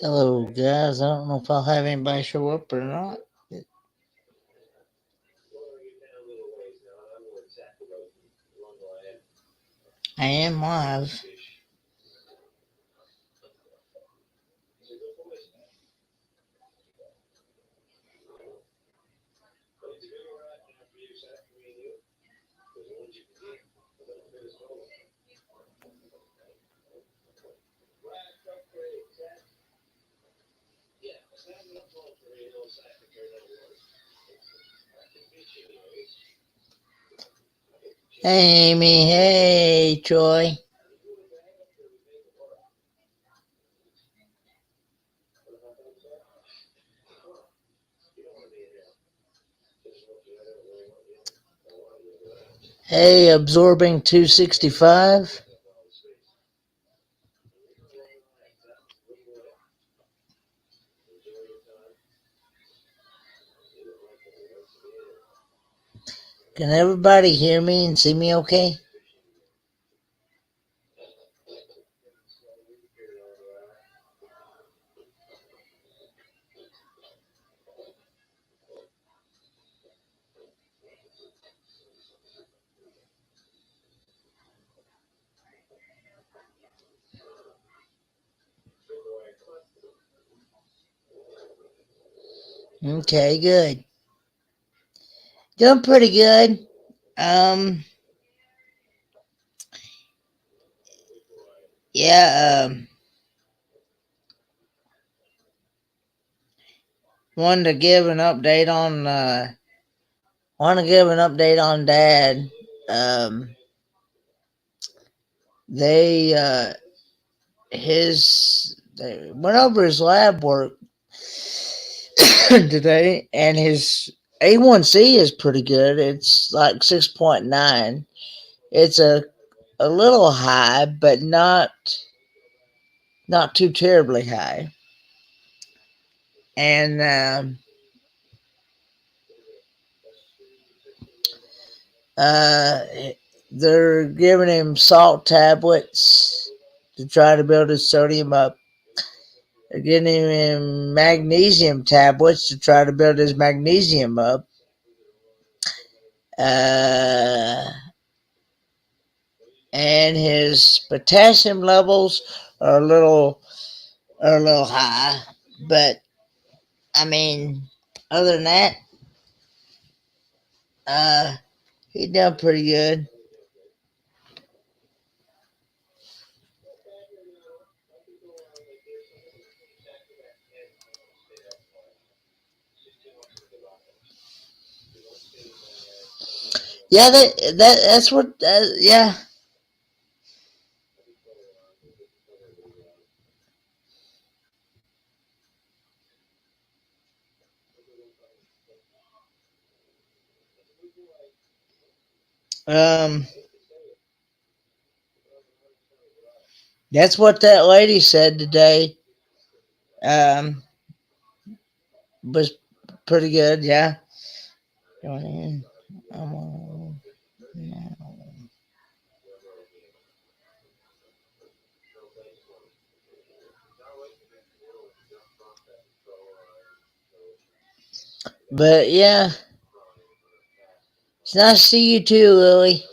Hello, guys. I don't know if I'll have anybody show up or not. I am live. Hey, Amy. Hey, Troy. Hey, Absorbing 265. Can everybody hear me and see me okay? Okay, good. Doing pretty good. Um, yeah, wanted to give an update on, Dad. Um, they, they went over his lab work today, and his A1C is pretty good. It's like 6.9. It's a little high, but not too terribly high. And uh, they're giving him salt tablets to try to build his sodium up. They're giving him magnesium tablets to try to build his magnesium up. Uh, and his potassium levels are a little high, but I mean, other than that, uh, he done pretty good. Yeah, that's what. Yeah. Um, that's what that lady said today. Um, was pretty good. Yeah. Join in. But yeah, it's nice to see you too, Lily.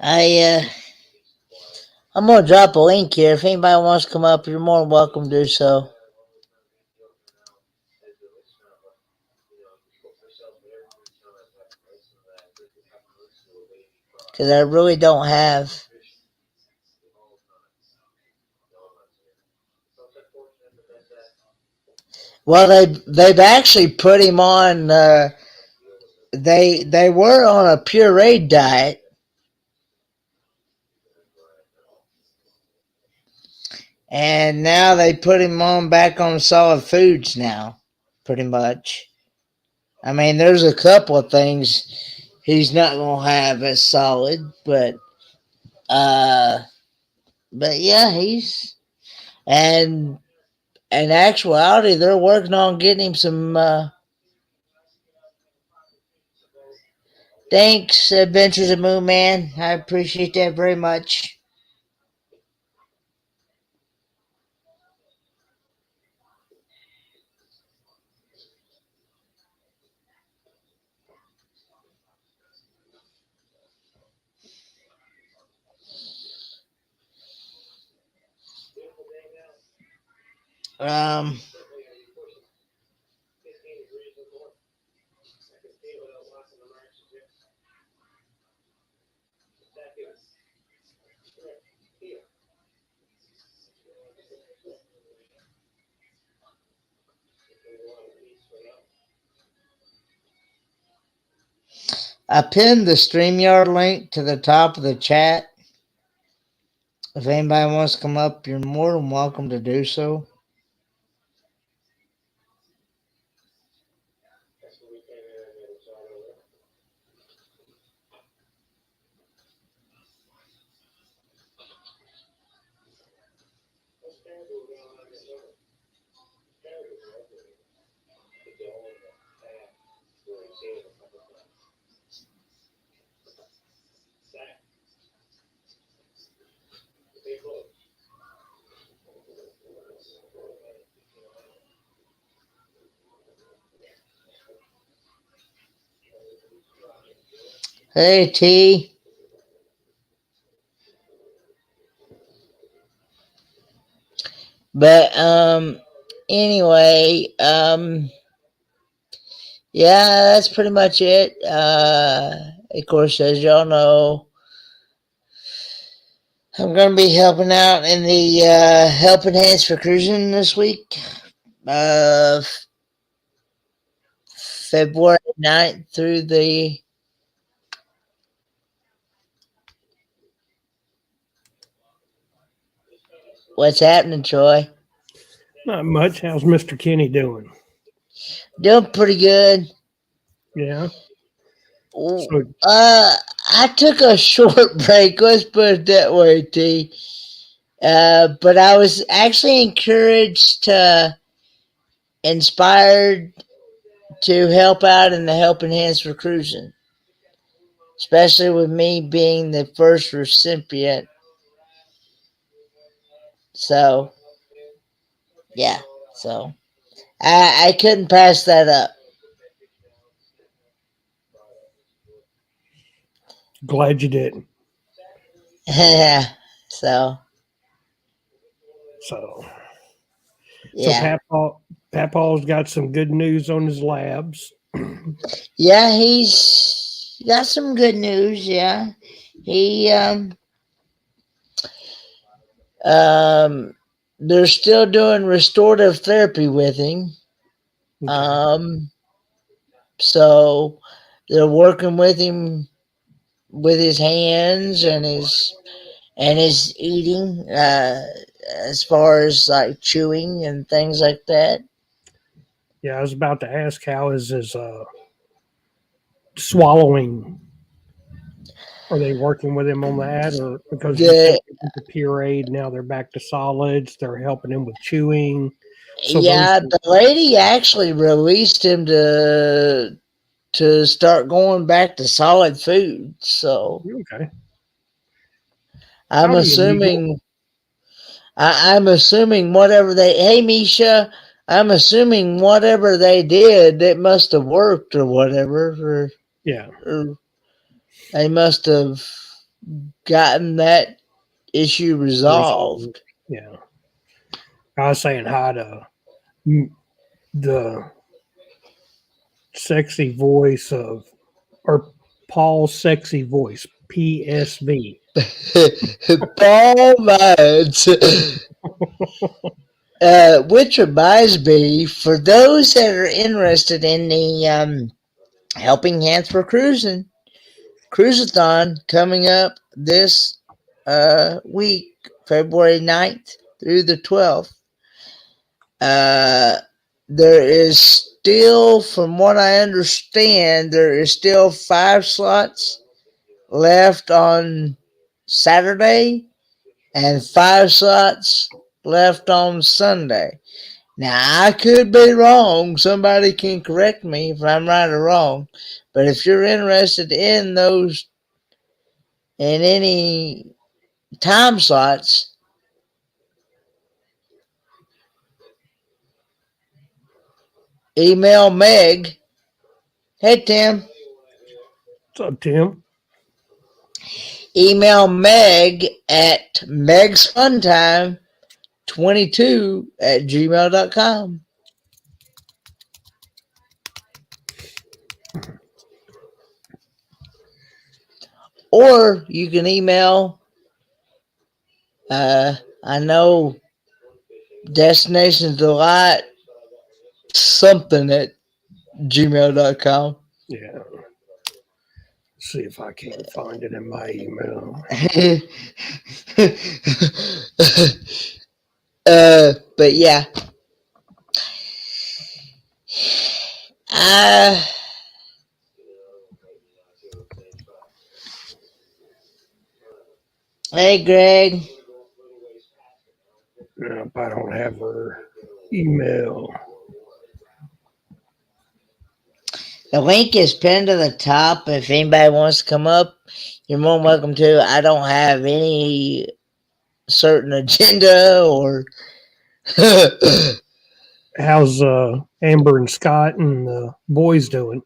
I I'm gonna drop a link here. If anybody wants to come up, you're more than welcome to do so. Because I really don't have. Well, they've actually put him on. They were on a pureed diet, and now they put him back on solid foods now, pretty much. I mean, there's a couple of things he's not gonna have as solid, uh, but yeah, he's and in actuality, they're working on getting him some. Thanks, Adventures of Moon Man. I appreciate that very much. Um, I pinned the StreamYard link to the top of the chat. If anybody wants to come up, you're more than welcome to do so. Hey, T. But anyway, yeah, that's pretty much it. Of course, as y'all know, I'm going to be helping out in the Helping Hands for Cruising this week. February 9th through the. What's happening, Troy? Not much. How's Mr. Kenny doing? Doing pretty good. Yeah. So, I took a short break. Let's put it that way, T. But I was actually inspired to help out in the Helping Hands for Cruising, especially with me being the first recipient. So, yeah. So, I couldn't pass that up. Glad you didn't. Yeah. So. Yeah. So Papaw's got some good news on his labs. Yeah, he's got some good news. Yeah, he they're still doing restorative therapy with him. Okay. So they're working with him with his hands and his eating, as far as like chewing and things like that. Yeah, I was about to ask, how is his swallowing? Are they working with him on that, or because the pureed, now they're back to solids? They're helping him with chewing. So yeah, the lady actually released him to start going back to solid food. So okay, I'm assuming whatever they. Hey, Misha, I'm assuming whatever they did, it must have worked or whatever. Or they must have gotten that issue resolved. Yeah. I was saying hi to the sexy voice or Paul's sexy voice, PSV. Paul Mides. Which reminds me, for those that are interested in the Helping Hands for Cruising Cruisathon coming up this week, February 9th through the 12th. There is still, from what I understand, there is still 5 slots left on Saturday and 5 slots left on Sunday. Now, I could be wrong. Somebody can correct me if I'm right or wrong. But if you're interested in those, in any time slots, email Meg. Hey, Tim. What's up, Tim? Email Meg at megsfuntime22@gmail.com. Or you can email, I know, Destination Delight something at gmail.com. Yeah. See if I can find it in my email. But yeah. Hey, Greg. Nope, I don't have her email. The link is pinned to the top. If anybody wants to come up, you're more than welcome to. I don't have any certain agenda or. How's Amber and Scott and the boys doing?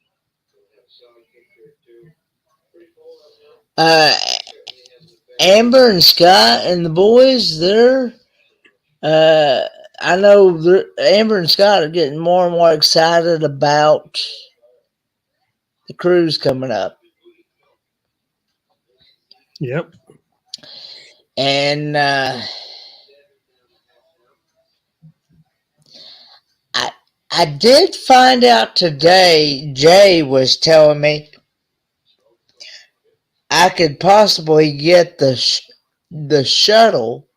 Amber and Scott and the boys, they're. I know Amber and Scott are getting more and more excited about the cruise coming up. Yep. And I did find out today, Jay was telling me I could possibly get the shuttle.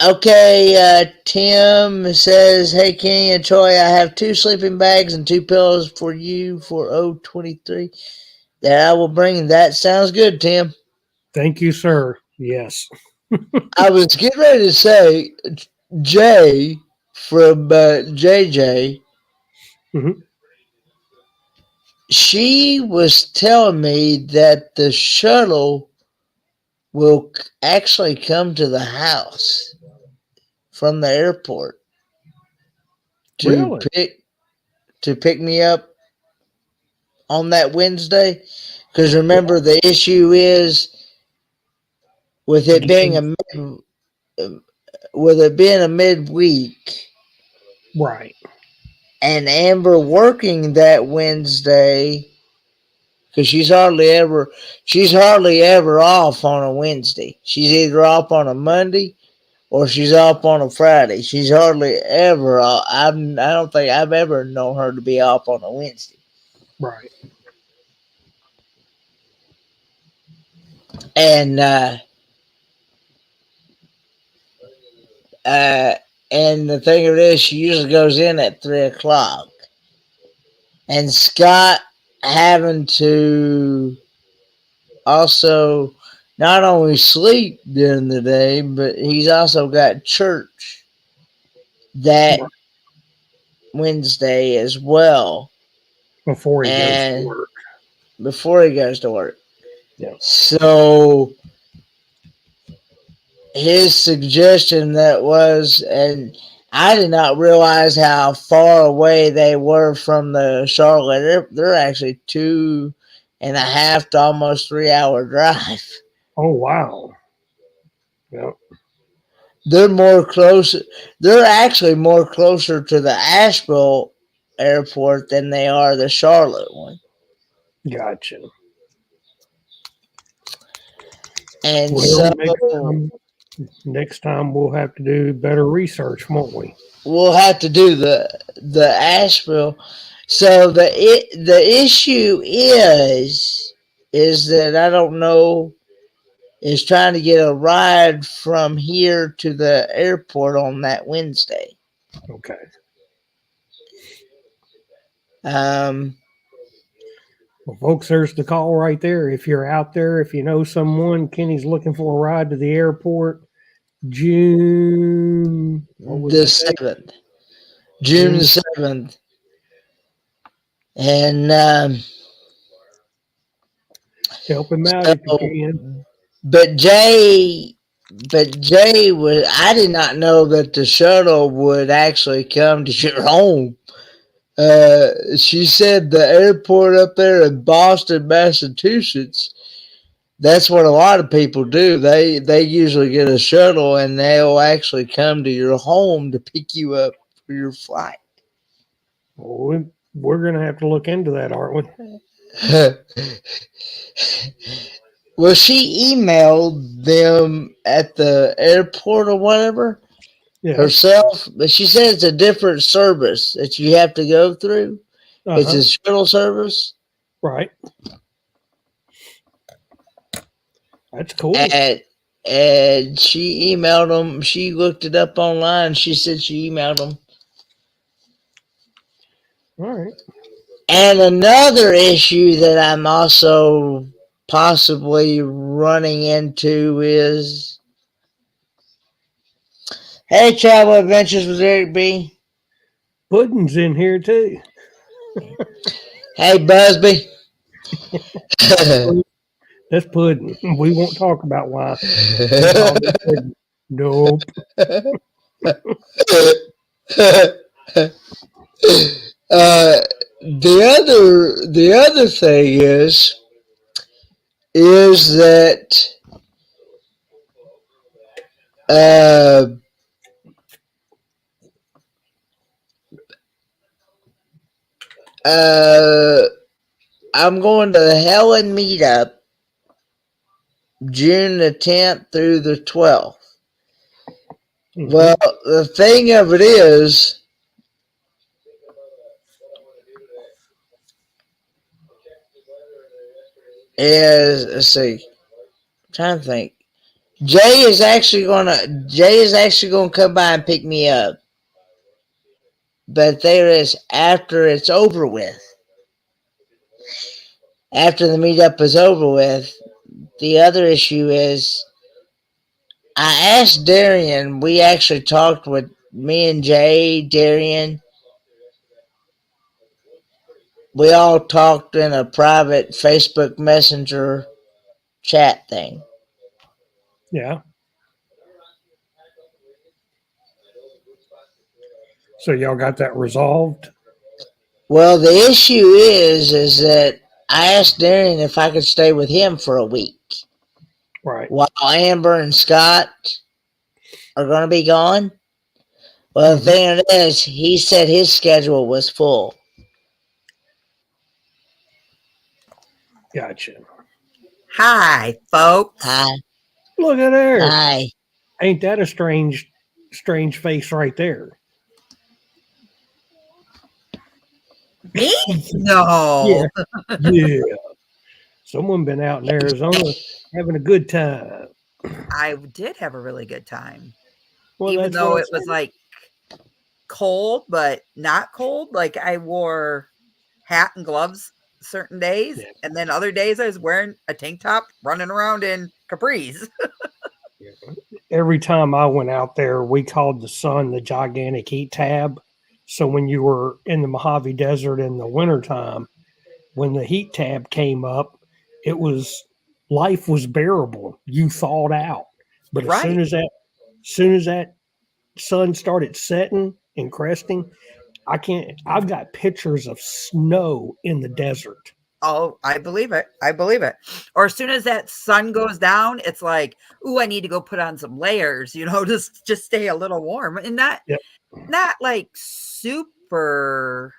Okay, Tim says, hey, Kenny and Troy, I have 2 sleeping bags and 2 pillows for you for 023 that I will bring. That sounds good, Tim. Thank you, sir. Yes. I was getting ready to say, Jay from JJ, she was telling me that the shuttle will actually come to the house from the airport to pick me up on that Wednesday. Because remember, the issue is with it being a midweek, right? And Amber working that Wednesday, because she's hardly ever off on a Wednesday. She's either off on a Monday or she's off on a Friday. She's hardly ever off. I don't think I've ever known her to be off on a Wednesday. Right. And the thing of it is, she usually goes in at 3:00. And Scott having to also not only sleep during the day, but he's also got church that Wednesday as well. Before he goes to work. Yeah. So his suggestion that was, and I did not realize how far away they were from the Charlotte. They're actually 2.5 to almost 3 hour drive. Oh, wow. Yep. They're actually more closer to the Asheville airport than they are the Charlotte one. Gotcha. And next time we'll have to do better research, won't we? We'll have to do the Asheville. So the issue is is that I don't know is trying to get a ride from here to the airport on that Wednesday. Okay. Well, folks, there's the call right there. If you're out there, if you know someone, Kenny's looking for a ride to the airport. June the 7th. June the 7th. And help him out if you can. But Jay was, I did not know that the shuttle would actually come to your home. She said the airport up there in Boston, Massachusetts, that's what a lot of people do. They usually get a shuttle and they'll actually come to your home to pick you up for your flight. Well, we're going to have to look into that, aren't we? Well, she emailed them at the airport or whatever herself, but she said it's a different service that you have to go through. It's a shuttle service. Right. That's cool. And she emailed them. She looked it up online. She said she emailed them. All right. And another issue that I'm also possibly running into is, hey, Travel Adventures with Eric B. Puddin's in here too. Hey, Busby. That's Puddin. We won't talk about why. Nope. The other thing is that I'm going to the Helen meetup June the 10th through the 12th. Mm-hmm. Well, the thing of it is, let's see, I'm trying to think. Jay is actually gonna come by and pick me up. But there is, after it's over with, after the meetup is over with, the other issue is, I asked Darian, we actually talked with me and Jay, Darian. We all talked in a private Facebook Messenger chat thing. Yeah. So y'all got that resolved? Well, the issue is that I asked Darian if I could stay with him for a week. Right. While Amber and Scott are going to be gone. Well, the thing is, he said his schedule was full. Gotcha. Hi, folks. Hi. Look at there. Hi. Ain't that a strange face right there? Me? No. Yeah. Someone been out in Arizona having a good time. I did have a really good time. Well, even though it was like cold, but not cold. Like I wore hat and gloves certain days, and then other days I was wearing a tank top, running around in capris. Every time I went out there, we called the sun the gigantic heat tab. So when you were in the Mojave Desert in the wintertime, when the heat tab came up, life was bearable. You thawed out. But as soon as that sun started setting and cresting, I've got pictures of snow in the desert. Oh, I believe it. Or as soon as that sun goes down, it's like, ooh, I need to go put on some layers, just stay a little warm. And not like super.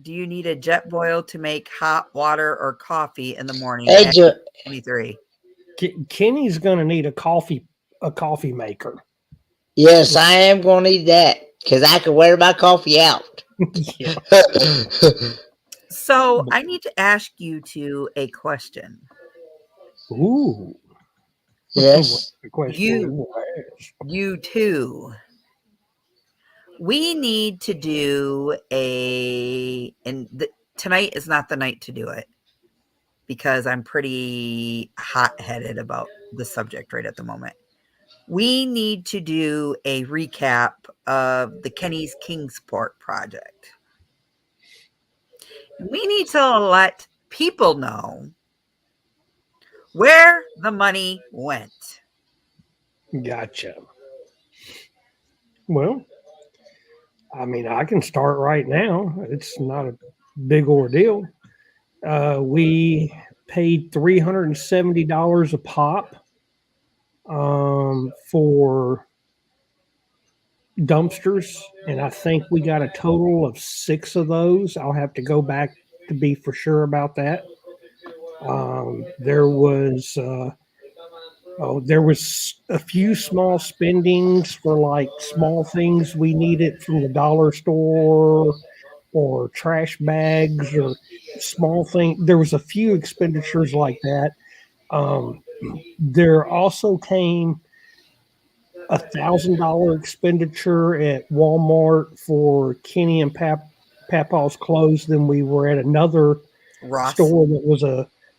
Do you need a jet boil to make hot water or coffee in the morning? Hey, 23. Kenny's going to need a coffee maker. Yes, I am going to need that because I can wear my coffee out. So I need to ask you two a question. Ooh. Yes. The question You- was. You two. We need to do tonight is not the night to do it because I'm pretty hot-headed about the subject right at the moment. We need to do a recap of the Kenny's Kingsport project. We need to let people know where the money went. Gotcha. Well, I mean, I can start right now. It's not a big ordeal. We paid $370 a pop for dumpsters, and I think we got a total of 6 of those. I'll have to go back to be for sure about that. There was a few small spendings for like small things we needed from the dollar store or trash bags or small thing. There was a few expenditures like that. There also came $1,000 expenditure at Walmart for Kenny and Papaw's clothes. Then we were at another Ross. store that was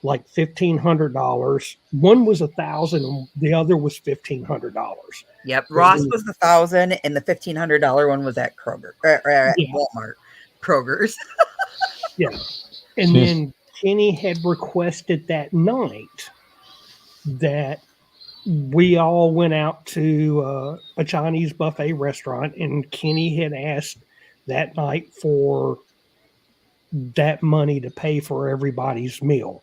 like $1,500. One was $1,000, and the other was $1,500. Yep, Ross was the $1,000, and the $1,500 one was at Kroger or at Yeah. Walmart. Kroger's. Yeah, and then Kenny had requested that night that we all went out to a Chinese buffet restaurant, and Kenny had asked that night for that money to pay for everybody's meal.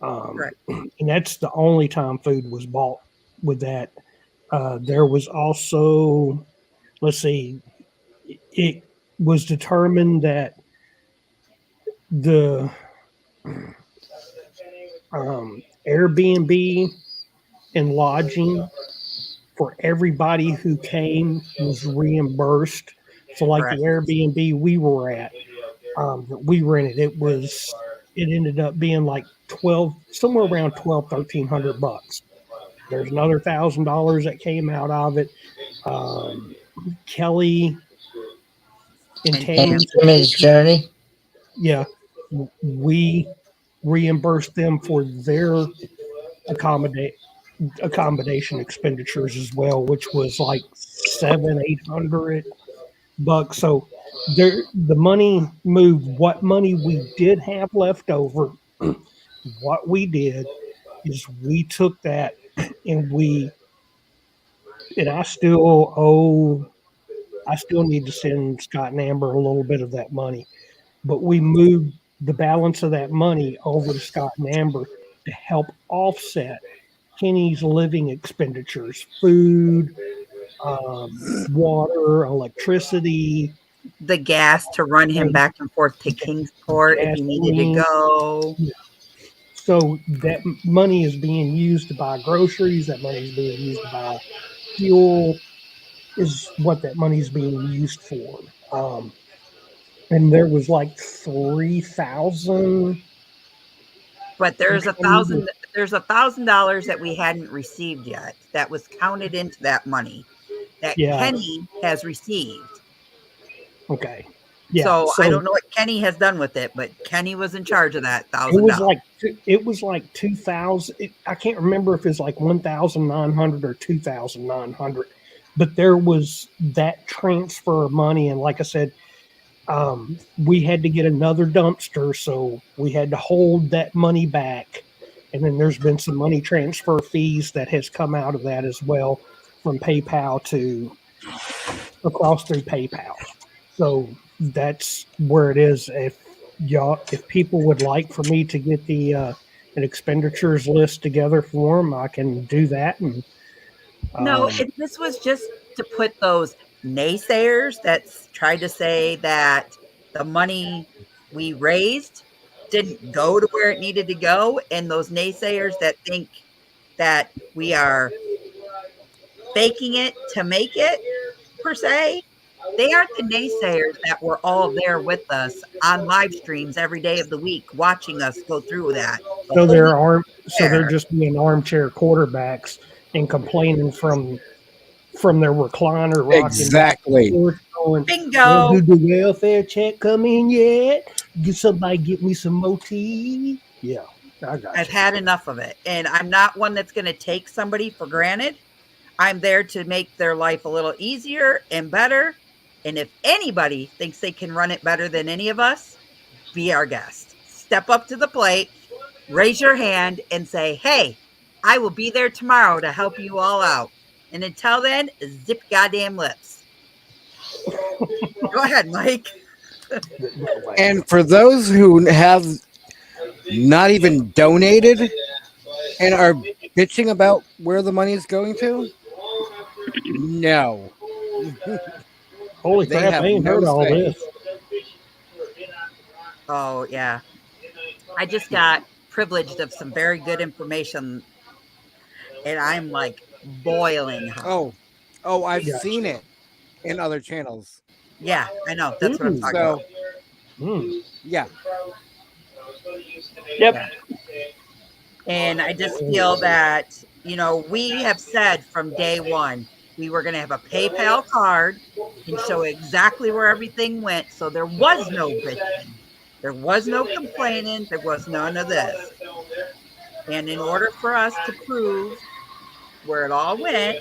Right. And that's the only time food was bought with that. There was also, let's see, it was determined that the Airbnb and lodging for everybody who came was reimbursed. So, like Correct. the Airbnb we were at, we rented, it ended up being like somewhere around $1,200-$1,300. There's another $1,000 that came out of it. Kelly and And Timmy's journey. yeah, we reimbursed them for their accommodation expenditures as well, which was like $700-$800. So the money moved. What money we did have left over, what we did is we took that and I still need to send Scott and Amber a little bit of that money, but we moved the balance of that money over to Scott and Amber to help offset Kenny's living expenditures, food, water, electricity, the gas to run him back and forth to Kingsport if he needed to go. So that money is being used to buy groceries. That money is being used to buy fuel. Is what that money is being used for. And there was like 3,000. But there's $1,000. There's $1,000 that we hadn't received yet. That was counted into that money that Kenny has received. Okay. Yeah. So I don't know what Kenny has done with it, but Kenny was in charge of that $1,000. It was like 2,000. I can't remember if it's like 1,900 or 2,900, but there was that transfer of money, and like I said, we had to get another dumpster, so we had to hold that money back. And then there's been some money transfer fees that has come out of that as well from PayPal across through PayPal. So that's where it is. If people would like for me to get an expenditures list together for them, I can do that. And this was just to put those naysayers that tried to say that the money we raised didn't go to where it needed to go, and those naysayers that think that we are faking it to make it, per se. They aren't the naysayers that were all there with us on live streams every day of the week, watching us go through that. So they're There. just being armchair quarterbacks and complaining from their recliner, rocking back and Exactly. forth, going, Bingo. "Well, did the welfare check come in yet? Did somebody get me some MOT?" Yeah, I got I've you. had enough of it. And I'm not one that's going to take somebody for granted. I'm there to make their life a little easier and better. And if anybody thinks they can run it better than any of us, be our guest. Step up to the plate, raise your hand, and say, hey, I will be there tomorrow to help you all out. And until then, zip goddamn lips. Go ahead, Mike. And for those who have not even donated and are bitching about where the money is going to, no. Holy They crap, I have ain't no heard all say. this. Oh, yeah. I just got privileged of some very good information, and I'm like boiling hot. Oh, I've Yeah. seen it in other channels. Yeah, I know. That's what I'm talking about. So, yeah. Yep. Yeah. And I just feel that, we have said from day one, we were going to have a PayPal card and show exactly where everything went. So there was no bitching. There was no complaining. There was none of this. And in order for us to prove where it all went,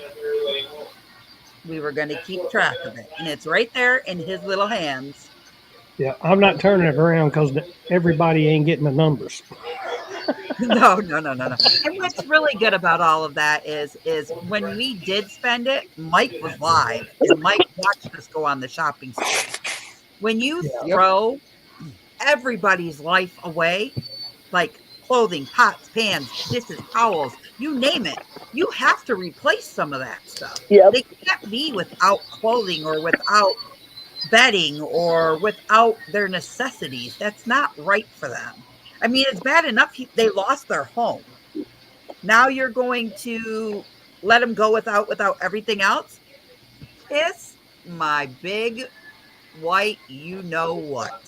we were going to keep track of it. And it's right there in his little hands. Yeah, I'm not turning it around because everybody ain't getting the numbers. No. And what's really good about all of that is when we did spend it, Mike was live and Mike watched us go on the shopping spree. When you throw everybody's life away, like clothing, pots, pans, dishes, towels, you name it, you have to replace some of that stuff. Yep. They can't be without clothing or without bedding or without their necessities. That's not right for them. I mean, it's bad enough they lost their home. Now you're going to let them go without everything else? Kiss my big white you know what.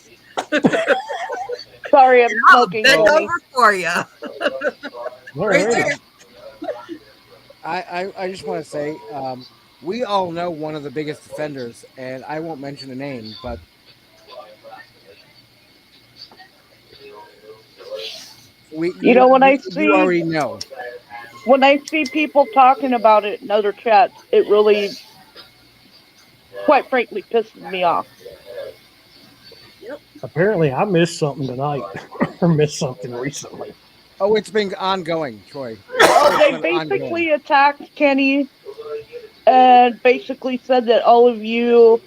Sorry, I'm I'll smoking. bend Tony. over for you. All Right right. there. I just want to say, we all know one of the biggest offenders, and I won't mention a name, but You already know. When I see people talking about it in other chats, it really, quite frankly, pisses me off. Apparently, I missed something tonight or missed something recently. Oh, it's been ongoing, Troy. They basically attacked Kenny and basically said that all of you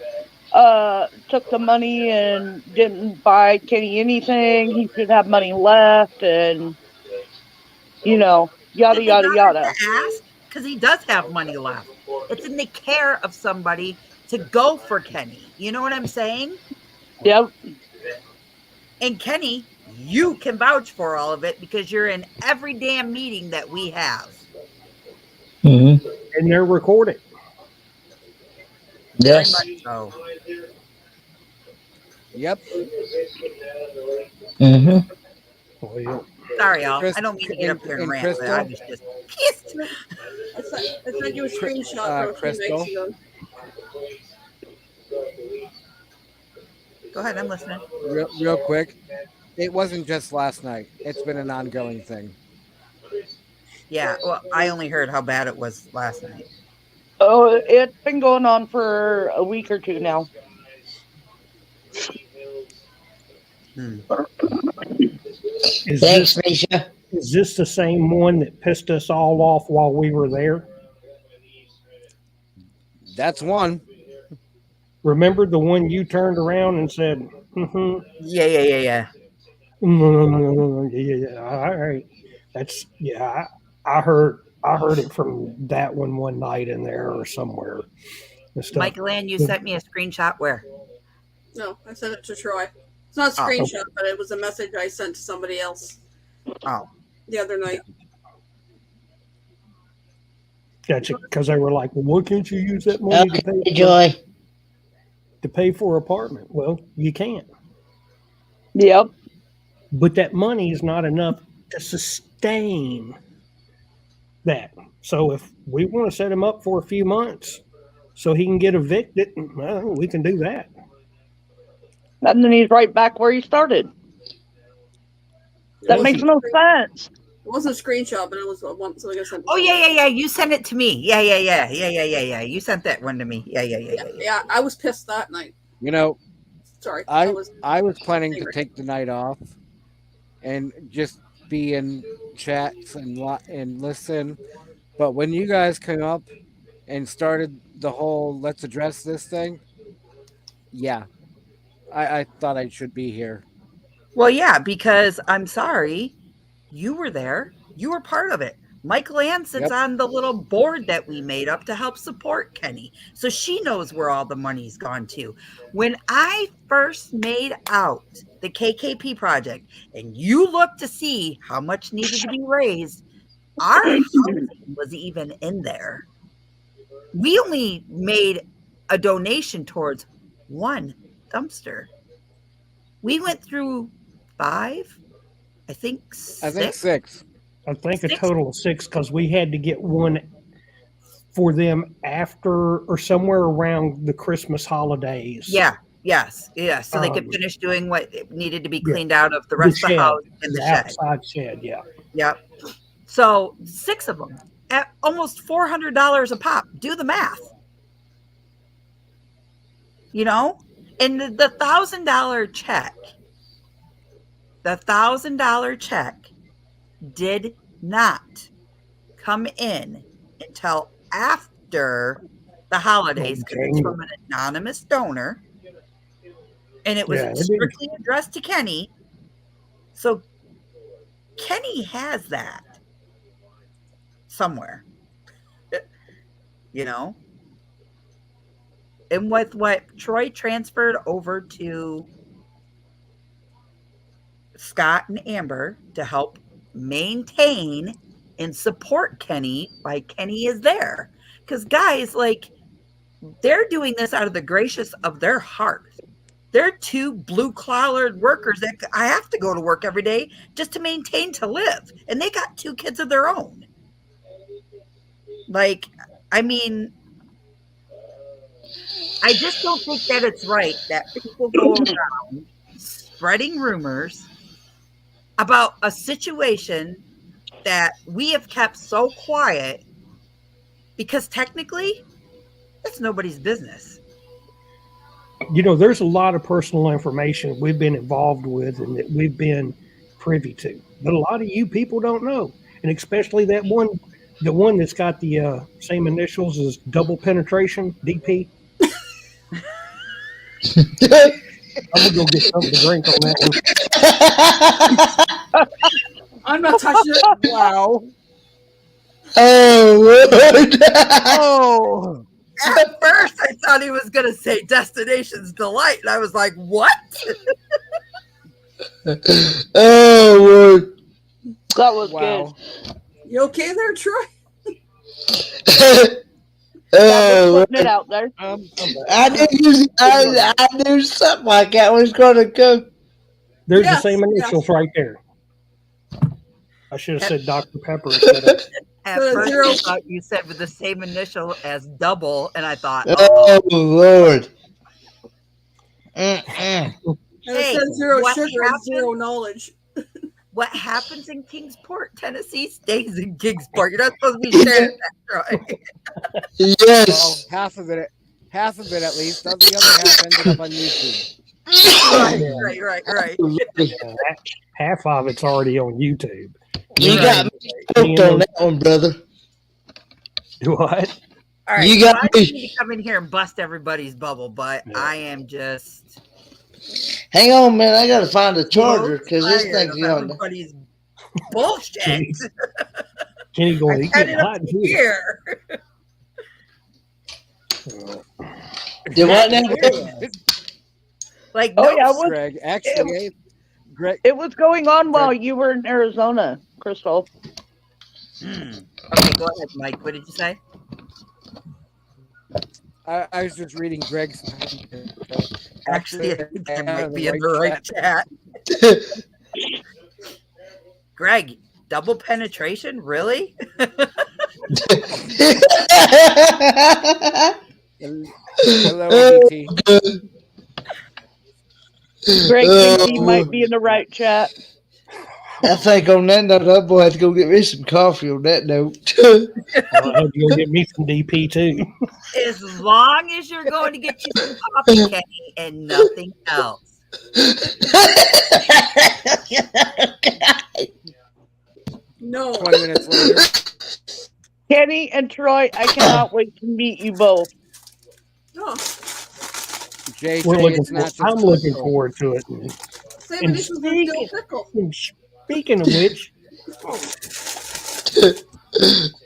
took the money and didn't buy Kenny anything. He should have money left, and yada yada yada. Ask, because he does have money left. It's in the care of somebody to go for Kenny. You know what I'm saying? Yep. And Kenny, you can vouch for all of it because you're in every damn meeting that we have. Mm-hmm. And they're recorded. Yes. Very much so. Yep. Mm-hmm. Well, Sorry, y'all. Chris- I don't mean to get up here and and rant, Crystal? but I was just pissed. I sent you a screenshot from a few Crystal? nights ago. Go ahead, I'm listening. Real quick, it wasn't just last night. It's been an ongoing thing. Yeah, well, I only heard how bad it was last night. Oh, it's been going on for a week or two now. Thanks, Misha. Is this the same one that pissed us all off while we were there? That's one. Remember the one you turned around and said, mm-hmm, Yeah. yeah. All right. That's I heard it from that one night in there or somewhere. Michael Ann, you sent me a screenshot where? No, I sent it to Troy. It's not a screenshot, but it was a message I sent to somebody else. Oh. The other night. Gotcha. Because they were like, well, why can't you use that money to pay? Okay, Joy. to pay for an apartment. Well, you can't. Yep. But that money is not enough to sustain that. So if we want to set him up for a few months so he can get evicted, well, we can do that. And then he's right back where he started. That makes no sense. It wasn't a screenshot, but it was one. So I guess. Oh yeah. You sent it to me. Yeah. You sent that one to me. Yeah. I was pissed that night. You know, Sorry. I was planning to take the night off and just be in chats and listen, but when you guys came up and started the whole "let's address this" thing, yeah, I thought I should be here. Well, yeah, because I'm sorry, you were there. You were part of it. Michael Ann sits on the little board that we made up to help support Kenny. So she knows where all the money's gone to. When I first made out the KKP project and you looked to see how much needed to be raised, our housing was even in there. We only made a donation towards one dumpster. We went through 5, I think 6. I think 6. I think a total of 6 because we had to get one for them after or somewhere around the Christmas holidays. Yeah. Yes. So they could finish doing what needed to be cleaned out of the rest of the house and the shed. Outside shed, yeah. Yep. So 6 of them at almost $400 a pop. Do the math. You know? And the $1,000 check, did not come in until after the holidays because it's from an anonymous donor. And it was strictly addressed to Kenny. So Kenny has that somewhere, you know? And with what Troy transferred over to Scott and Amber to help maintain and support Kenny while Kenny is there. Because guys, like, they're doing this out of the gracious of their heart. They're 2 blue-collared workers that I have to go to work every day just to maintain to live. And they got 2 kids of their own. Like, I mean, I just don't think that it's right that people go around spreading rumors about a situation that we have kept so quiet because technically it's nobody's business. You know, there's a lot of personal information we've been involved with and that we've been privy to, but a lot of you people don't know. And especially the one that's got the same initials as double penetration, DP. I'm going to go get something to drink on that one. I'm not touching it. Wow. Oh, Lord. Oh. At first, I thought he was going to say Destination's Delight. And I was like, what? Oh, Lord. That was Wow. good. You okay there, Troy? Oh, Putting it out there. I knew something like that was going to come. There's Yes, the same initials right there. I should have said Dr. Pepper instead of. At first, I thought you said with the same initial as double. And I thought, Oh, Lord. And it says 0 sugar and 0 knowledge. What happens in Kingsport, Tennessee, stays in Kingsport. You're not supposed to be sharing that, Troy. Yes. Well, half of it at least. The other half ended up on YouTube. Right. Half of it's already on YouTube. You got me hooked on that one, brother. What? All right. You got I me. need to come in here and bust everybody's bubble, but I am just. Hang on, man. I got to find a charger because this thing's going. Everybody's bullshit. Kenny going to Had get it up hot to here. Did what now? Like, Oh, no, yeah, it was, Greg, actually, Greg. it was going on while you were in Arizona, Crystal. Okay, go ahead, Mike. What did you say? I was just reading Greg's. Actually, I think I might be in right the right chat. Greg, double penetration? Really? Hello, DT. Greg thinks he might be in the right chat. I think on that note, I'm going to have to go get me some coffee on that note. I'll have to go get me some DP too. As long as you're going to get you some coffee, Kenny, and nothing else. No. 20 minutes later. Kenny and Troy, I cannot wait to meet you both. Oh, JJ, it's not just I'm looking forward to it. same edition with Dill Pickle. And speaking of which,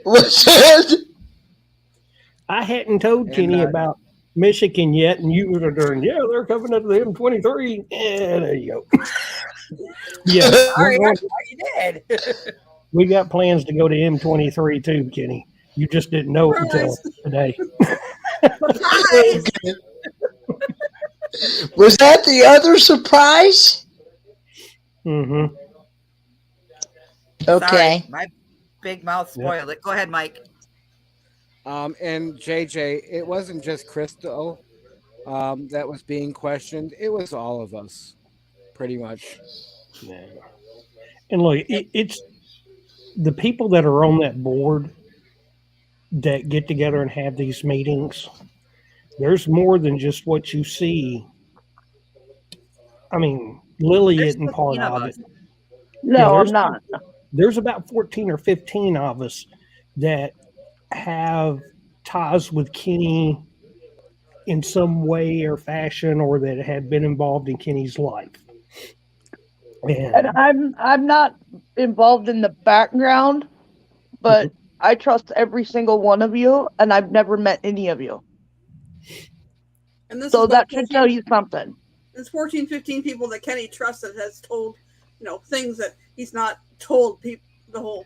What's that? I hadn't told And, Kenny about Michigan yet, and you were during, yeah, they're coming up to the M23. Yeah, there you go. Yeah, Sorry, we're I going- thought you did. we got plans to go to M23 too, Kenny. You just didn't know it until today. Surprise! Was that the other surprise? Mm-hmm. Okay. Sorry, my big mouth spoiled it. Go ahead, Mike. And JJ, it wasn't just Crystal that was being questioned. It was all of us, pretty much. Yeah. And look, it's the people that are on that board that get together and have these meetings. There's more than just what you see. I mean, Lily There's isn't part 15 of of us. it. No, Yeah, I'm not. There's about 14 or 15 of us that have ties with Kenny in some way or fashion, or that have been involved in Kenny's life. And I'm not involved in the background, but I trust every single one of you, and I've never met any of you. And this So is that what should tell you something. There's 14, 15 people that Kenny trusts that has told, things that he's not told people, the whole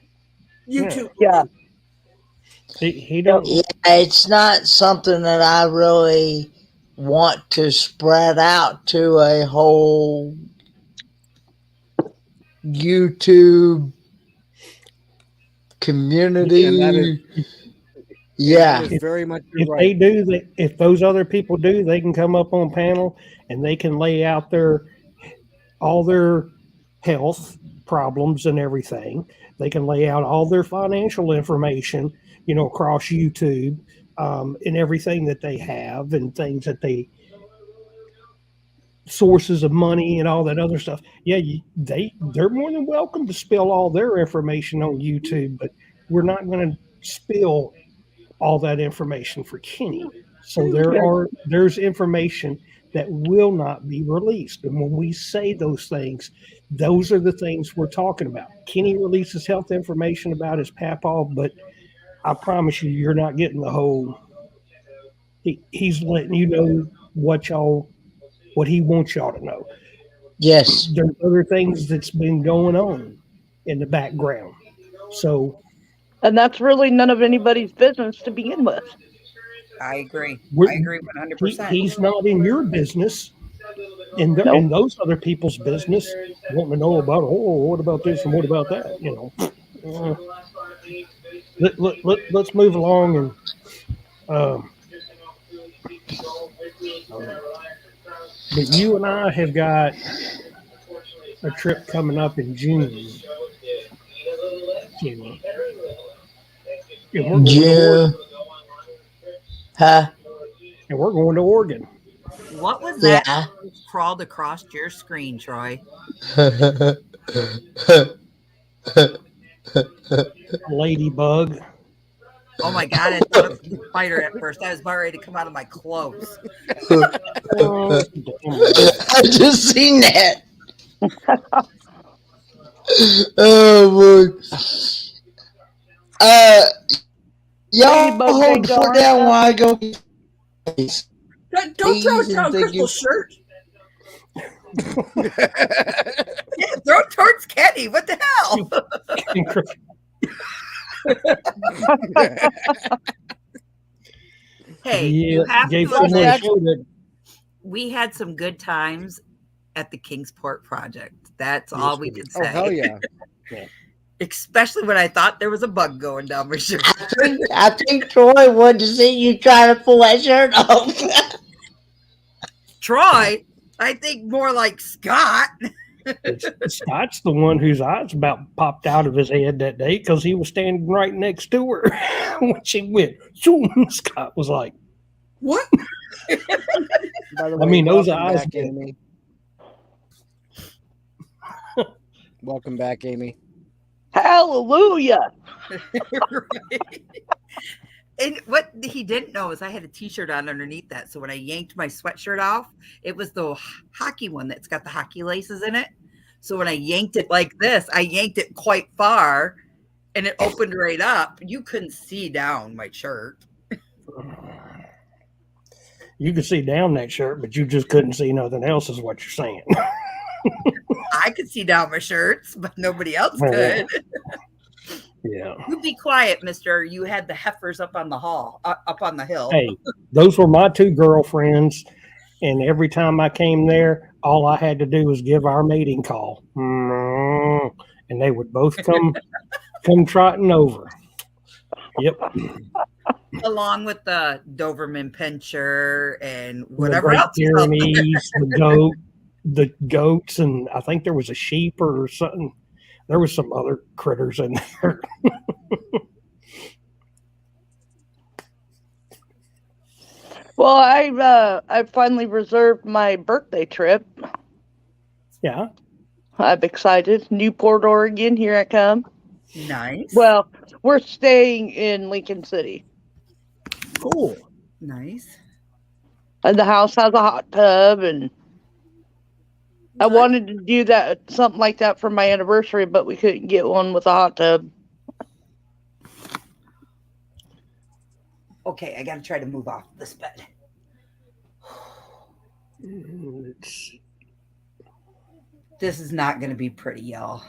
YouTube. Yeah. He don't. Yeah, it's not something that I really want to spread out to a whole YouTube community. And that is- Yeah. That is very much If right. they do, if those other people do, they can come up on panel and they can lay out all their health problems and everything. They can lay out all their financial information, across YouTube, and everything that they have and things that sources of money and all that other stuff. Yeah, they're more than welcome to spill all their information on YouTube, but we're not going to spill all that information for Kenny. So there's information that will not be released. And when we say those things, those are the things we're talking about. Kenny releases health information about his papaw, but I promise you, you're not getting the whole. He's letting you know what he wants y'all to know. Yes. There's other things that's been going on in the background. So, And that's really none of anybody's business to begin with. I agree. We're- I agree 100%. he's not in your business, in those other people's business, wanting to know about, what about this and what about that, Let's move along and but you and I have got a trip coming up in June. Jimmy. And we're going to June. Huh? And we're going to Oregon. What was that Yeah. crawled across your screen, Troy? Ladybug. Oh my God, I thought it was a spider at first. I was about ready to come out of my clothes. Oh, I just seen that. Oh boy. Y'all Ladybug hold ain't the foot going down up. while I go. Don't throw it Easy down thinking. Crystal's shirt. Yeah, throw it towards Kenny. What the hell? Hey, Yeah, you have gave to someone admit, a show that we had some good times at the Kingsport project. That's all we could say. Oh hell yeah! Especially when I thought there was a bug going down my shirt. I think Troy wanted to see you trying to pull that shirt off. Troy, I think more like Scott. Scott's the one whose eyes about popped out of his head that day because he was standing right next to her when she went. Zoom. Scott was like, What? By the I mean, those welcome eyes back, did. Amy. Welcome back, Amy. Hallelujah. Right. And what he didn't know is I had a t-shirt on underneath that. So when I yanked my sweatshirt off, it was the hockey one that's got the hockey laces in it. So when I yanked it like this, I yanked it quite far and it opened right up. You couldn't see down my shirt. You could see down that shirt, but you just couldn't see nothing else, is what you're saying. I could see down my shirts, but nobody else Oh, could. Yeah. You be quiet, mister. You had the heifers up on the up on the hill. Hey, those were my two girlfriends, and every time I came there, all I had to do was give our mating call, and they would both come trotting over. Yep. Along with the Doberman Pinscher and The whatever Great else. is out there. Pyrenees, the goats, and I think there was a sheep or something. There was some other critters in there. Well, I finally reserved my birthday trip. Yeah. I'm excited. Newport, Oregon. Here I come. Nice. Well, we're staying in Lincoln City, Cool. Nice. and the house has a hot tub, and I wanted to do something like that for my anniversary, but we couldn't get one with a hot tub. Okay, I got to try to move off this bed. This is not going to be pretty, y'all.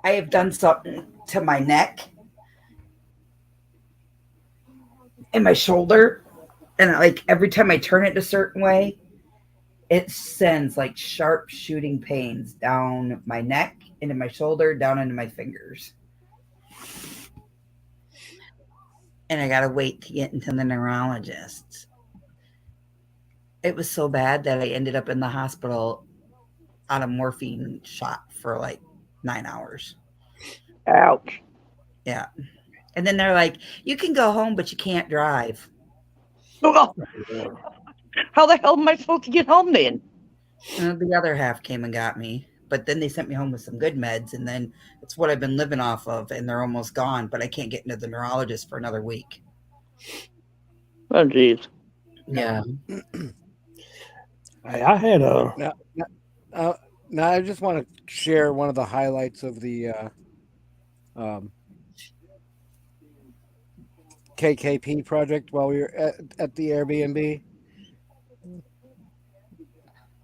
I have done something to my neck and my shoulder, and like every time I turn it a certain way, it sends like sharp shooting pains down my neck, into my shoulder, down into my fingers. And I got to wait to get into the neurologist. It was so bad that I ended up in the hospital on a morphine shot for like 9 hours. Ouch. Yeah. And then they're like, you can go home, but you can't drive. Oh, how the hell am I supposed to get home then? And the other half came and got me. But then they sent me home with some good meds. And then it's what I've been living off of. And they're almost gone. But I can't get into the neurologist for another week. Oh, geez. Yeah. I had a. Now, I just want to share one of the highlights of the KKP project while we were at the Airbnb.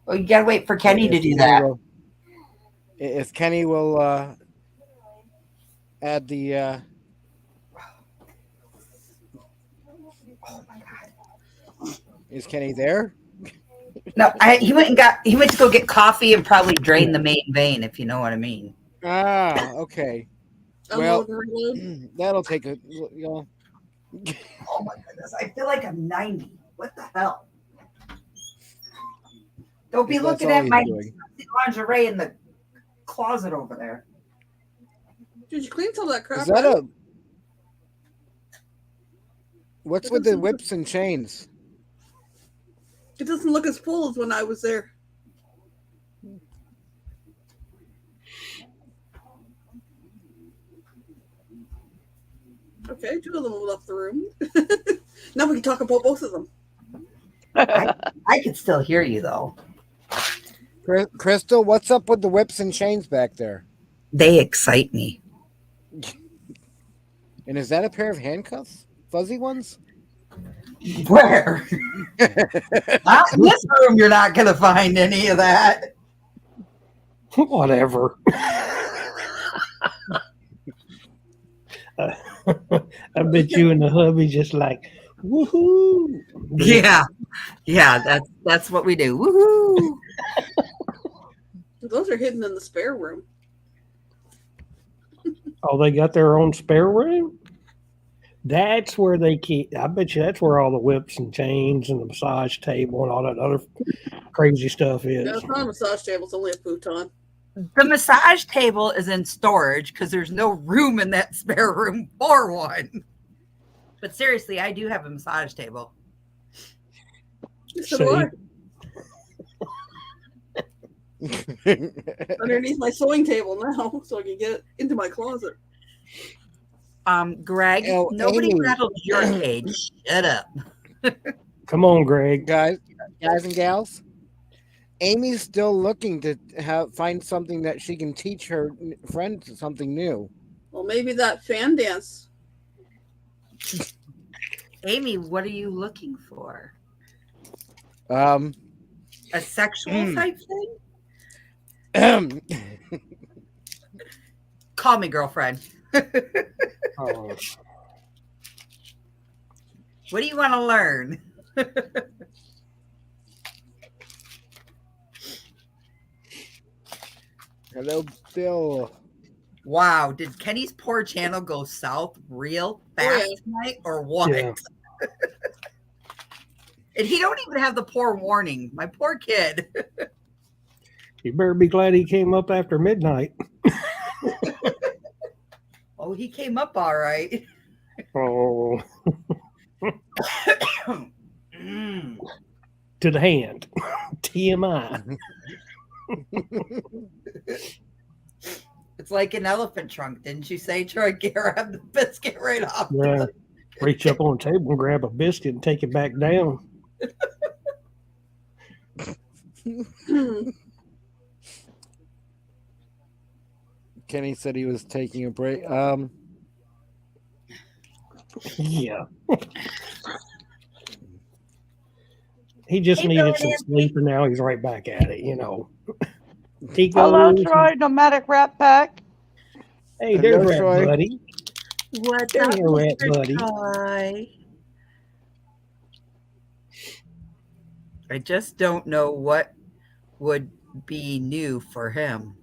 Well, you got to wait for Kenny to do that. If Kenny will add the. Oh, my God. Is Kenny there? No, he went to go get coffee and probably drain the main vein, if you know what I mean. Ah, okay. Unload Well, and reload. that'll take a. You know. Oh my goodness, I feel like I'm 90. What the hell? Don't be That's looking all at he's my doing. lingerie in the closet over there. Did you clean some of that crap? Is that out? a? What's with the whips and chains? It doesn't look as full as when I was there. Okay, two of them left the room. Now we can talk about both of them. I can still hear you though. Crystal, what's up with the whips and chains back there? They excite me. And is that a pair of handcuffs? Fuzzy ones? Where? Not in this room, you're not going to find any of that. Whatever. I bet you and the hubby just like, woohoo. Yeah, that's what we do. Woohoo! Those are hidden in the spare room. Oh, they got their own spare room? That's where they keep, I bet you that's where all the whips and chains and the massage table and all that other crazy stuff is. No, it's not a massage table. It's only a futon. The massage table is in storage because there's no room in that spare room for one. But seriously, I do have a massage table. So do I. Underneath my sewing table now, so I can get it into my closet. Greg, nobody Amy. rattled your cage. Shut up. Come on, Greg. guys and gals, Amy's still looking to find something that she can teach her friend something new. Well, maybe that fan dance. Amy, what are you looking for? Um, A sexual type thing? Call me, girlfriend. Oh, What do you want to learn? hello, Bill. Wow, did Kenny's poor channel go south real fast tonight or what? yeah. And he don't even have the poor warning. My poor kid. You better be glad he came up after midnight. Oh, he came up all right. Oh, Mm. to the hand. TMI. It's like an elephant trunk, didn't you say, Troy? Grab the biscuit right off. Yeah. Reach up on the table and grab a biscuit and take it back down. Kenny said he was taking a break. Yeah. He just Hey, needed Bill some and sleep, and now he's right back at it, you know. He Hello, goes, Troy, nomadic rat pack. hey, Hello, there's Rat Troy. Buddy. What's There's up, your Rat Mr. Buddy. Troy? I just don't know what would be new for him.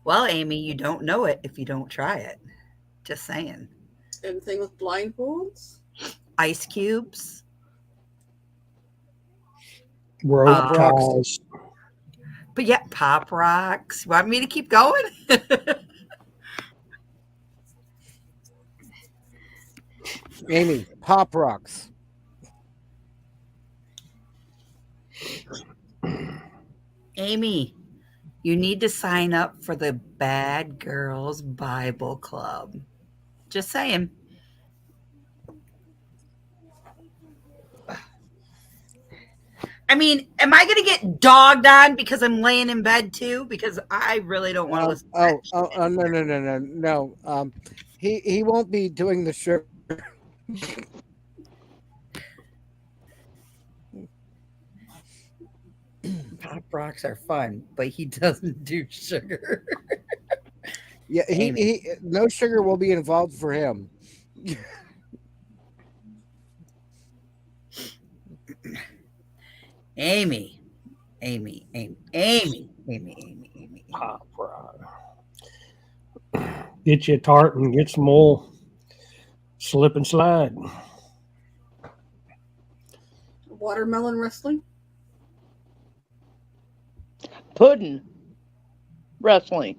Well, Amy, you don't know it if you don't try it. Just saying. Anything with blindfolds? Ice cubes. Rope Rocks. ties. But yeah, pop rocks. You want me to keep going? Amy, Pop Rocks. Amy, you need to sign up for the Bad Girls Bible Club. Just saying. I mean, am I going to get dogged on because I'm laying in bed too? Because I really don't want to listen. No. He won't be doing the sugar. Pop rocks are fun, but he doesn't do sugar. Yeah, he no sugar will be involved for him. Amy. Pop rock. Get you a tart and get some more slip and slide. Watermelon wrestling? Pudding. Wrestling.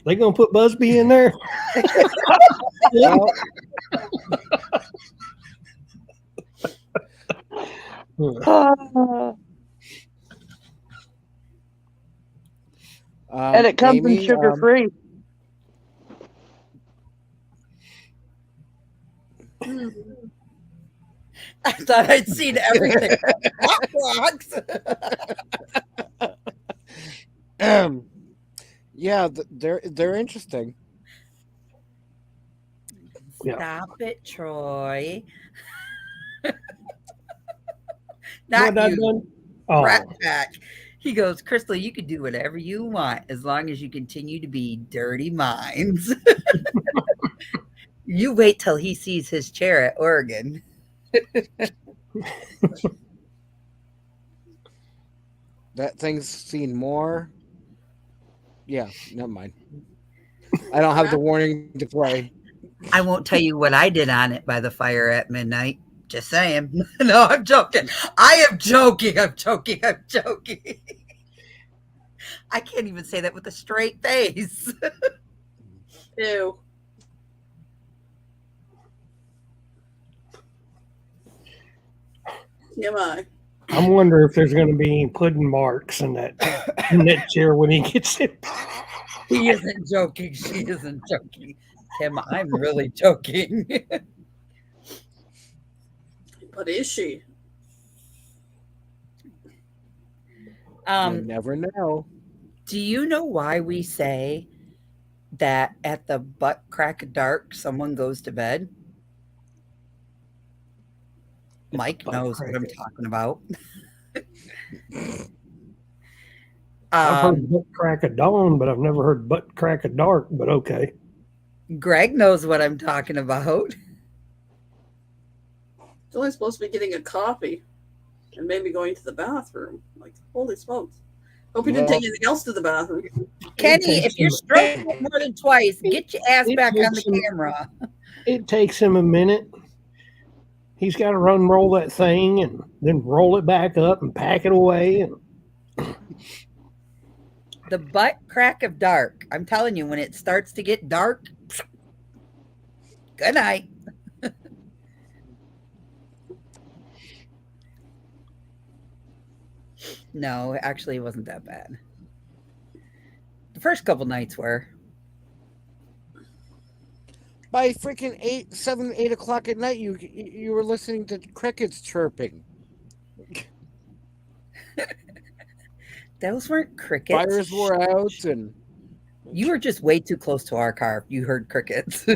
They gonna put Busby in there? And it comes in sugar free. I thought I'd seen everything. Pop rocks. Yeah, they're interesting. Yeah. Stop it, Troy. What Not I you, done? Oh, Rat Pack. He goes, Crystal, you can do whatever you want as long as you continue to be dirty minds. You wait till he sees his chair at Oregon. That thing's seen more. Yeah, never mind. I don't have the warning to play. I won't tell you what I did on it by the fire at midnight. Just saying. No, I'm joking. I am joking. I'm joking. I'm joking. I can't even say that with a straight face. Ew. TMI. I'm wondering if there's going to be any pudding marks in that chair when he gets it. He isn't joking. She isn't joking. Tim, I'm really joking. But is she? You never know. Do you know why we say that at the butt crack of dark, someone goes to bed? Mike knows what I'm talking about. I've heard butt crack of dawn, but I've never heard butt crack of dark, but okay. Greg knows what I'm talking about. It's only supposed to be getting a coffee and maybe going to the bathroom. Like, holy smokes. Hope you didn't take anything else to the bathroom. Kenny, if you're stroking it more than twice, get your ass back on the camera. It takes him a minute. He's got to unroll that thing and then roll it back up and pack it away. And the butt crack of dark. I'm telling you, when it starts to get dark, good night. No, actually, it wasn't that bad. The first couple nights were. By freaking 7, 8 o'clock at night, you were listening to crickets chirping. Those weren't crickets. Fires were out, and you were just way too close to our car. You heard crickets.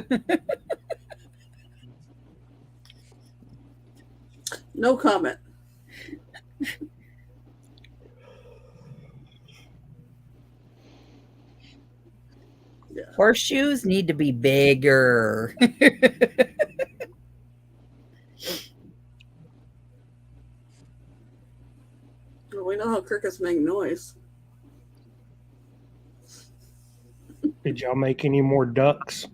No comment. Yeah. Horseshoes need to be bigger. Well, we know how crickets make noise. did y'all make any more ducks?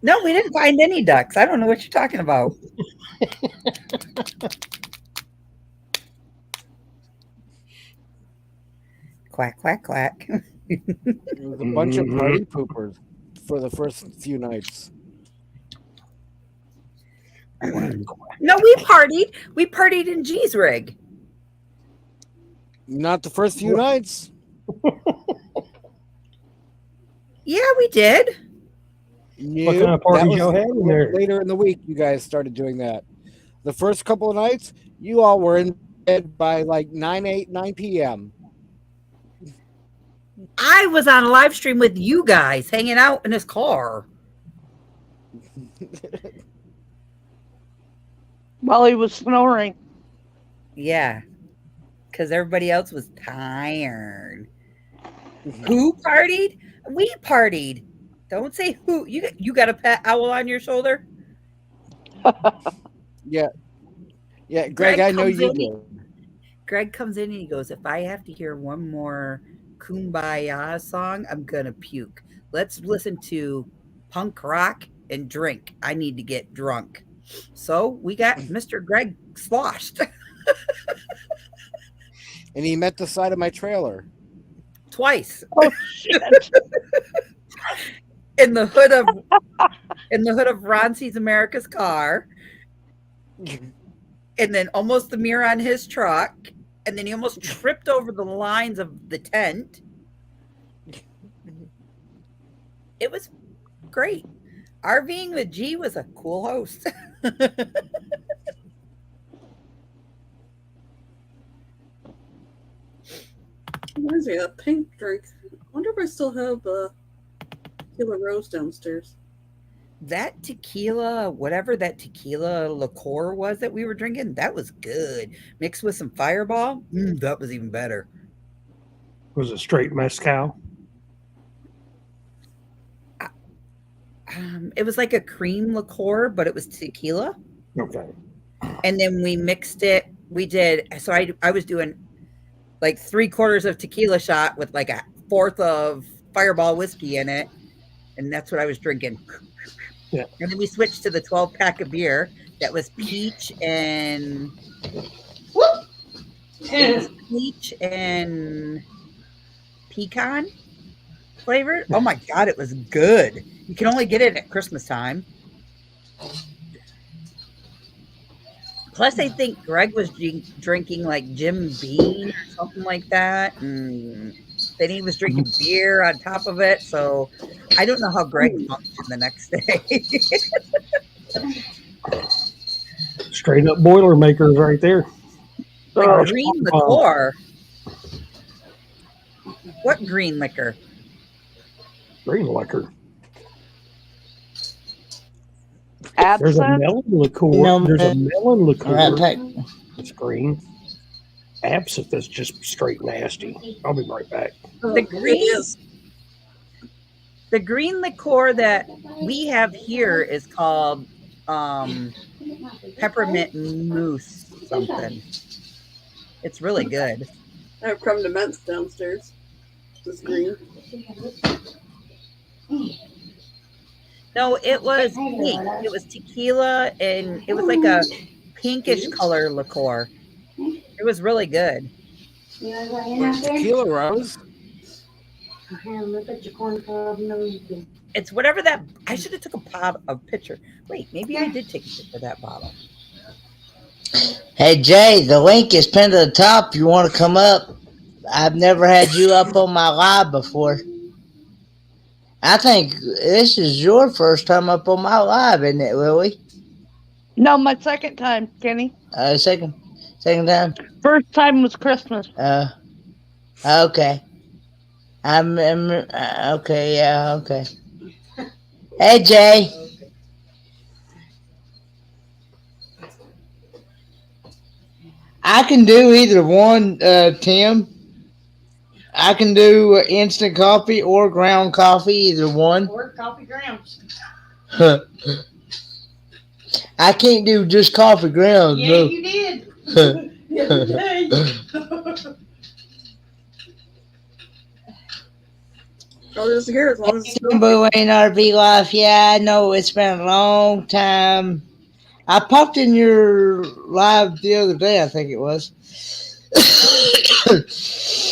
No, we didn't find any ducks. I don't know what you're talking about. Quack, quack, quack. it was a bunch of party poopers for the first few nights. No, we partied. We partied in G's rig. Not the first few nights. Yeah, we did. No, What kind of parties that was y'all had in there? later in the week. You guys started doing that. The first couple of nights, you all were in bed by like 9 p.m. I was on a live stream with you guys hanging out in his car. While he was snoring. Yeah, because everybody else was tired. Who partied? We partied. Don't say who. You got a pet owl on your shoulder? Yeah. Greg, I know you do. Greg comes in and he goes, if I have to hear one more Kumbaya song, I'm going to puke. Let's listen to punk rock and drink. I need to get drunk. So we got Mr. Greg sloshed. And he met the side of my trailer. Twice. Oh shit. in the hood of Ron Sees America's car. And then almost the mirror on his truck. And then he almost tripped over the lines of the tent. It was great. RVing with G was a cool host. Reminds me of a pink drink. I wonder if I still have Tequila Rose downstairs. that tequila, whatever that tequila liqueur was that we were drinking, that was good. Mixed with some Fireball, that was even better. Was it straight mezcal? It was like a cream liqueur, but it was tequila. Okay. And then we mixed it. We did. So I was doing like 3/4 of tequila shot with like a 1/4 of Fireball whiskey in it. And that's what I was drinking. Yeah. And then we switched to the 12-pack of beer that was peach and pecan flavored. Oh my God, it was good. You can only get it at Christmas time. Plus, I think Greg was drinking like Jim Beam or something like that. And then he was drinking beer on top of it. So I don't know how Greg functioned the next day. Straight up Boilermakers right there. Green liqueur. What green liquor? Green liquor. Absinthe? There's a melon liqueur. No, There's a melon liqueur. Right, It's green. Absinthe is just straight nasty. I'll be right back. The green liqueur that we have here is called peppermint mousse something. It's really good. I have creme de menthe downstairs. It's green. No, it was pink. It was tequila, and it was like a pinkish color liqueur. It was really good. Tequila Rose? It's whatever that. I should have took a picture. Wait, maybe I did take a picture of that bottle. Hey Jay, the link is pinned to the top. You want to come up? I've never had you up on my live before. I think this is your first time up on my live, isn't it, Lily? No, my second time, Kenny. Second time. First time was Christmas. Okay. I'm okay. Yeah. Okay. Hey Jay. I can do either one, Tim. I can do instant coffee or ground coffee, either one. Or coffee grounds. I can't do just coffee grounds. Yeah, No. you did. The other day. I'll just hear as long as it's not. Boo ain't RV life. Yeah, I know it's been a long time. I popped in your live the other day, I think it was.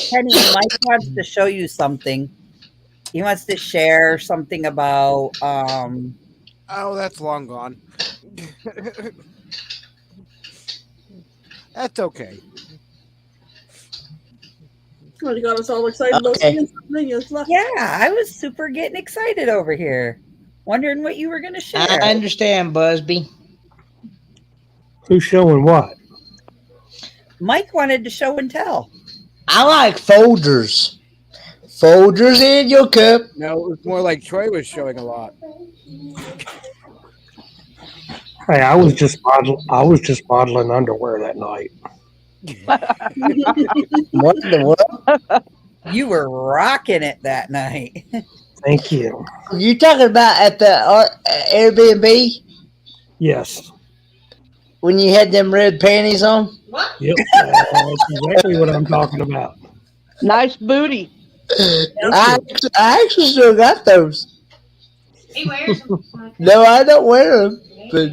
Penny, Mike wants to show you something. He wants to share something about Oh, that's long gone. That's okay. Well, you got us all excited about Okay. seeing something. It's left. yeah, I was super getting excited over here. Wondering what you were gonna share. I understand, Busby. Who's showing what? Mike wanted to show and tell. I like folders. Folders in your cup. No, it was more like Troy was showing a lot. Hey, I was just modeling underwear that night. What the world? You were rocking it that night. Thank you. You talking about at the Airbnb Yes. when you had them red panties on? What? Yep. That's exactly what I'm talking about. Nice booty. I actually still got those. He wears them. No, I don't wear them. But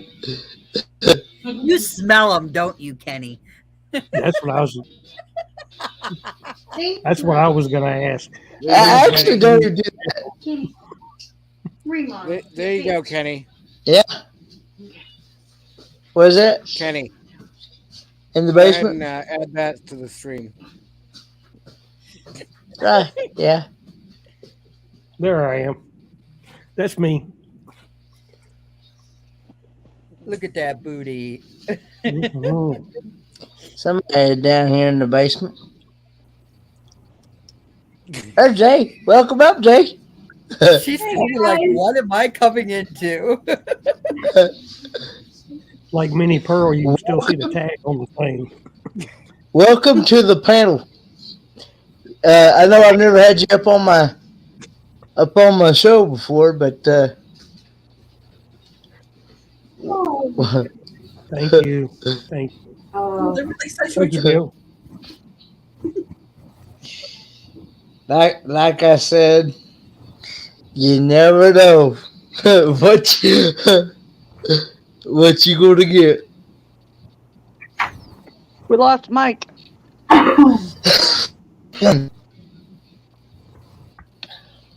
You smell them, don't you, Kenny? That's what I was going to ask. I actually don't even do that. There you go, Kenny. Was it Kenny. in the Go ahead basement? and add that to the stream. Yeah. There I am. That's me. Look at that booty. Mhm. Somebody down here in the basement. There's Jay. Welcome up, Jay. She's thinking like, what am I coming into? Like Minnie Pearl, you can still see the tag on the thing. Welcome to the panel. I know I've never had you up on my show before, but Thank you. Thank you. They really said Thank you, Bill. like I said, you never know what you gonna get. We lost Mike.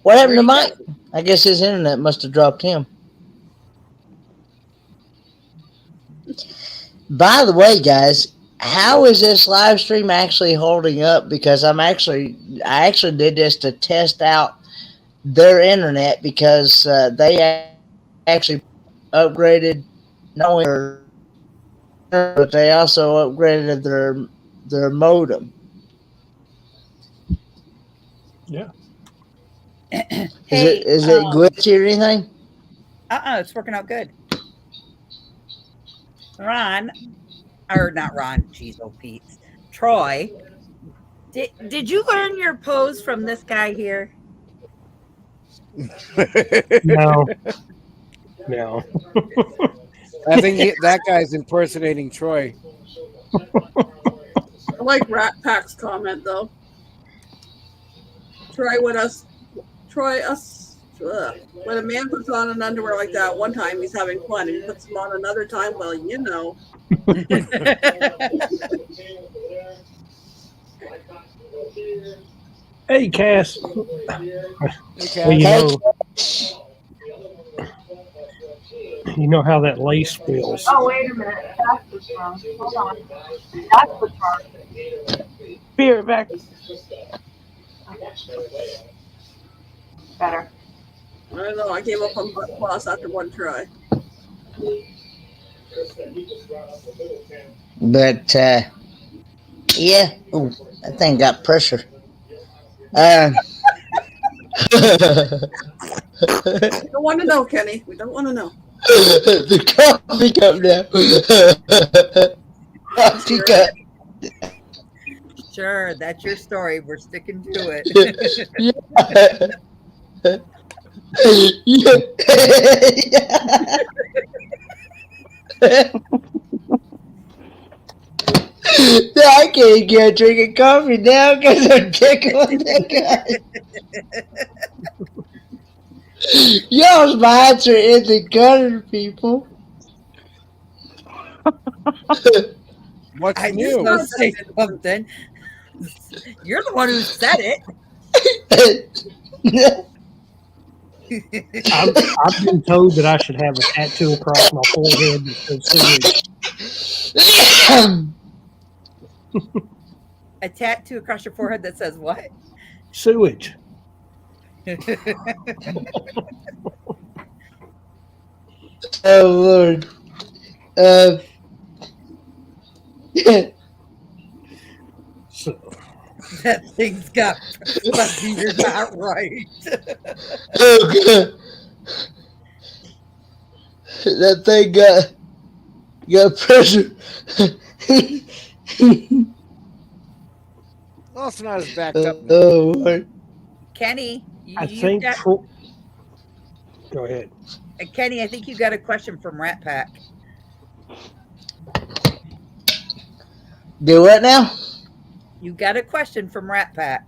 What happened to Mike? I guess his internet must have dropped him. By the way, guys, how is this live stream actually holding up? Because I actually did this to test out their internet, because they actually upgraded not only but they also upgraded their modem. Yeah. Is it glitchy or anything? It's working out good. Ron, or not Ron, jeez, oh Pete. Troy, did you learn your pose from this guy here? No. No. I think that guy's impersonating Troy. I like Rat Pack's comment though. When a man puts on an underwear like that one time, he's having fun. And he puts them on another time, well, you know. Hey, Cass. Okay. Well, you know how that lace feels. Oh, wait a minute. That's what's wrong. Hold on. That's what's wrong. Be right back. Better. I don't know. I gave up on butt floss after one try. But yeah, ooh, that thing got pressure. We don't want to know, Kenny. We don't want to know. The coffee cup now. Coffee cup. Sure, that's your story. We're sticking to it. Yeah. I can't get drinking coffee now because I'm tickling that guy. Y'all's minds are in the gutter, people. What's I new? just want to say something. You're the one who said it. I've been told that I should have a tattoo across my forehead that says sewage. A tattoo across your forehead that says what? Sewage. Oh Lord. So, That thing's got, but you're not right. Oh God. That thing got pressure. Well, it's not as backed up. Oh Lord. Kenny, I think. Go ahead. Kenny, I think you got a question from Rat Pack. Do what now? You got a question from Rat Pack.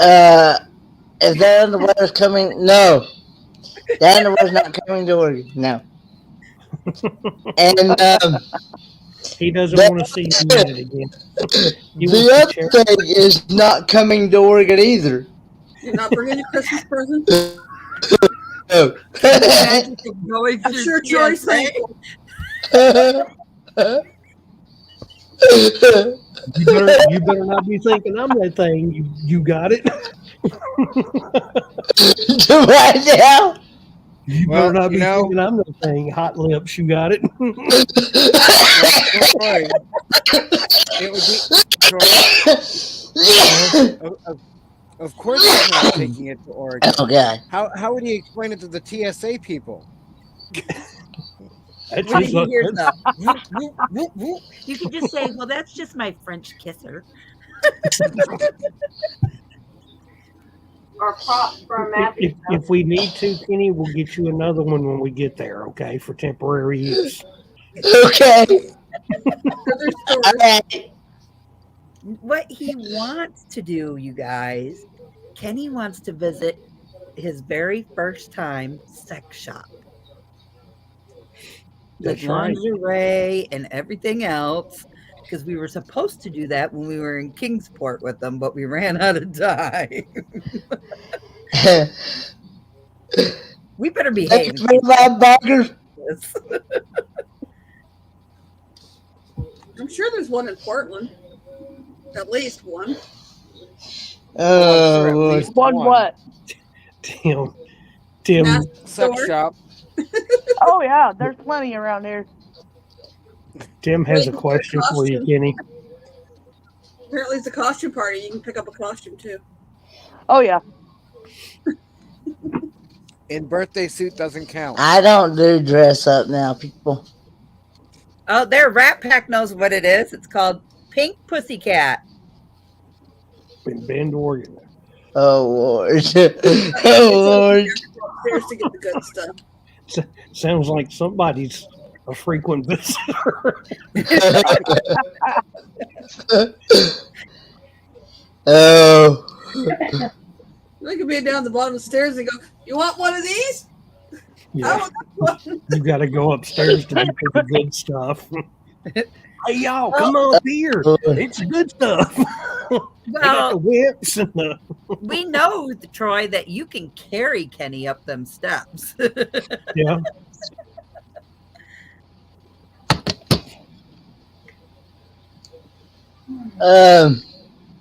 If that underwear's coming, no. That underwear's not coming to Oregon, no. And He doesn't want to see you at it again. the other thing is not coming to Oregon either. You're not bringing your Christmas present? No. I'm sure Troy's thankful. You better not be thinking I'm that thing. You got it. Right now. You better not be thinking I'm that thing. Hot lips, you got it. It would be Of course, he's not taking it to Oregon. Oh God. How would he explain it to the TSA people? That's When his, he hears the whoop, whoop, whoop, whoop, you can just say, well, that's just my French kisser. Or props from Matthew. if we need to, Kenny, we'll get you another one when we get there, okay, for temporary use. Okay. Other stories. All right. What he wants to do, you guys, Kenny wants to visit his very first time sex shop. With That's right. lingerie and everything else, because we were supposed to do that when we were in Kingsport with them, but we ran out of time. We better behave. Let's move on, Barker. I'm sure there's one in Portland. At least one. Oh, Lord. One what? Tim, Mass Sex store. shop. Oh yeah, there's plenty around here. Tim has a Wait, question for you, costume. Kenny. Apparently, it's a costume party. You can pick up a costume too. Oh yeah. And birthday suit doesn't count. I don't do dress up now, people. Oh, their Rat Pack knows what it is. It's called Pink Pussycat. In Bend, Oregon. Oh, Lord. Oh, Lord. Upstairs to get the good stuff. Sounds like somebody's a frequent visitor. Oh. They could be down the bottom of the stairs and go, "You want one of these?" I Yeah, want that one. you got to go upstairs to get the good stuff. Hey, y'all, come on up here. It's the good stuff. They got the Well, whips and the. we know, Troy, that you can carry Kenny up them steps. Yeah.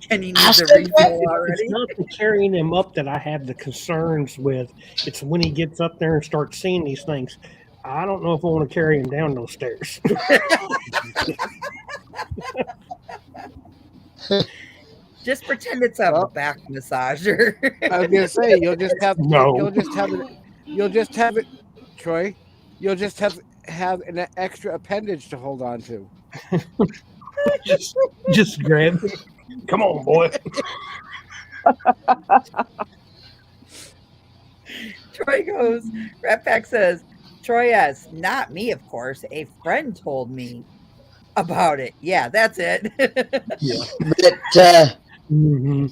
Kenny I needs a still refill got- already. It's not the carrying him up that I have the concerns with. It's when he gets up there and starts seeing these things. I don't know if I want to carry him down those stairs. Just pretend it's a back massager. I was gonna say you'll just have No. you'll just have it, Troy. You'll just have an extra appendage to hold on to. just grab him. Come on, boy. Troy goes, Rat Pack says, Troy asks, not me, of course. A friend told me about it. Yeah, that's it. Yeah. But, Mm-hmm.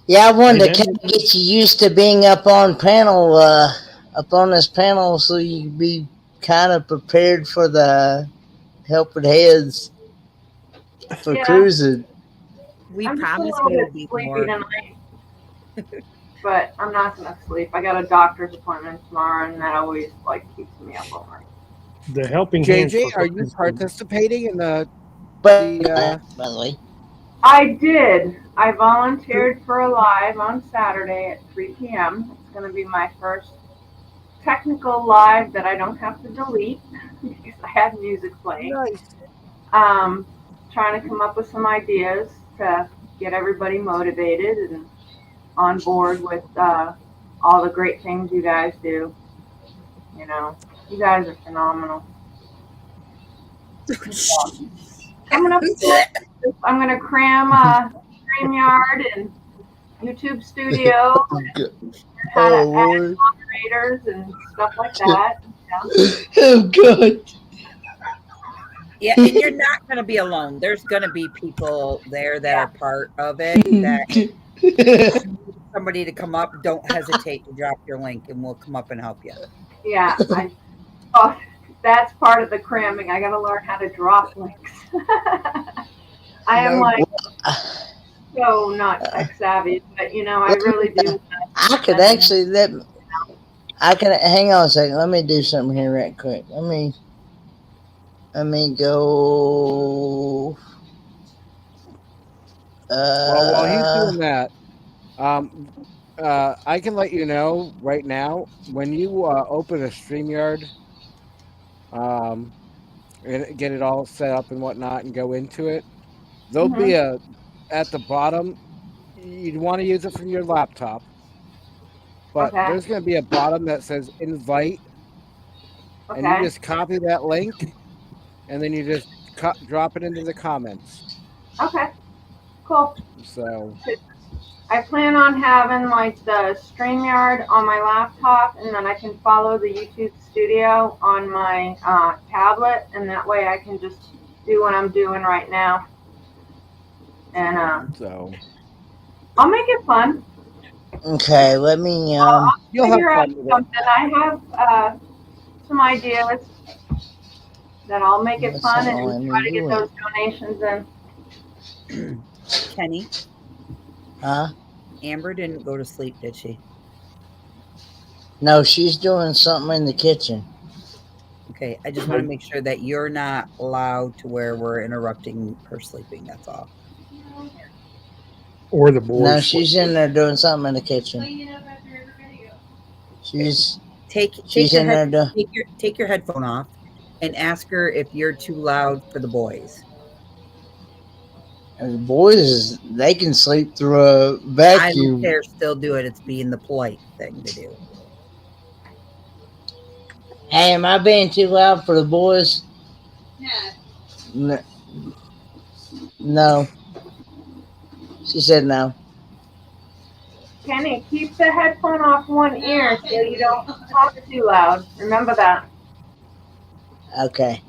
yeah, I wanted Hey, to kind of get you used to being up on panel, up on this panel, so you can be kind of prepared for the helping heads for Yeah. cruising. We I'm just a promise little we will bit be sleepy more. tonight, but I'm not gonna sleep. I got a doctor's appointment tomorrow, and that always keeps me up all night. The helping hands. JJ, for are you cruising. participating in the? But, The, by the way, I did. I volunteered for a live on Saturday at 3 p.m. It's going to be my first technical live that I don't have to delete because I had music playing. Nice. Trying to come up with some ideas to get everybody motivated and on board with all the great things you guys do. You know, you guys are phenomenal. I'm gonna cram StreamYard and YouTube Studio, and how to oh, add Lord. moderators and stuff like that. Oh, God. Yeah, and you're not going to be alone. There's going to be people there that are part of it. That somebody to come up, don't hesitate to drop your link and we'll come up and help you. Yeah, that's part of the cramming. I gotta learn how to drop links. I am so not tech savvy, but I really do. I could actually hang on a second. Let me do something here right quick. Let me go. Well, while he's doing that, I can let you know right now when you open a StreamYard, and get it all set up and whatnot, and go into it. There'll be at the bottom, you'd want to use it from your laptop. But Okay. there's going to be a bottom that says invite, and you Okay. just copy that link, and then you just drop it into the comments. Okay. Cool. So I plan on having like the StreamYard on my laptop, and then I can follow the YouTube Studio on my tablet, and that way I can just do what I'm doing right now. And so I'll make it fun. Okay, let me you'll have Figure out fun with it. something. I have some ideas that I'll make it That's fun not letting and me try to get do those donations in. Kenny, huh? Amber didn't go to sleep, did she? No, she's doing something in the kitchen. Okay, I just want to make sure that you're not loud to where we're interrupting her sleeping. That's all. Or the boys. No, she's in there doing something in the kitchen. She's Take she's your in there doing. take your headphone off and ask her if you're too loud for the boys. The boys, they can sleep through a I don't vacuum. care. Still do it. It's being the polite thing to do. Hey, am I being too loud for the boys? No. She said no. Kenny, keep the headphone off one ear so you don't talk too loud. Remember that. Okay.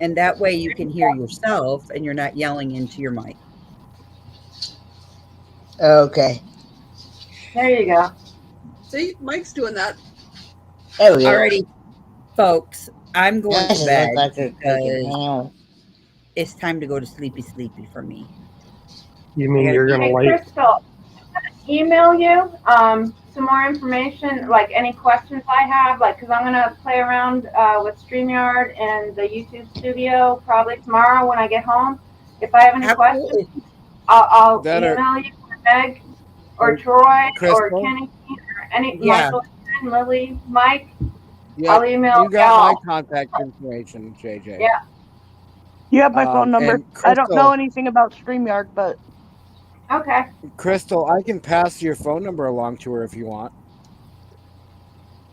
And that way you can hear yourself and you're not yelling into your mic. Okay. There you go. See, Mike's doing that. There we go. Alrighty, folks, I'm going to bed Look like they're cooking. because Hang on. it's time to go to sleepy for me. You mean Okay. you're going to Hey, wait? Crystal, I'm gonna email you some more information, like any questions I have, like, because I'm going to play around with StreamYard and the YouTube Studio probably tomorrow when I get home. If I have any questions, Absolutely. I'll That are- email you, or Meg, or Troy, Crystal? or Kenny, or any, Yeah. Michael, Lily, Mike. Yeah, I'll email you got y'all. my contact information, JJ. Yeah. You have my phone number. and I don't know Crystal- anything about StreamYard, but Okay. Crystal, I can pass your phone number along to her if you want.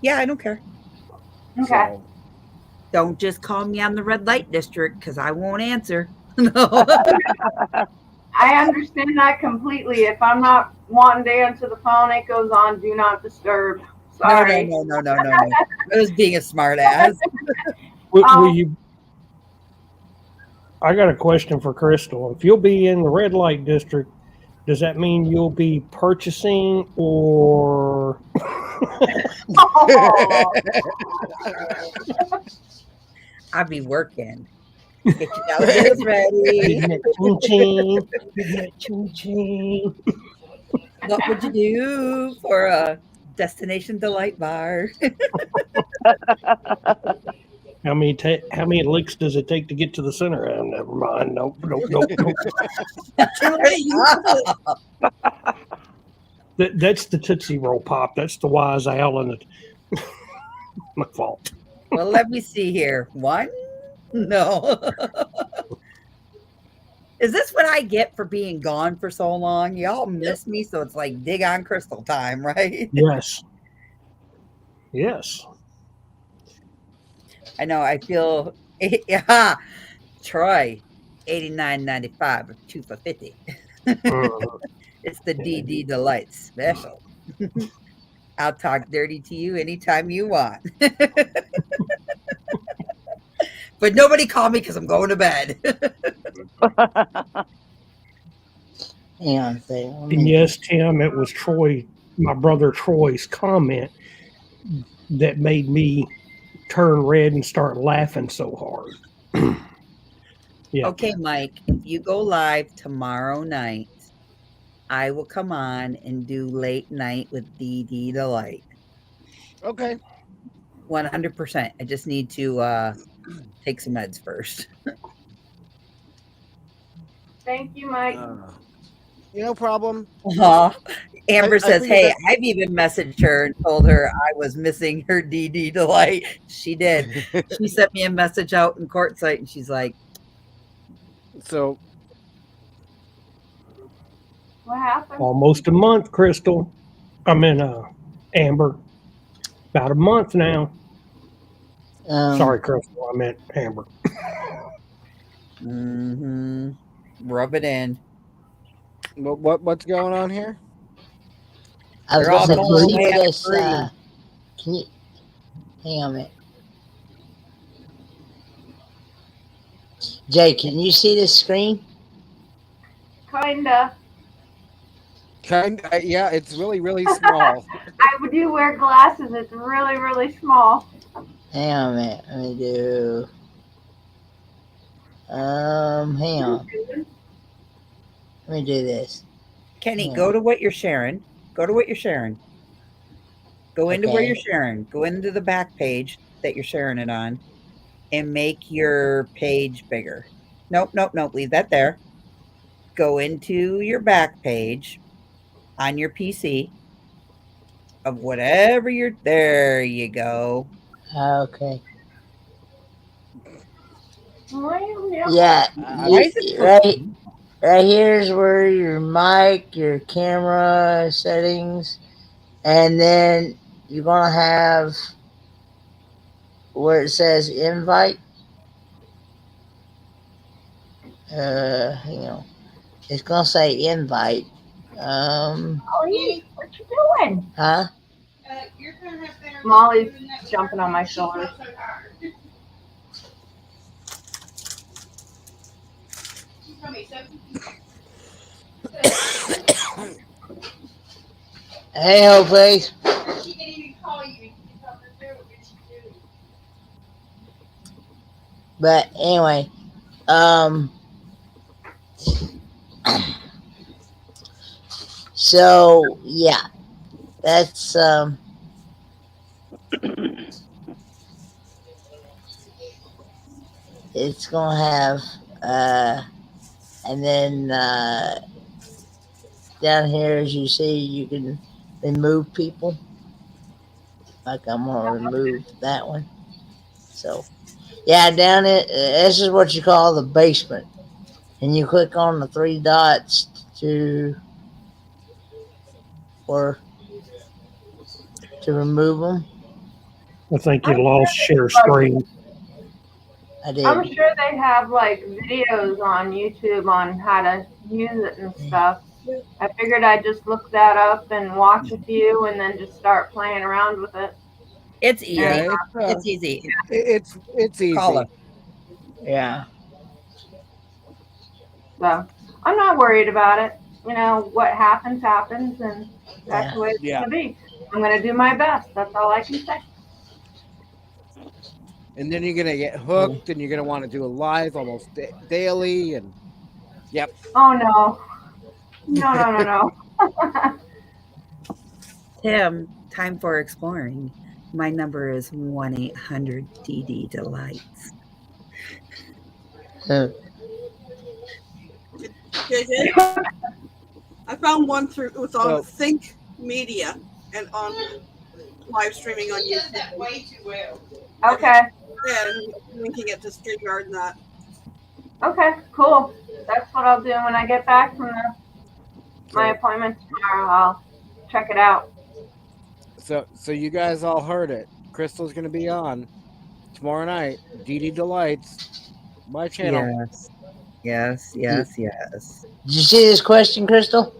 Yeah, I don't care. Okay. So, Don't just call me on the red light district because I won't answer. No. I understand that completely. If I'm not wanting to answer the phone, it goes on do not disturb. Sorry. No. I was being a smart ass. Will you? I got a question for Crystal. If you'll be in the red light district, does that mean you'll be purchasing or? Oh, I'll be working. Get your dollars ready. What would you do for a Destination Delight bar? How many licks does it take to get to the center? Oh, never mind. Nope. That's the Tootsie Roll Pop. That's the Wise Owl and the my fault. Well, let me see here. One? No. Is this what I get for being gone for so long? Y'all miss me, so it's like dig on Crystal time, right? Yes. Yes. I know. I feel. Yeah. Troy, $89.95, 2 for $50. It's the DD Delight special. I'll talk dirty to you anytime you want. But nobody call me because I'm going to bed. Hang on a second. And yes, Tim, it was Troy, my brother Troy's comment that made me turn red and start laughing so hard. Yeah. Okay, Mike, if you go live tomorrow night, I will come on and do late night with DD Delight. okay. 100%. I just need to take some meds first. thank you, Mike. No problem. Amber I says, figured hey, that- I've even messaged her and told her I was missing her DD Delight. She did. She sent me a message out in Quartzsite and she's like, So What happened? Almost a month, Crystal. I'm in Amber. About a month now. Sorry, Crystal. I meant Amber. Mm-hmm. Rub it in. What's going on here? I was They're all going to say, going can you away put on a us, cruise. can you, hang on a minute. Jay, can you see this screen? Kinda. Yeah, it's really, really small. I do wear glasses. It's really, really small. Hang on a minute. Let me do. Hang on. Let me do this. Kenny, Yeah. go to what you're sharing. Go to what you're sharing. Go into where Okay. you're sharing. Go into the back page that you're sharing it on and make your page bigger. Nope. Leave that there. Go into your back page on your PC of whatever you're. There you go. Okay. Yeah. Yeah. Why is it so Right here's where your mic, your camera settings, and then you're gonna have where it says invite. Hang on. It's gonna say invite. Molly, what you doing? Huh? Molly's jumping on my shoulder. Hey, ho, please. But anyway, so yeah, that's it's gonna have and then down here, as you see, you can remove people. Like I'm gonna remove that one. So yeah, down it. This is what you call the basement, and you click on the three dots to remove them. I think you lost share screen. I did. I'm sure they have like videos on YouTube on how to use it and stuff. I figured I'd just look that up and watch a few and then just start playing around with it. It's easy. Yeah, it's easy. It's easy. Call it. Yeah. So I'm not worried about it. You know, what happens, happens, and that's the way it's going to be. I'm going to do my best. That's all I can say. And then you're going to get hooked and you're going to want to do a live almost daily. And yep. Oh, no. No. Tim, time for exploring. My number is 1-800-DD-DELIGHTS. JJ, I found one it was on Think Media and on live streaming on YouTube. Okay. Yeah, and linking it to StreamYard and that. Okay, cool. That's what I'll do when I get back from my appointment tomorrow. I'll check it out. So you guys all heard it. Crystal's going to be on tomorrow night. DD Delights, my channel. Yes. Did you see this question, Crystal?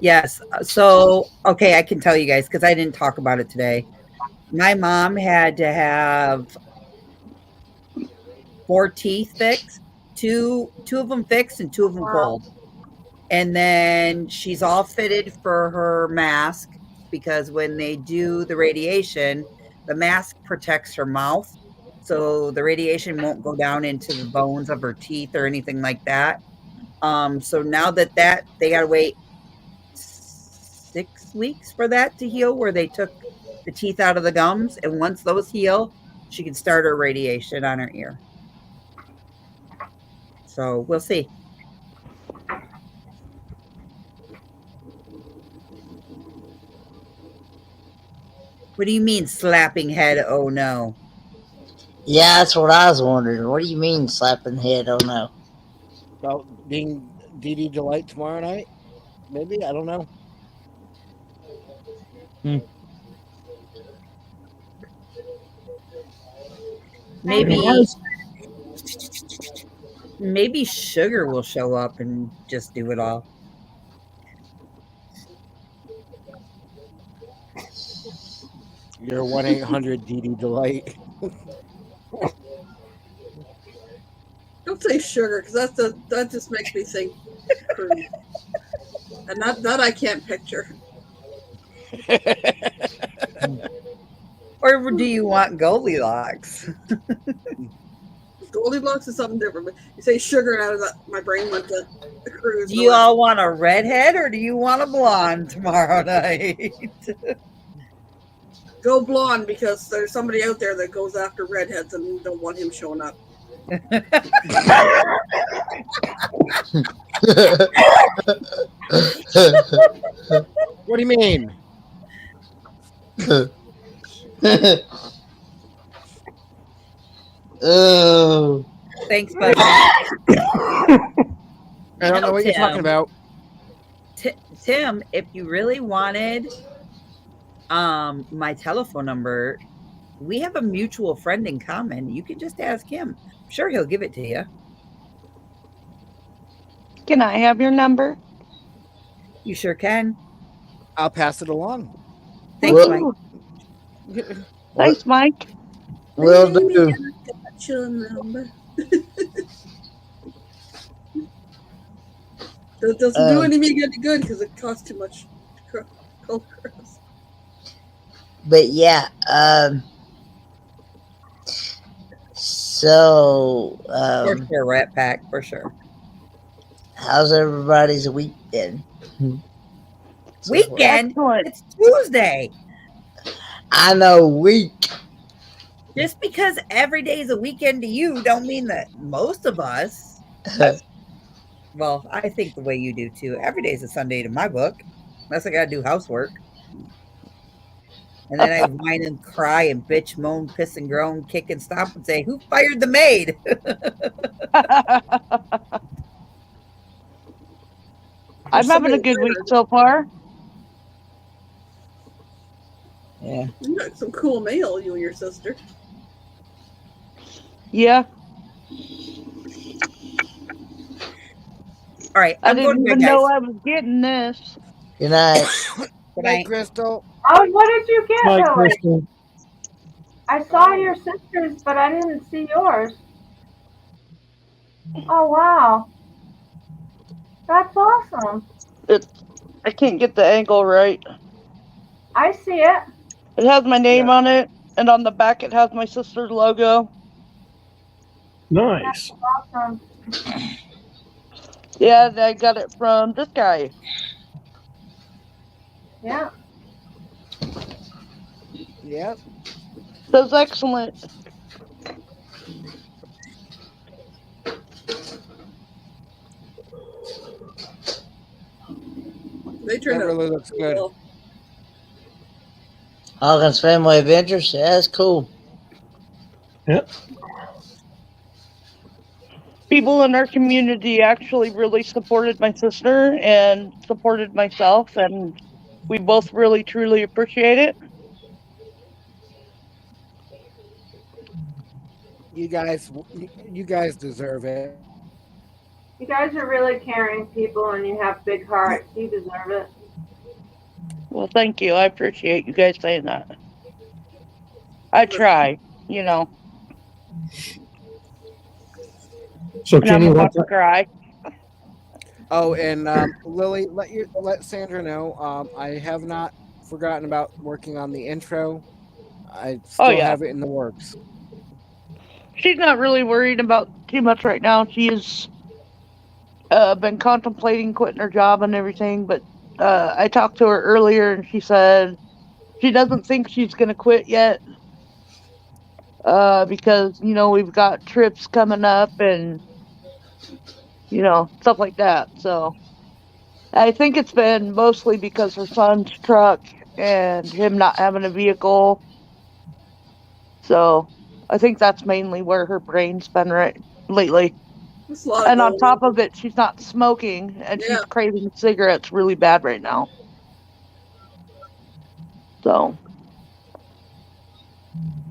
Yes. So, okay, I can tell you guys because I didn't talk about it today. My mom had to have 4 teeth fixed, two of them fixed and 2 of them pulled. And then she's all fitted for her mask because when they do the radiation, the mask protects her mouth. So the radiation won't go down into the bones of her teeth or anything like that. So now that they got to wait 6 weeks for that to heal, where they took the teeth out of the gums. And once those heal, she can start her radiation on her ear. So we'll see. What do you mean slapping head? Oh no. Yeah, that's what I was wondering. What do you mean slapping head? Oh no. About being DD Delight tomorrow night? Maybe, I don't know. Maybe Sugar will show up and just do it all. Your 1-800 DD Delight. Don't say sugar, because that just makes me think cruise. And that I can't picture. Or do you want Goldilocks? Goldilocks is something different. But you say sugar, and out of that, my brain went to the cruise. Do you all want a redhead or do you want a blonde tomorrow night? Go blonde, because there's somebody out there that goes after redheads and don't want him showing up. What do you mean? Oh. Thanks, buddy. I don't know what you're talking about. Tim, if you really wanted my telephone number, we have a mutual friend in common. You can just ask him. I'm sure he'll give it to you. Can I have your number? You sure can. I'll pass it along. Thanks, Mike. Thanks, Mike. Will do. Got your number. That doesn't do any good because it costs too much to call across. But yeah, so For sure, Rat Pack, for sure. how's everybody's week been? Weekend? Excellent. It's Tuesday. I know week. Just because every day is a weekend to you don't mean that most of us, well, I think the way you do too. Every day is a Sunday to my book, unless I got to do housework. And then I whine and cry and bitch, moan, piss and groan, kick and stomp and say, who fired the maid? I'm having a good week so far. Yeah. You got some cool mail, you and your sister. Yeah. All right. I I'm going didn't to bed, even know guys. I was getting this. Good night. Good Hey, night. Crystal. Oh, what did you get, Mike Billy? Crystal. I saw your sister's, but I didn't see yours. Oh, wow. That's awesome. I can't get the angle right. I see it. It has my name on it, and on the back it has my sister's logo. Nice. Awesome. Yeah, and I got it from this guy. Yeah. Yep. That was excellent. They That turned out really looks good. well. Hawkins Family Adventures. Yeah, that's cool. Yep. People in our community actually really supported my sister and supported myself, and we both really truly appreciate it. You guys deserve it. You guys are really caring people and you have big hearts. You deserve it. Well, thank you. I appreciate you guys saying that. I try, you know. So And I'm Kenny, about what to cry. Oh, and Lily, let Sandra know. I have not forgotten about working on the intro. I still yeah. have it in the works. She's not really worried about too much right now. She's been contemplating quitting her job and everything, but I talked to her earlier and she said she doesn't think she's going to quit yet because, you know, we've got trips coming up and, you know, stuff like that. So I think it's been mostly because her son's truck and him not having a vehicle. So I think that's mainly where her brain's been lately. That's a lot of And on gold. top of it, she's not smoking, and Yeah. she's craving cigarettes really bad right now. So,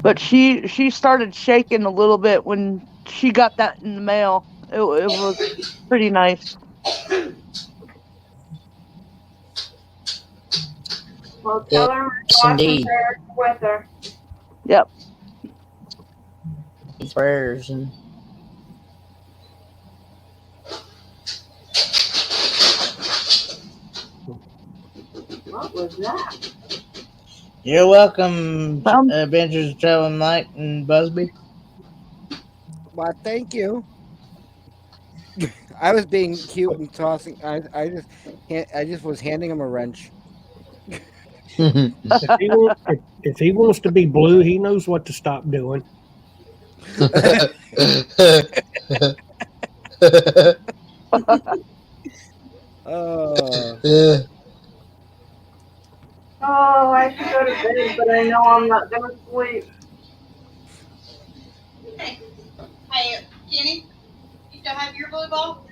but she started shaking a little bit when she got that in the mail. It was pretty nice. Well, tell her my Yes, thoughts and indeed. prayers are with her. Yep. Prayers and What was that? you're welcome, Sounds- Adventures of Traveling Mike and Busby. Well, thank you. I was being cute and tossing. I just was handing him a wrench. If he wants to be blue, he knows what to stop doing. Oh, I should go to bed, but I know I'm not gonna sleep. Hey, Kenny, you still have your blue ball?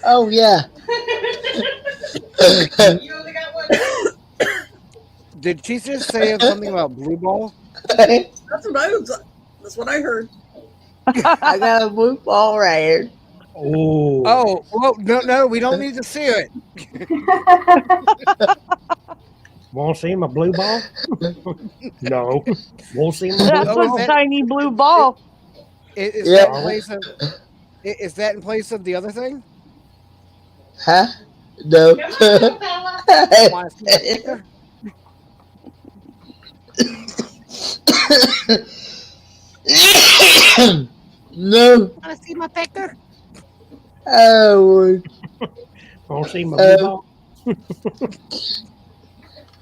Oh yeah. You only got one. Did she just say something about blue ball? That's what I heard. I got a blue ball right here. Oh, Oh, well, no, we don't need to see it. want to see my blue ball? No. Won't see my That's blue a ball? tiny blue ball. Is Yeah. that in place of? Is that in place of the other thing? Huh? No. Come on, little fella. Want to see my picture? No. Want to see my picture? Oh, Want to see my blue ball?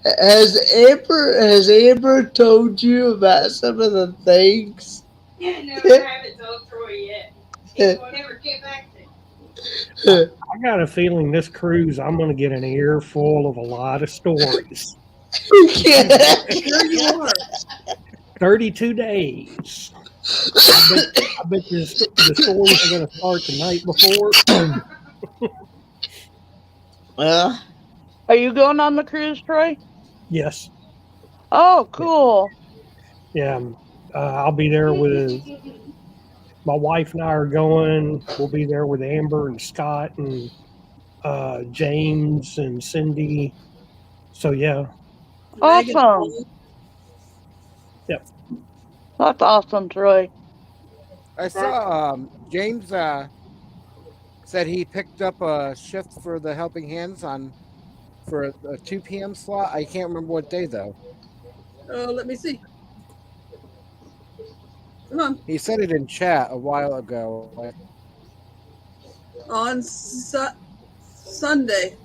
has Amber told you about some of the things? No, I haven't told Troy yet. He won't ever get back to. I got a feeling this cruise, I'm going to get an earful of a lot of stories. Here you are. 32 days. I bet the stories are going to start the night before. Well, Are you going on the cruise, Troy? Yes. Oh, cool. Yeah. I'll be there with my wife and I are going. We'll be there with Amber and Scott and James and Cindy. So, yeah. Awesome. Yep. That's awesome, Troy. I saw James said he picked up a shift for the Helping Hands for a 2 p.m. slot. I can't remember what day though. Let me see. Come on. He said it in chat a while ago. On Sunday.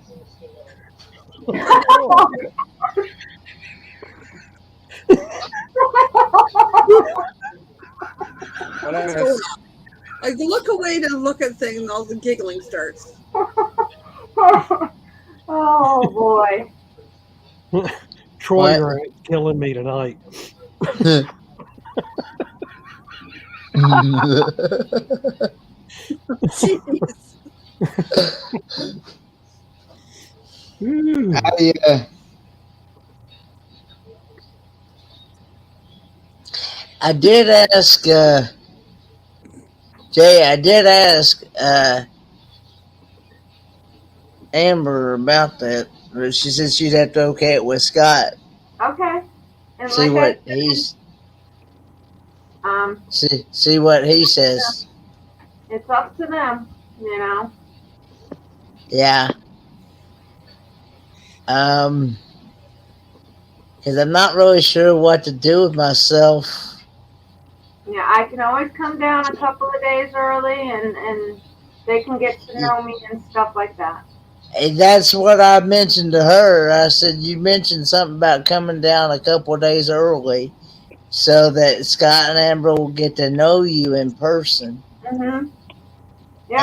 Whatever. Like look away to look at things and all the giggling starts. Oh boy. Troy, What? you're killing me tonight. Jeez. Ooh. I did ask Jay. I did ask Amber about that. But she said she'd have to okay it with Scott. Okay. And See like what he's I see what he says. it's up to them, you know. Yeah. Because I'm not really sure what to do with myself. Yeah, I can always come down a couple of days early and they can get to know me and stuff like that. And that's what I mentioned to her. I said, you mentioned something about coming down a couple of days early so that Scott and Amber will get to know you in person. Mm-hmm. Yep.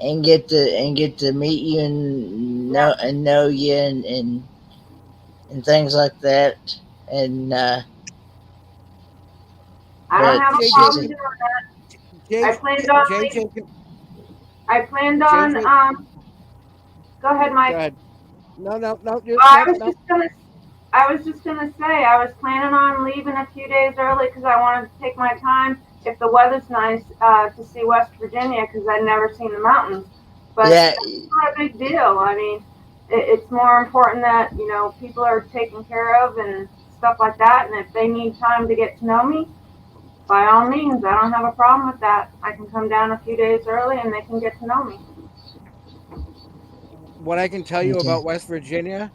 And get to meet you and know you and things like that. And I don't have a but problem she- doing that. I planned on. I planned on. Go ahead, Mike. Go ahead. No. I was just gonna say I was planning on leaving a few days early because I wanted to take my time if the weather's nice to see West Virginia because I'd never seen the mountains. But it's not a big deal. I mean, it's more important that people are taken care of and stuff like that. And if they need time to get to know me, by all means, I don't have a problem with that. I can come down a few days early and they can get to know me. What I can tell you about West Virginia,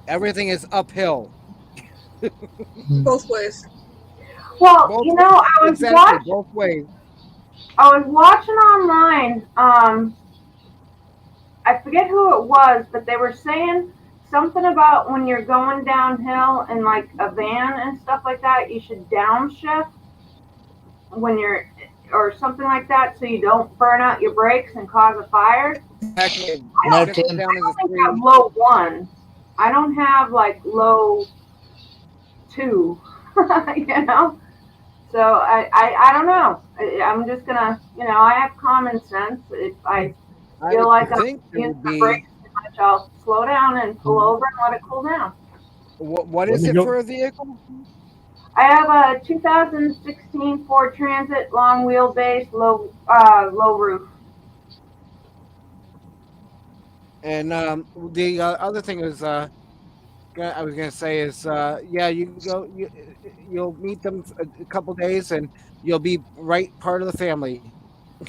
everything is uphill. Both ways. Well, Both I was watching. Both ways. I was watching online. I forget who it was, but they were saying something about when you're going downhill in like a van and stuff like that, you should downshift when you're, or something like that, so you don't burn out your brakes and cause a fire. Exactly. I don't think I have low 1. I don't have like low 2. So I don't know. I'm just gonna, I have common sense. If I feel like I'm using the brakes too much, I'll slow down and pull over and let it cool down. What is it for a vehicle? I have a 2016 Ford Transit, long wheelbase, low roof. And the other thing is, I was gonna say is, you'll meet them a couple days, and you'll be right part of the family.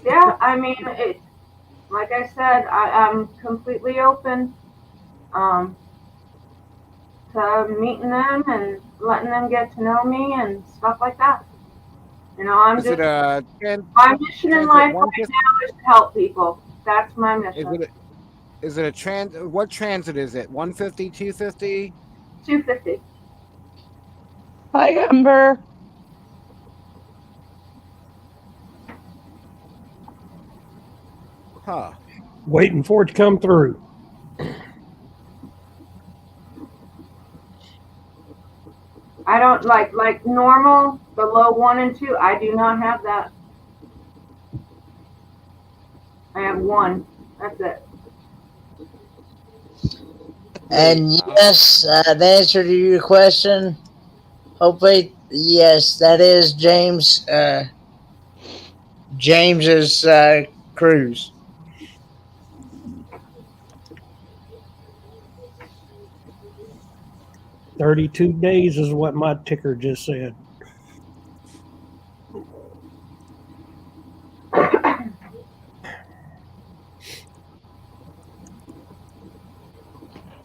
Yeah, I mean, like I said, I'm completely open to meeting them and letting them get to know me and stuff like that. I'm just my mission in life right now is to help people. That's my mission. Is it a transit? What transit is it? 150, 250? 250. Hi, Amber. Huh. Waiting for it to come through. I don't like normal, the low 1 and 2. I do not have that. I have 1. That's it. And yes, the answer to your question, hopefully, yes, that is James's cruise. $32 days is what my ticker just said.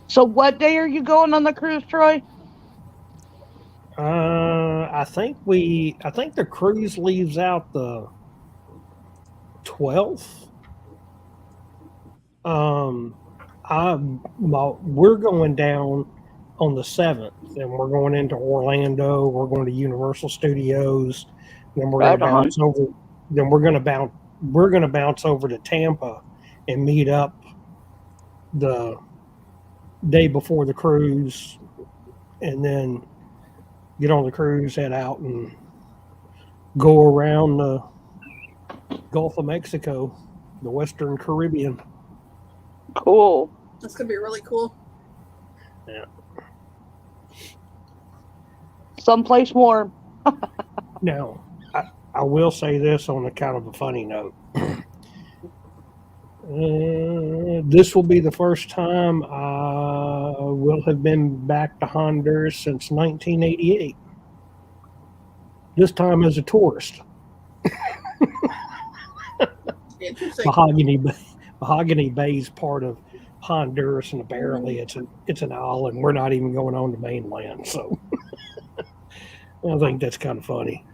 So what day are you going on the cruise, Troy? I think the cruise leaves out the 12th. We're going down on the 7th, and we're going into Orlando. We're going to Universal Studios. Then we're going to bounce over. Then we're going to bounce over to Tampa and meet up the day before the cruise, and then get on the cruise, head out, and go around the Gulf of Mexico, the Western Caribbean. Cool. That's gonna be really cool. Yeah. Someplace warm. Now, I will say this on a kind of a funny note. This will be the first time I will have been back to Honduras since 1988. This time as a tourist. Interesting. Mahogany Bay is part of Honduras, and apparently it's an island. We're not even going on the mainland, so I think that's kind of funny.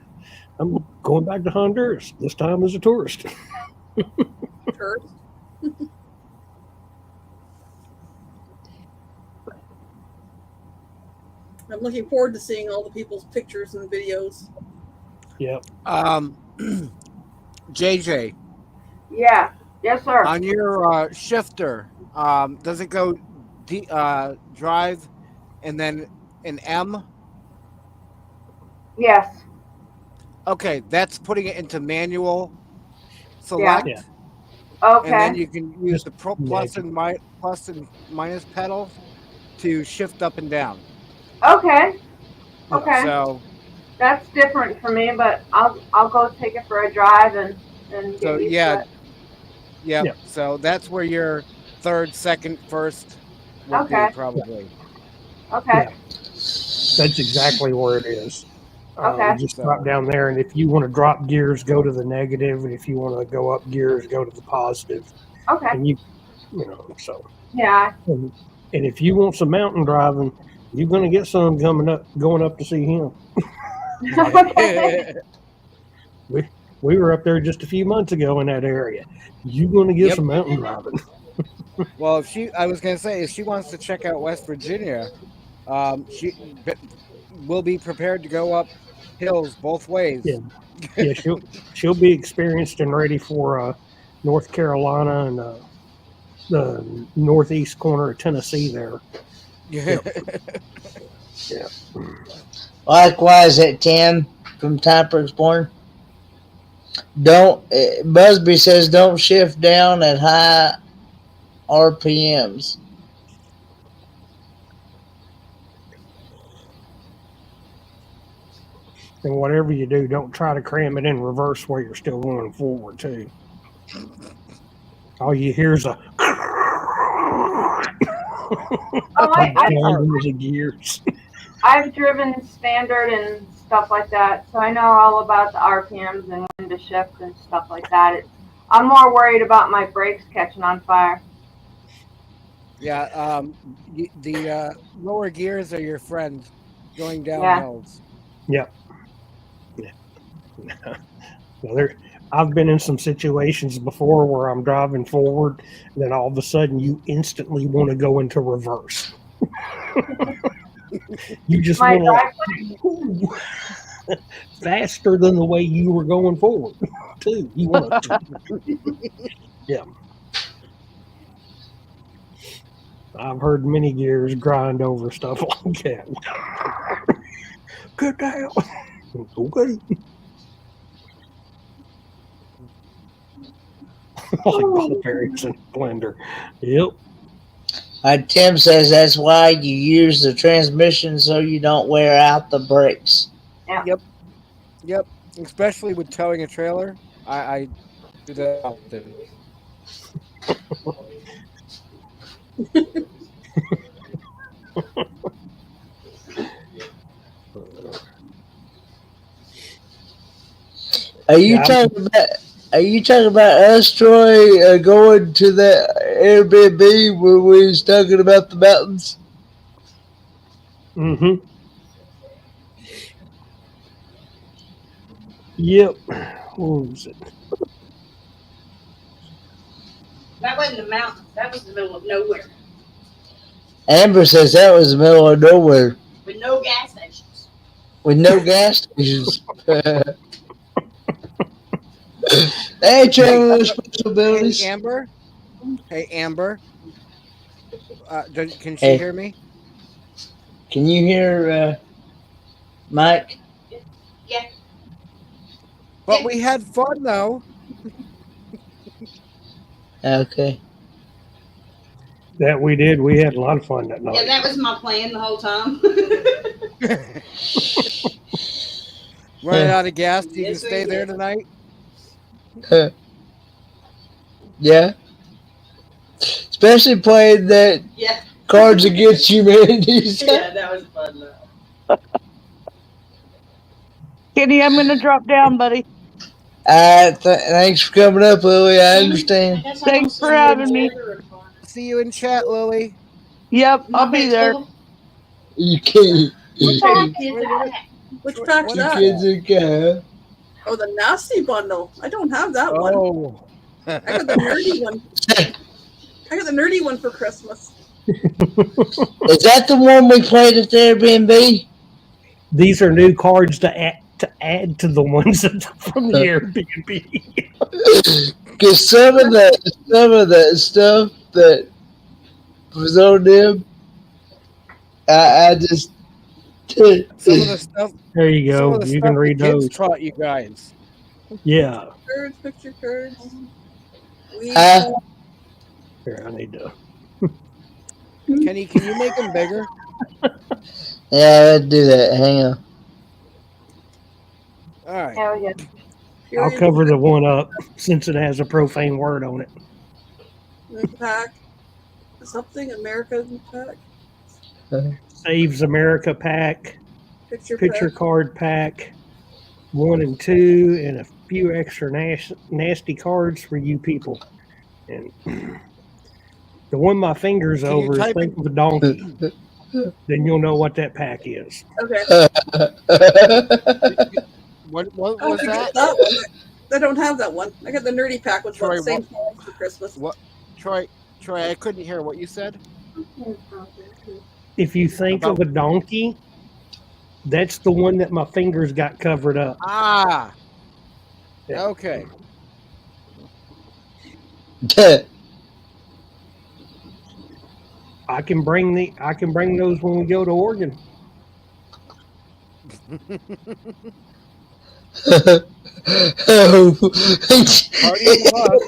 I'm going back to Honduras this time as a tourist. Tourist. I'm looking forward to seeing all the people's pictures and videos. Yep. JJ. Yeah. Yes, sir. On your shifter, does it go drive and then an M? Yes. Okay, that's putting it into manual select. Yeah. Okay. And then you can use Just the plus and minus pedal to shift up and down. Okay. Okay. So that's different for me, but I'll go take it for a drive and get so used yeah, to it. yeah. Yeah. So that's where your third, second, first would Okay. be probably. Okay. Yeah. That's exactly where it is. Okay. Just drop down there, and if you want to drop gears, go to the negative, and if you want to go up gears, go to the positive. Okay. And you know, so. Yeah. And if you want some mountain driving, you're going to get some going up to see him. Okay. We were up there just a few months ago in that area. You're going to get Yep. some mountain driving. Well, I was going to say, if she wants to check out West Virginia, she will be prepared to go up hills both ways. Yeah. Yeah, she'll be experienced and ready for North Carolina and the northeast corner of Tennessee there. Yeah. Yeah. Likewise at 10 from Typer's Born. Busby says don't shift down at high RPMs. And whatever you do, don't try to cram it in reverse while you're still going forward too. All you hear is a gears. I've driven standard and stuff like that, so I know all about the RPMs and when to shift and stuff like that. I'm more worried about my brakes catching on fire. Yeah, the lower gears are your friend going down hills. Yeah. Well, I've been in some situations before where I'm driving forward, and then all of a sudden you instantly want to go into reverse. You just want to faster than the way you were going forward, too. You want to. Yeah. I've heard many gears grind over stuff like that. Get down. Okay. Like ball bearings and blender. Yep. Tim says that's why you use the transmission so you don't wear out the brakes. Yeah. Yep. Especially with towing a trailer. I do that often. Are you talking about us, Troy, going to the Airbnb where we was talking about the mountains? Mm-hmm. Yep. What was it? That wasn't the mountains. That was the middle of nowhere Amber says that was the middle of nowhere. with no gas stations. With no gas stations. Hey, Trevor, special abilities. Hey, Amber. Can she hear me? Can you hear Mike? Yeah. But we had fun, though. Okay. That we did. We had a lot of fun that night. Yeah, that was my plan the whole time. Running out of gas. You can stay there tonight? Yeah. Especially playing that Cards Against Humanity. Yeah, that was fun though. Kenny, I'm gonna drop down, buddy. Thanks for coming up, Lily. I understand. Thanks for having me. See you in chat, Lily. Yep, I'll be there. You can't. Which pack's You that? kids are good. Oh, the nasty bundle. I don't have that one. Oh. I got the nerdy one. I got the nerdy one for Christmas. Is that the one we played at the Airbnb? These are new cards to add to the ones from the Airbnb. Because some of that stuff that was on them, I just Some of the stuff. There you Some go. of the You stuff can the read kids those. taught you guys. Yeah. Cards, picture cards. Huh? Here, I need to. Kenny, can you make them bigger? Yeah, let's do that. Hang on. All right. Yeah, we get I'll cover the one up since it has a profane word on it. Pack. Something American pack. Saves America pack, Picture picture pack. card pack, 1 and 2, and a few extra nasty cards for you people. And the one my fingers Can you over is type think of a donkey. Then you'll know what that pack is. Okay. What I'll was have to that? get that one. I don't have that one. I got the nerdy pack with Troy, the same cards for Christmas. What? Troy, I couldn't hear what you said. If you think of a donkey, that's the one that my fingers got covered up. Ah. Yeah. Okay. I can bring those when we go to Oregon. Party in the bus.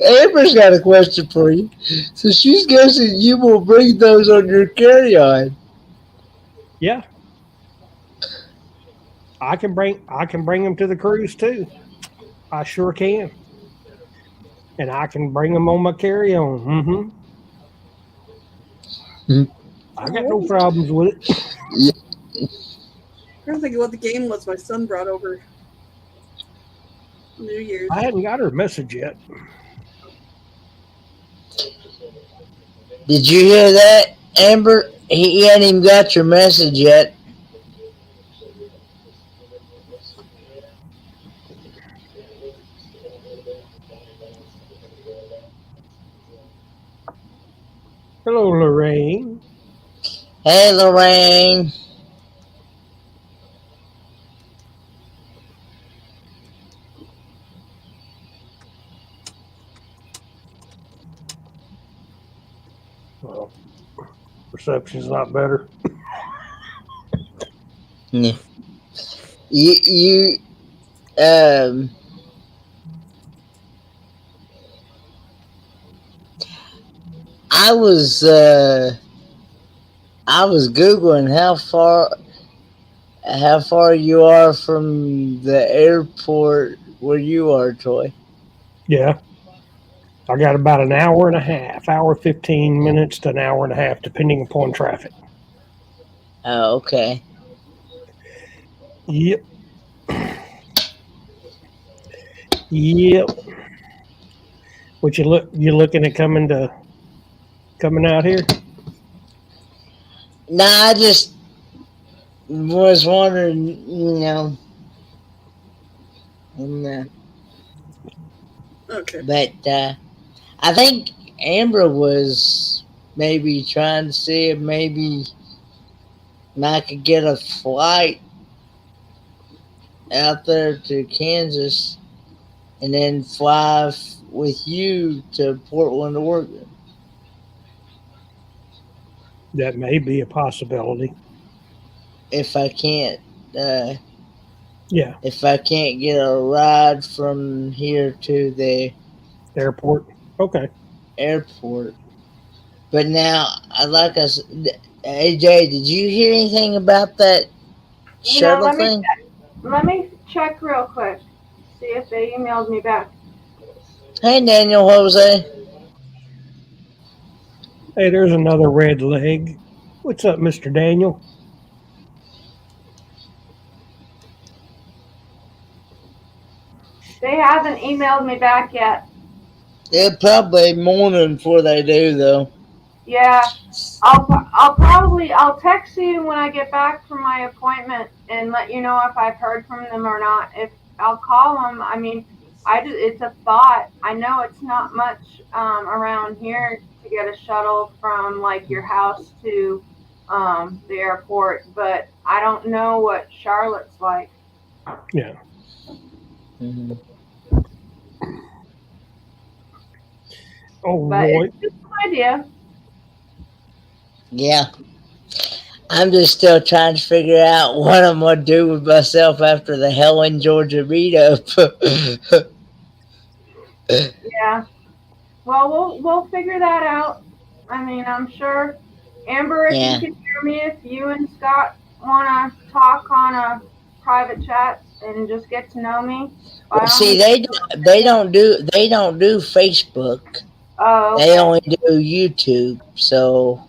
Amber's got a question for you. So she's guessing you will bring those on your carry-on. Yeah. I can bring them to the cruise too. I sure can. And I can bring them on my carry-on. Mm-hmm. I got no problems with it. I'm trying to think of what the game was my son brought over New Year's. I hadn't got her message yet. Did you hear that, Amber? He hadn't even got your message yet. Hello, Lorraine. Hey, Lorraine. Well, reception's not better. Yeah. You I was Googling how far you are from the airport where you are, Troy. Yeah. I got about an hour and a half, hour 15 minutes to an hour and a half, depending upon traffic. Oh, okay. Yep. Yep. What you looking at coming out here? Nah, I just was wondering, Okay. But I think Amber was maybe trying to see if maybe I could get a flight out there to Kansas and then fly with you to Portland, Oregon. That may be a possibility. If I can't, yeah. If I can't get a ride from here to the airport. Okay. Airport. But now, like I said, AJ, did you hear anything about that shuttle thing? Let me check real quick. See if they emailed me back. Hey, Daniel Jose. Hey, there's another red leg. What's up, Mr. Daniel? They haven't emailed me back yet. It's probably morning before they do, though. Yeah, I'll text you when I get back from my appointment and let you know if I've heard from them or not. If I'll call them, I mean, it's a thought. I know it's not much around here to get a shuttle from like your house to the airport, but I don't know what Charlotte's like. Yeah. Mm-hmm. Oh, but boy. It's just an idea. Yeah. I'm just still trying to figure out what I'm gonna do with myself after the Helen, Georgia meetup. Yeah. Well, we'll figure that out. I mean, I'm sure, Amber, if you Yeah. can hear me, if you and Scott want to talk on a private chat and just get to know me, by Well, all see, means. they don't do Facebook. Oh, They okay. only do YouTube. So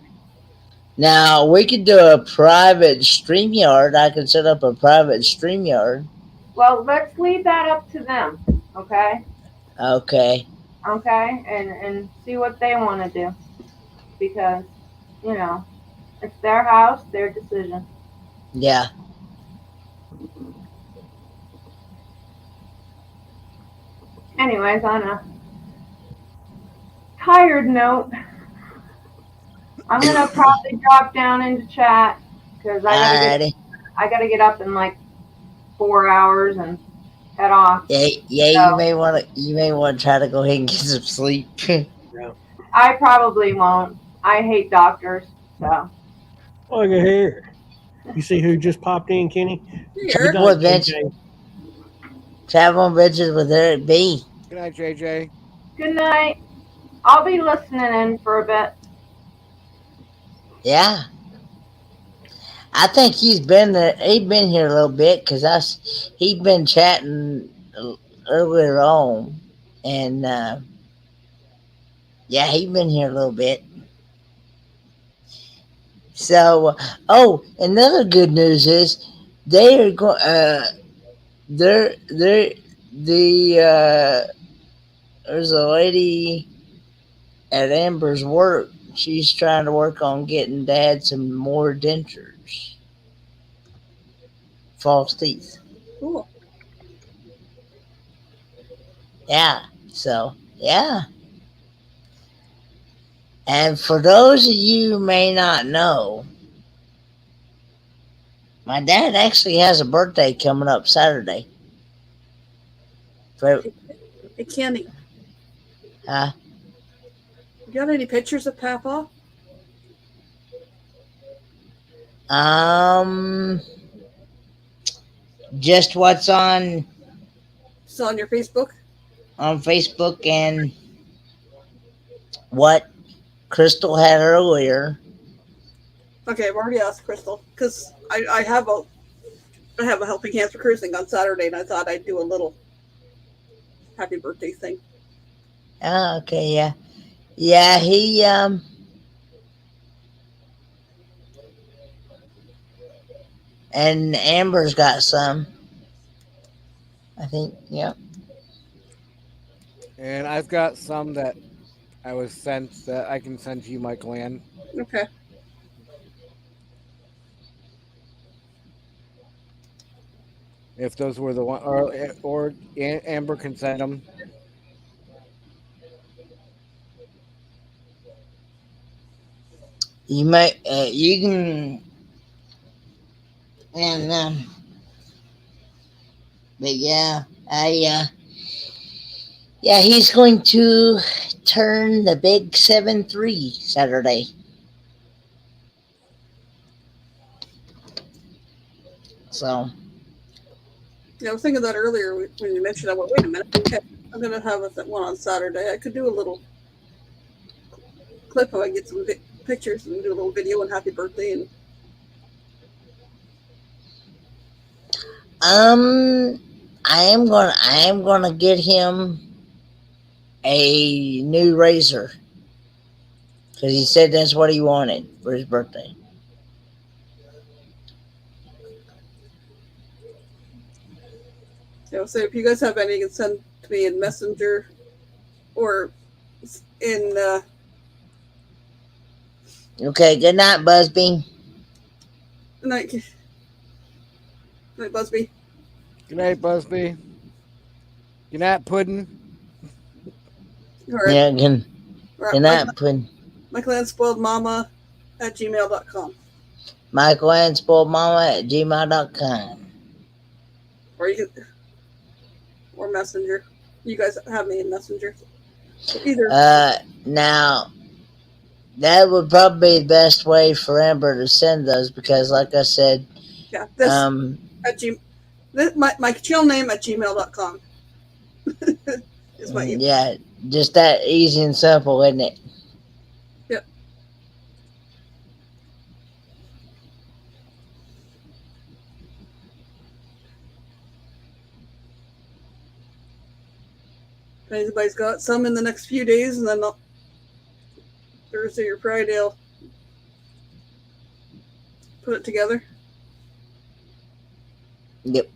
now we could do a private StreamYard. I could set up a private StreamYard. Well, let's leave that up to them. Okay. Okay. Okay, and see what they want to do, because it's their house, their decision. Yeah. Anyways, on a tired note, I'm gonna probably drop down into chat because I gotta get up in like 4 hours and head off. Yeah. So, You may want to try to go ahead and get some sleep. I probably won't. I hate doctors, so. Look at here. You see who just popped in, Kenny? Travel Adventures. Travel Adventures with Eric B. Good night, JJ. Good night. I'll be listening in for a bit. Yeah. I think he's been there. He's been here a little bit because he'd been chatting earlier on, and yeah, he's been here a little bit. So, another good news is they are going. There's a lady at Amber's work. She's trying to work on getting Dad some more dentures, false teeth. Cool. Yeah. So yeah. And for those of you who may not know, my dad actually has a birthday coming up Saturday. Hey, Candy. Huh? You got any pictures of Papa? Just what's on. It's on your Facebook? On Facebook, and what Crystal had earlier. Okay, I've already asked Crystal because I have a Helping Hands for Cruising on Saturday, and I thought I'd do a little happy birthday thing. Oh, okay, yeah. Yeah, he and Amber's got some. I think, yeah. And I've got some that I was sent that I can send to you, Michael Ann. Okay. If those were the one, or Amber can send them. You might, you can, and but yeah, yeah, he's going to turn the big 7-3 Saturday. So. Yeah, I was thinking that earlier when you mentioned. I went, wait a minute. Okay, I'm gonna have one on Saturday. I could do a little clip if I get some pictures and do a little video and happy birthday and. I am gonna get him a new razor because he said that's what he wanted for his birthday. So if you guys have any, you can send to me in Messenger or in. Okay. Good night, Busby. Good night. Good night, Busby. Good night, Busby. Good night, Puddin'. Right. Yeah. Good night, Puddin'. MichaelAnnSpoiledMama@gmail.com. MichaelAnnSpoiledMama@gmail.com. Or you can. Or Messenger. You guys have me in Messenger. Either. Now, that would probably be the best way for Amber to send those because, like I said, Yeah, this at my channel name at gmail.com is my email. Yeah, just that easy and simple, isn't it? Yep. If anybody's got some in the next few days, and then Thursday or Friday, I'll put it together. Yep.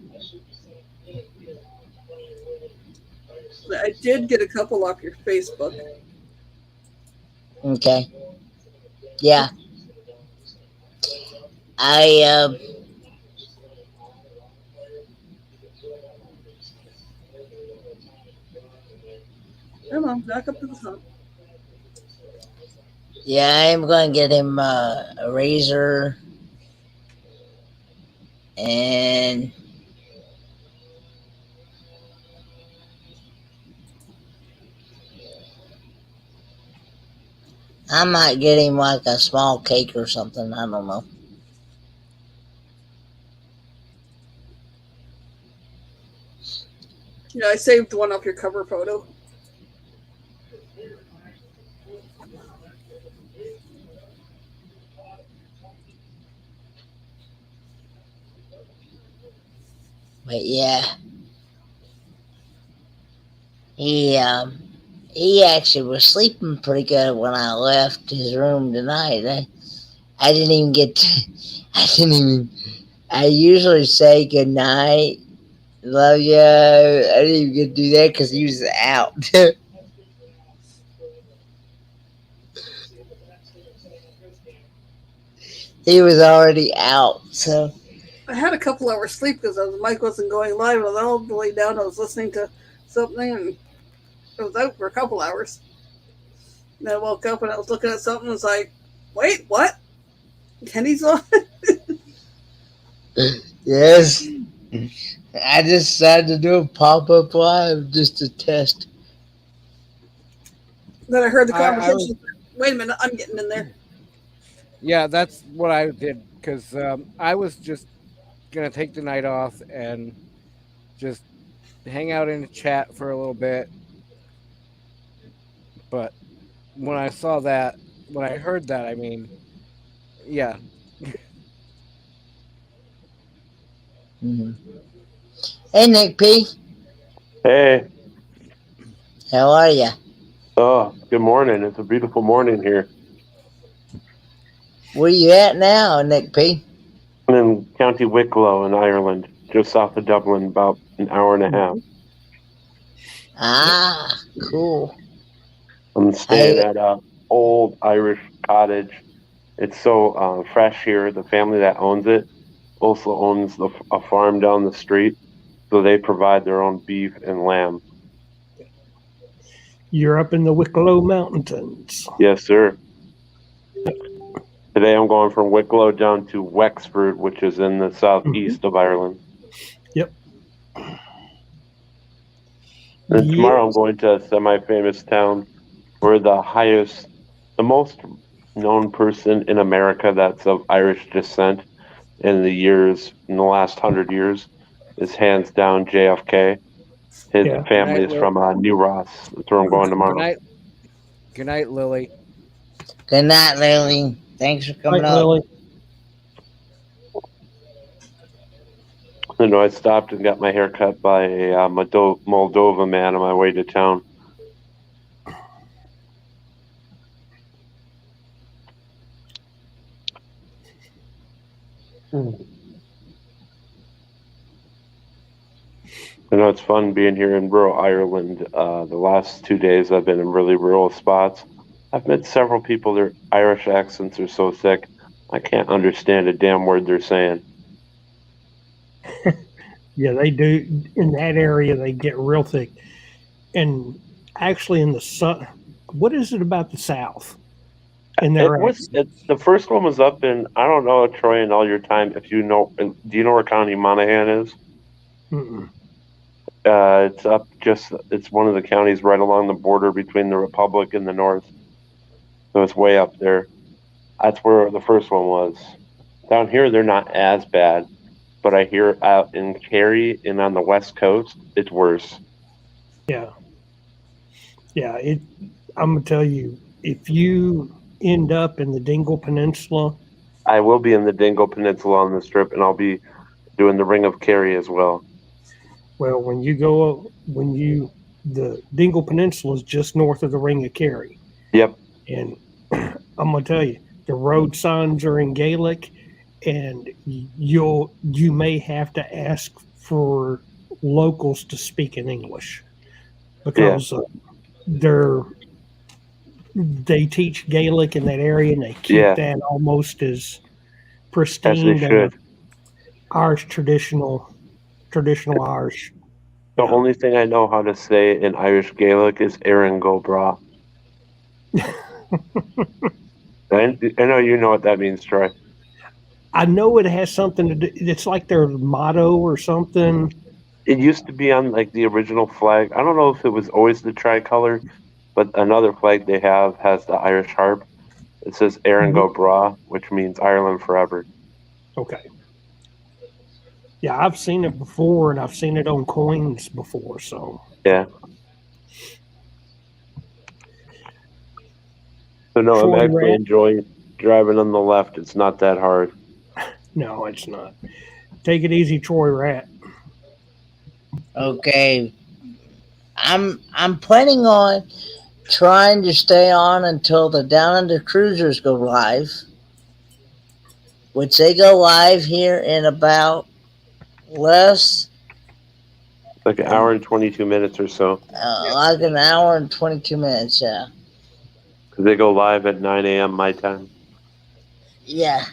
I did get a couple off your Facebook. Okay. Yeah. I Come on, back up to the top. Yeah, I am going to get him a razor and I might get him like a small cake or something. I don't know. Yeah, I saved one off your cover photo. But yeah, he actually was sleeping pretty good when I left his room tonight. I didn't even get to, I usually say good night, love you. I didn't even get to do that because he was out. He was already out, so. I had a couple hours sleep because the mic wasn't going live. I was all the way down. I was listening to something and I was out for a couple hours. And then I woke up and I was looking at something and was like, wait, what? Kenny's on? Yes. I just decided to do a pop-up live just to test. Then I heard the conversation. Wait a minute, I'm getting in there. Yeah, that's what I did because I was just going to take the night off and just hang out in the chat for a little bit. But when I saw that, when I heard that, I mean, yeah. Mm-hmm. Hey, Nick P. Hey. How are you? Oh, good morning. It's a beautiful morning here. Where you at now, Nick P? I'm in County Wicklow in Ireland, just south of Dublin, about an hour and a half. Ah, cool. I'm staying at an old Irish cottage. It's so fresh here. The family that owns it also owns a farm down the street, so they provide their own beef and lamb. You're up in the Wicklow Mountains. Yes, sir. Today I'm going from Wicklow down to Wexford, which is in the southeast of Ireland. Yep. And tomorrow I'm going to a semi-famous town where the most known person in America that's of Irish descent in the last 100 years is hands down JFK. His family is from New Ross. That's where I'm going tomorrow. Good night, Lily. Good night, Lily. Thanks for coming up. Lily. I stopped and got my hair cut by a Moldova man on my way to town. It's fun being here in rural Ireland. The last 2 days I've been in really rural spots. I've met several people, their Irish accents are so thick, I can't understand a damn word they're saying. Yeah, they do. In that area, they get real thick. And actually in the sun, what is it about the South? The first one was up in, I don't know, Troy, in all your time, if you know, do you know where County Monaghan is? Mm-mm. It's one of the counties right along the border between the Republic and the North. So it's way up there. That's where the first one was. Down here, they're not as bad, but I hear out in Cary and on the West Coast, it's worse. Yeah. Yeah. I'm going to tell you, if you end up in the Dingle Peninsula, I will be in the Dingle Peninsula on the Strip, and I'll be doing the Ring of Cary as well. well, the Dingle Peninsula is just north of the Ring of Cary. Yep. And I'm going to tell you, the road signs are in Gaelic, and you may have to ask for locals to speak in English because they teach Gaelic in that area, and they keep that almost as pristine as Irish traditional Irish. The only thing I know how to say in Irish Gaelic is Erin Go Bra. I know you know what that means, Troy. I know it has something to do. It's like their motto or something. It used to be on like the original flag. I don't know if it was always the tricolor, but another flag they have has the Irish harp. It says Erin Go Bra, which means Ireland forever. Okay. Yeah, I've seen it before, and I've seen it on coins before. So yeah. So no, I'm actually enjoying driving on the left. It's not that hard. No, it's not. Take it easy, Troy Rat. Okay. I'm planning on trying to stay on until the Down Under Cruisers go live, which they go live here in about less like an hour and 22 minutes or so. Like an hour and 22 minutes, yeah. Because they go live at 9 a.m. my time. Yeah.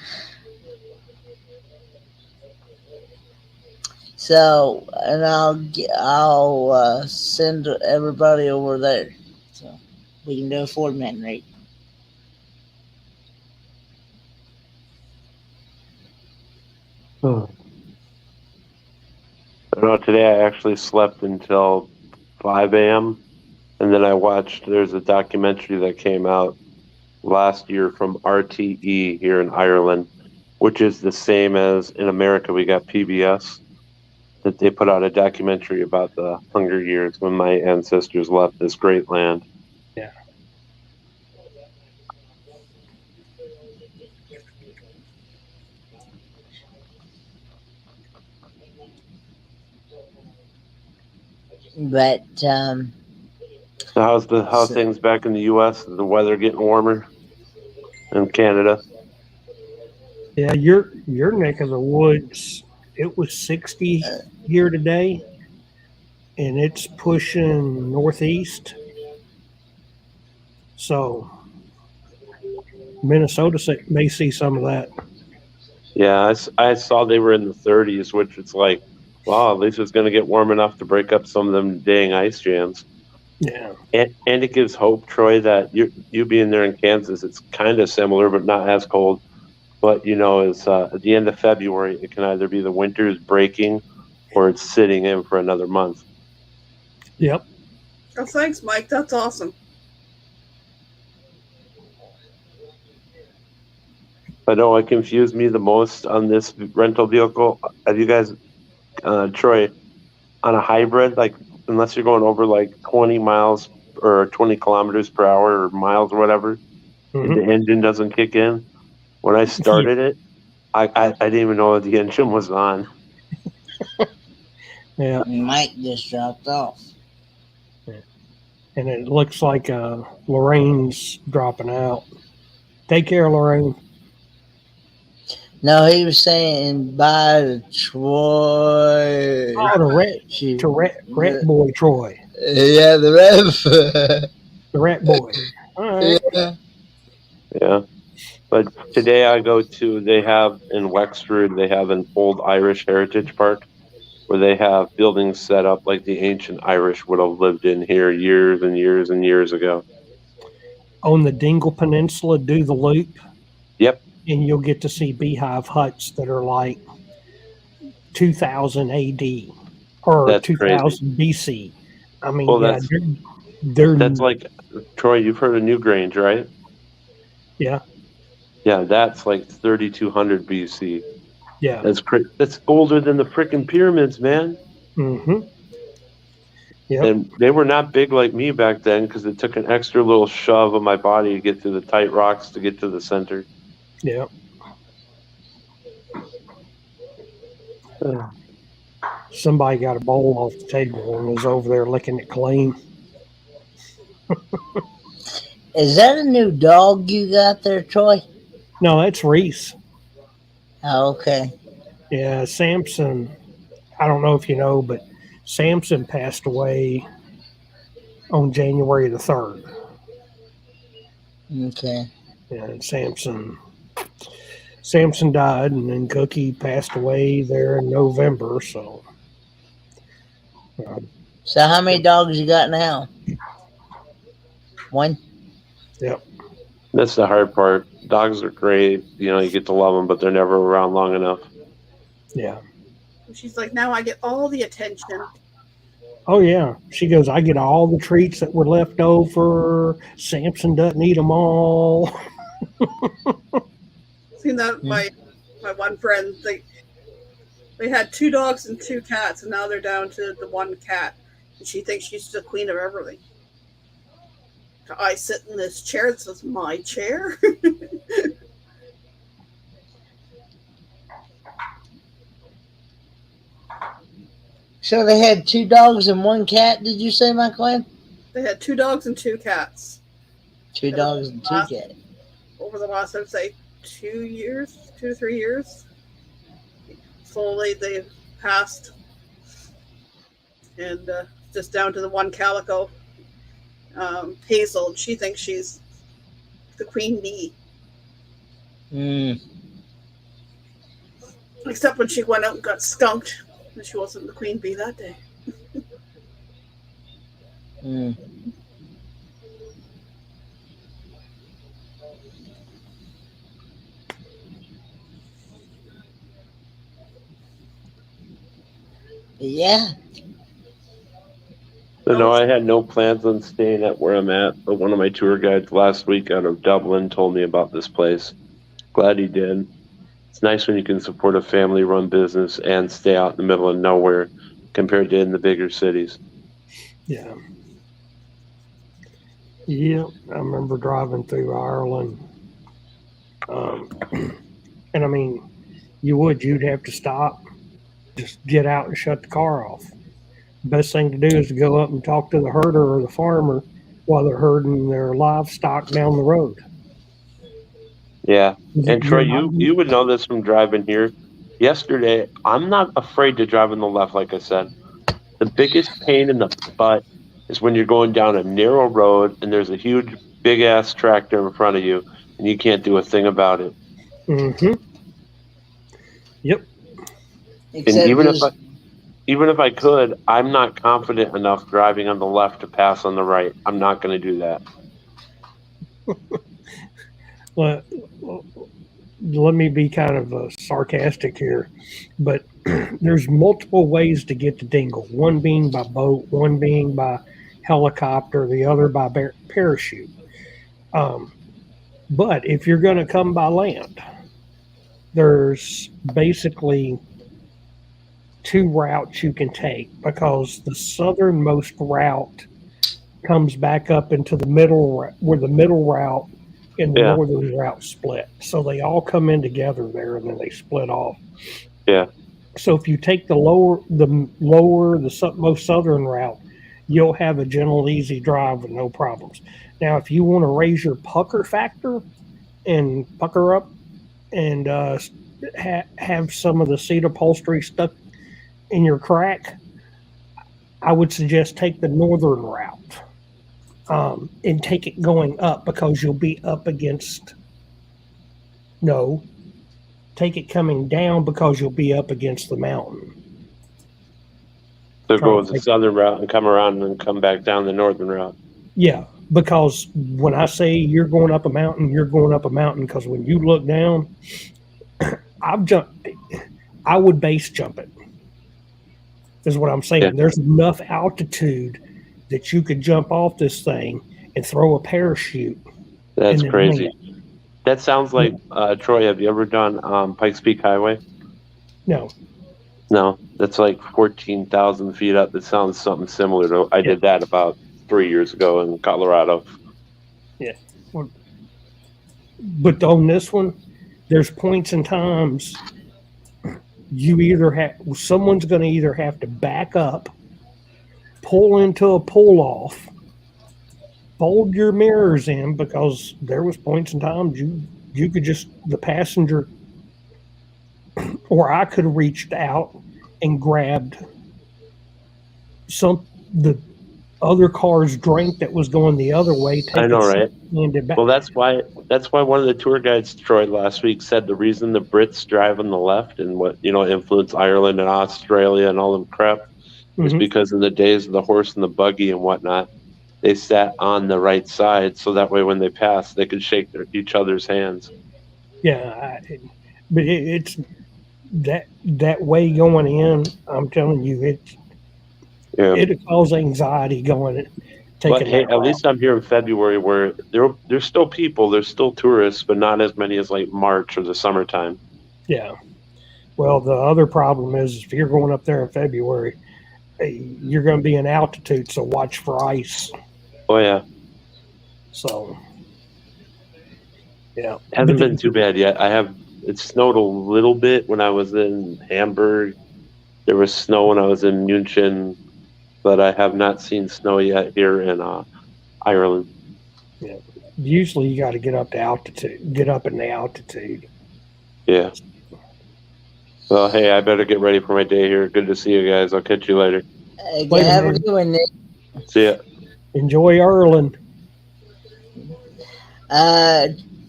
So, and I'll send everybody over there, so we can do a 4-man rate. I don't know, today I actually slept until 5 a.m. and then I watched, there's a documentary that came out last year from RTE here in Ireland, which is the same as in America we got PBS, that they put out a documentary about the Hunger Years when my ancestors left this great land. Yeah. But so how's things back in the U.S.? The weather getting warmer in Canada? Yeah, your neck of the woods, it was 60 here today, and it's pushing northeast. So Minnesota may see some of that. Yeah, I saw they were in the 30s, which it's like, wow, at least it's going to get warm enough to break up some of them dang ice jams. Yeah. And it gives hope, Troy, that you being there in Kansas, it's kind of similar, but not as cold. But, it's at the end of February, it can either be the winter's breaking or it's sitting in for another month. Yep. Oh, thanks, Mike. That's awesome. I know what confused me the most on this rental vehicle. Have you guys, Troy, on a hybrid, like, unless you're going over like 20 miles or 20 kilometers per hour or miles or whatever, the engine doesn't kick in. When I started it, I didn't even know the engine was on. Yeah. Mike just dropped off. Yeah. And it looks like Lorraine's dropping out. Take care, Lorraine. No, he was saying bye to Troy. To Rat Boy Troy. Yeah, the Rat Boy. All right. Yeah. But today they have in Wexford, they have an old Irish heritage park where they have buildings set up like the ancient Irish would have lived in here years and years and years ago. On the Dingle Peninsula, do the loop. Yep. And you'll get to see beehive huts that are like 2000 AD or That's 2000 BC. I mean, that's like, Troy, you've heard of Newgrange, right? Yeah. Yeah, that's like 3200 BC. Yeah. That's older than the freaking pyramids, man. Mm-hmm. Yep. And they were not big like me back then because it took an extra little shove of my body to get through the tight rocks to get to the center. Yeah. Somebody got a bowl off the table and was over there licking it clean. Is that a new dog you got there, Troy? No, that's Reese. Oh, okay. Yeah, Samson. I don't know if you know, but Samson passed away on January the 3rd. Okay. And Samson died, and then Cookie passed away there in November. So how many dogs you got now? One? Yep. That's the hard part. Dogs are great. You get to love them, but they're never around long enough. Yeah. She's like, now I get all the attention. Oh, yeah. She goes, I get all the treats that were left over. Samson doesn't eat them all. Seen that my one friend, they had 2 dogs and 2 cats, and now they're down to the 1 cat. And she thinks she's the queen of everything. I sit in this chair. This is my chair. So they had 2 dogs and 1 cat, did you say, Michael? They had 2 dogs and 2 cats. 2 dogs and 2 cats. Over the last, I would say, 2 to 3 years. Slowly they've passed. And just down to the 1 calico. Hazel, she thinks she's the queen bee. Except when she went out and got skunked, and she wasn't the queen bee that day. Yeah. So no, I had no plans on staying at where I'm at, but one of my tour guides last week out of Dublin told me about this place. Glad he did. It's nice when you can support a family-run business and stay out in the middle of nowhere compared to in the bigger cities. Yeah. Yeah, I remember driving through Ireland. And I mean, you'd have to stop, just get out and shut the car off. Best thing to do is to go up and talk to the herder or the farmer while they're herding their livestock down the road. Yeah. And Troy, you would know this from driving here. Yesterday, I'm not afraid to drive on the left, like I said. The biggest pain in the butt is when you're going down a narrow road and there's a huge, big-ass tractor in front of you and you can't do a thing about it. Mm-hmm. Yep. And even if I could, I'm not confident enough driving on the left to pass on the right. I'm not going to do that. Well, let me be kind of sarcastic here, but there's multiple ways to get to Dingle. One being by boat, one being by helicopter, the other by parachute. But if you're going to come by land, there's basically 2 routes you can take, because the southernmost route comes back up into the middle, where the middle route and the northern route split. So they all come in together there, and then they split off. Yeah. So if you take the most southern route, you'll have a gentle, easy drive with no problems. Now, if you want to raise your pucker factor and pucker up and have some of the seat upholstery stuck in your crack, I would suggest take the northern route and take it going up, because you'll be up against. No, take it coming down, because you'll be up against the mountain. So go with the southern route and come around and come back down the northern route. Yeah, because when I say you're going up a mountain, you're going up a mountain, because when you look down, I would base jump it. Is what I'm saying. Yeah. There's enough altitude that you could jump off this thing and throw a parachute. That's crazy. That sounds like Troy. Have you ever done Pikes Peak Highway? No. No, that's like 14,000 feet up. It sounds something similar to. I did that about 3 years ago in Colorado. Yeah. But on this one, there's points and times you either have someone's going to either have to back up, pull into a pull off, fold your mirrors in, because there was points and times you could just, the passenger, or I could have reached out and grabbed the other car's drink that was going the other way. I know, right? Back. Well, that's why one of the tour guides, Troy, last week said the reason the Brits drive on the left and what influenced Ireland and Australia and all the crap is because in the days of the horse and the buggy and whatnot, they sat on the right side, so that way when they passed, they could shake each other's hands. Yeah, but it's that way going in. I'm telling you, it causes anxiety going. But hey, at least I'm here in February, where there's still people, there's still tourists, but not as many as like March or the summertime. Yeah. Well, the other problem is if you're going up there in February, you're going to be in altitude, so watch for ice. Oh yeah. So. Yeah. Hasn't been too bad yet. It snowed a little bit when I was in Hamburg. There was snow when I was in München, but I have not seen snow yet here in Ireland. Yeah. Usually you got to get up in the altitude. Yeah. Well, hey, I better get ready for my day here. Good to see you guys. I'll catch you later. Have a good one, Nick. See ya. Enjoy Ireland.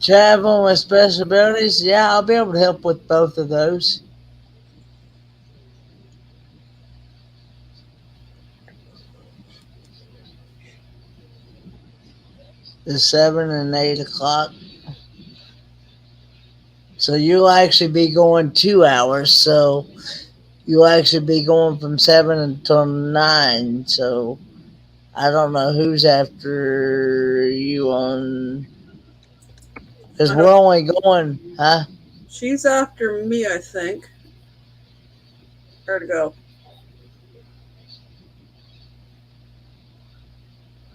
Travel with special abilities. Yeah, I'll be able to help with both of those. The 7 and 8 o'clock. So you'll actually be going 2 hours. So you'll actually be going from 7 until 9. So I don't know who's after you on. Because we're only going, huh? She's after me, I think. Where to go?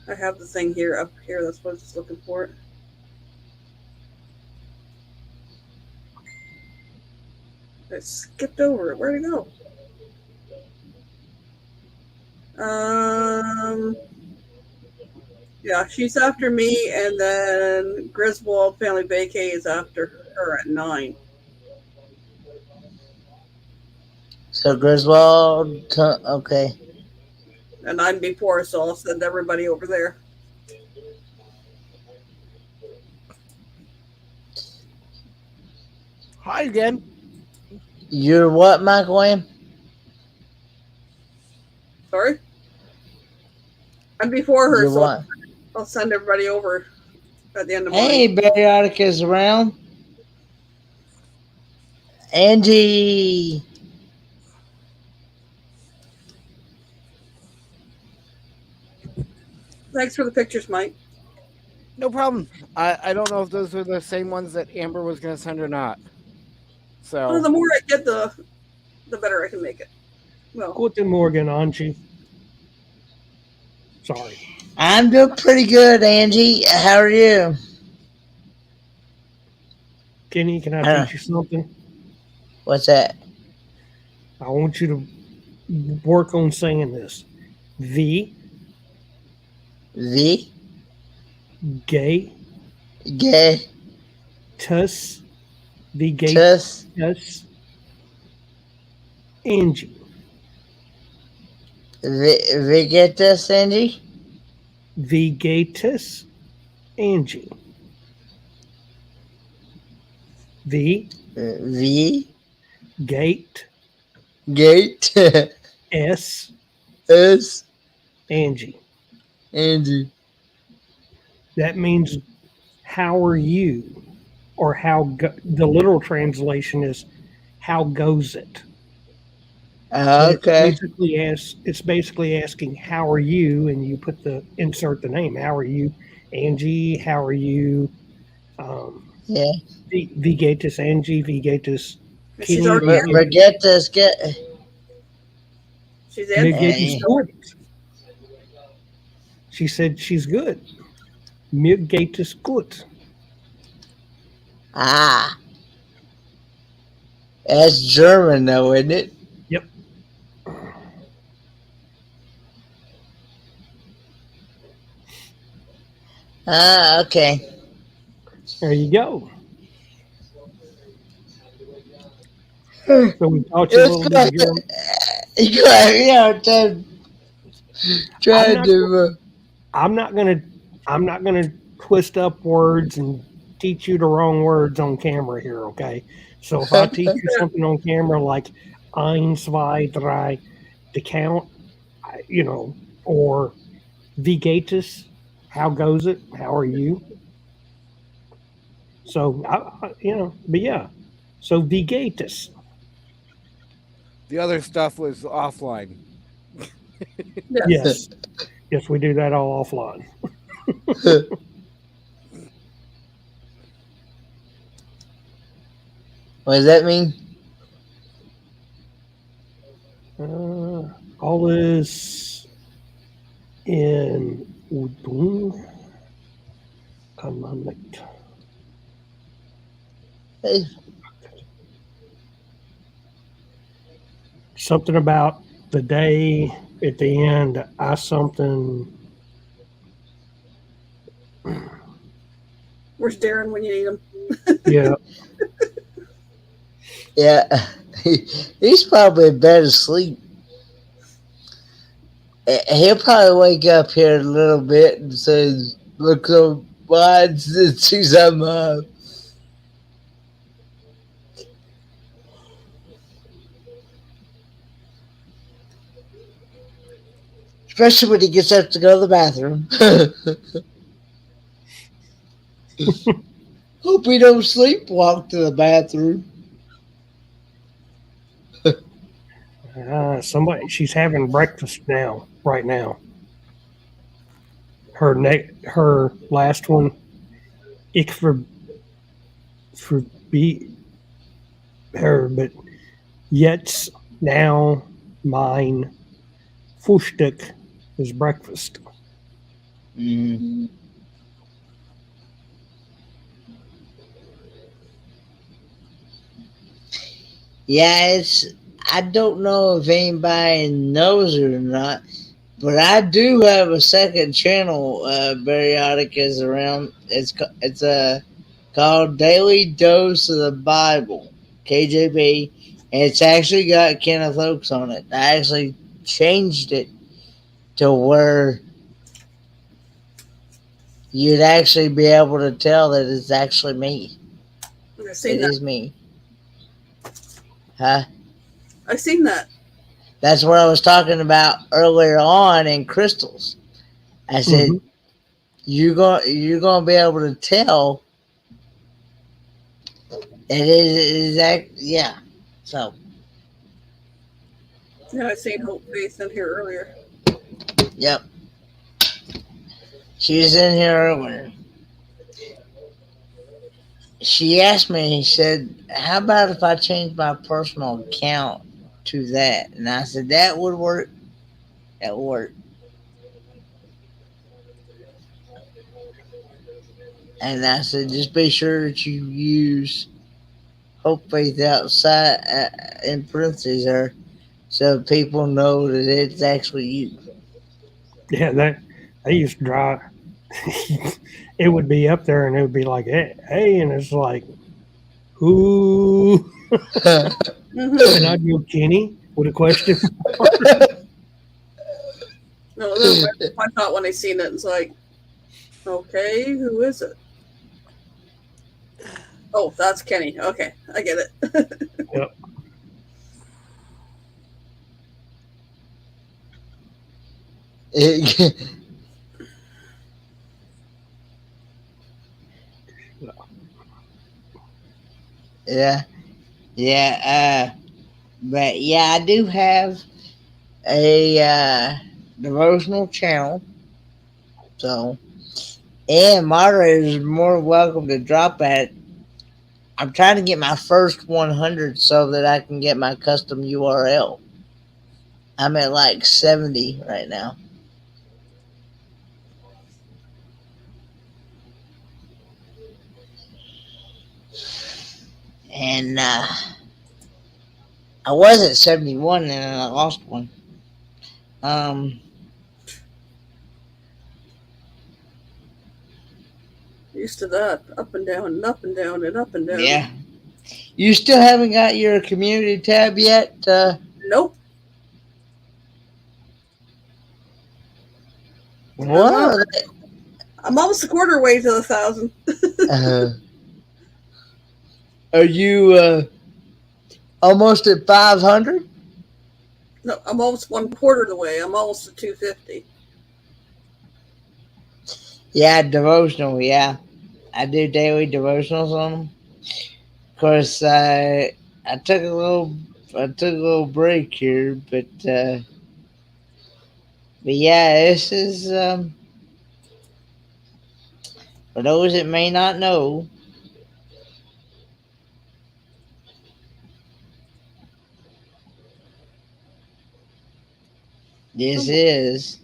I have the thing here, up here. That's what I was looking for. I skipped over it. Where'd it go? Yeah, she's after me, and then Griswold Family Vacay is after her at 9. So Griswold, okay. And I'm before, so I'll send everybody over there. Hi again. You're what, Michael William? Sorry? I'm before her, You're so what? I'll send everybody over at the end of Hey, Bariatic is around. Angie. Thanks for the pictures, Mike. No problem. I don't know if those are the same ones that Amber was going to send or not. So Well, the more I get, the better I can make it. Well, Guten Morgen, Angie. Sorry. I'm doing pretty good, Angie. How are you? Kenny, can I teach you something? What's that? I want you to work on saying this. V. Gay. Tus. The gay. Tus. Angie. Vegatus, Angie? Vegatus, Angie. Gate. S. Angie. That means how are you, or the literal translation is how goes it. Okay. It's basically asking how are you, and you insert the name. How are you, Angie? How are you, Yeah. Vegatus, Angie, Vegatus. She's already in. Vegatus, get. She's in. Vegatus good. She said she's good. Vegatus good. Ah. That's German, though, isn't it? Yep. Ah, okay. There you go. So we taught you a little bit of German. You have me out there trying to. I'm not gonna twist up words and teach you the wrong words on camera here, okay? So if I teach you something on camera like ein, zwei, drei, to count, you know, or Vegatus, how goes it? How are you? So you know, but yeah. So Vegatus. The other stuff was offline. Yes. Yes, we do that all offline. What does that mean? All is in Udun. Hey. Something about the day at the end, I something. Where's Darren when you need him? Yeah. Yeah. He's probably in bed asleep. He'll probably wake up here in a little bit and say, look on mine and see something up. Especially when he gets up to go to the bathroom. Hope he don't sleepwalk to the bathroom. Somebody, she's having breakfast now, right now. Her last one, ich be her, but jetzt now mein Frühstück is breakfast. Mm-hmm. Yeah, I don't know if anybody knows it or not, but I do have a second channel. Bariatic is around. It's called Daily Dose of the Bible, KJB, and it's actually got Kenneth Oaks on it. I actually changed it to where you'd actually be able to tell that it's actually me. It is me. Huh? I've seen that. That's what I was talking about earlier on in Crystals. I said, you're gonna be able to tell it is yeah. So yeah, I seen Hope Faith in here earlier. Yep. She was in here earlier. She asked me, he said, how about if I change my personal account to that? And I said, that would work. That would work. And I said, just be sure that you use Hope Faith outside in parentheses there so people know that it's actually you. Yeah, they used to drive. It would be up there and it would be like, hey, and it's like, who? And I'd go, Kenny, with a question. No, that's my thought when I seen it. It's like, okay, who is it? Oh, that's Kenny. Okay, I get it. Yep. Yeah, but yeah, I do have a devotional channel. So, and moderators are more welcome to drop at I'm trying to get my first 100 so that I can get my custom URL. I'm at like 70 right now. And I was at 71 and then I lost one. Used to that. Up and down and up and down and up and down. Yeah. You still haven't got your community tab yet? Nope. What? I'm almost a quarter way to 1,000. Are you almost at 500? No, I'm almost 1/4 of the way. I'm almost at 250. Yeah, devotional. Yeah, I do daily devotionals on them. Of course, I took a little break here, but yeah, this is for those that may not know. This is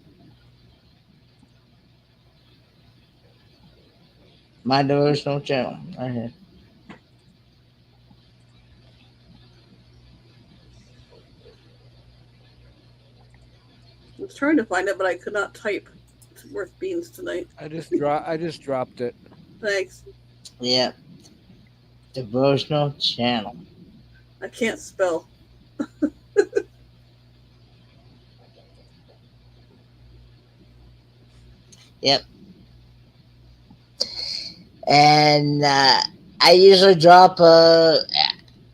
my devotional channel right here. I was trying to find it, but I could not type. It's worth beans tonight. I just dropped it. Thanks. Yeah, devotional channel. I can't spell. Yep. And I usually drop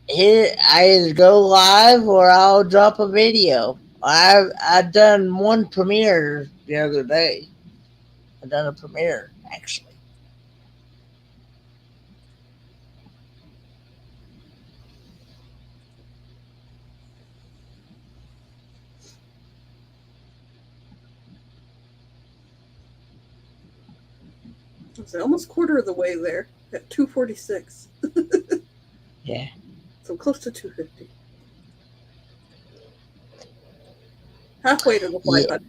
here. I either go live or I'll drop a video. I've done one premiere the other day. I've done a premiere actually. I was almost quarter of the way there at 246. Yeah. So close to 250. Halfway to the 500.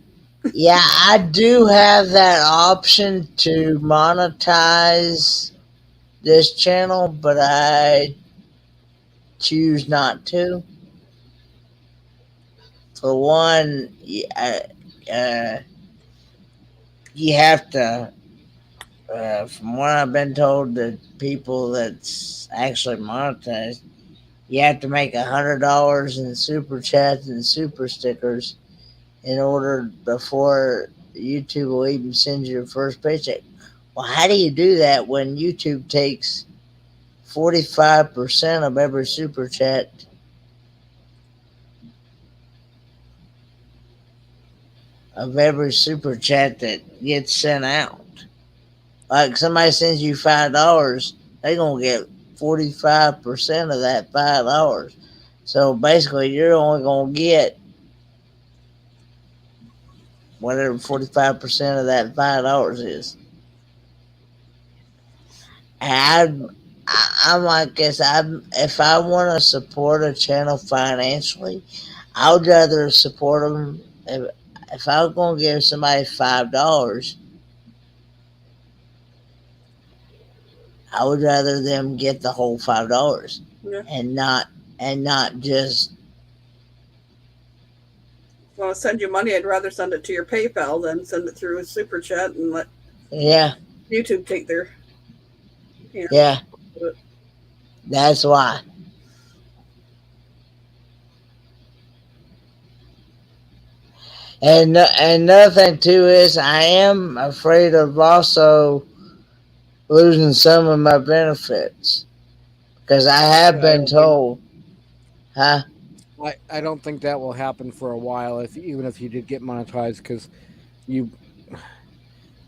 Yeah, I do have that option to monetize this channel, but I choose not to. For one, you have to, from what I've been told, the people that's actually monetized, you have to make $100 in super chats and super stickers in order before YouTube will even send you your first paycheck. Well, how do you do that when YouTube takes 45% of every super chat? Of every super chat that gets sent out. Like somebody sends you $5, they're gonna get 45% of that $5. So basically you're only gonna get whatever 45% of that $5 is. And I'm like this. If I want to support a channel financially, I would rather support them. If I was going to give somebody $5, I would rather them get the whole $5 and not just. If I want to send you money, I'd rather send it to your PayPal than send it through a super chat and let YouTube take their. Yeah. That's why. And another thing too is I am afraid of also losing some of my benefits because I have been told, huh? I don't think that will happen for a while, even if you did get monetized, because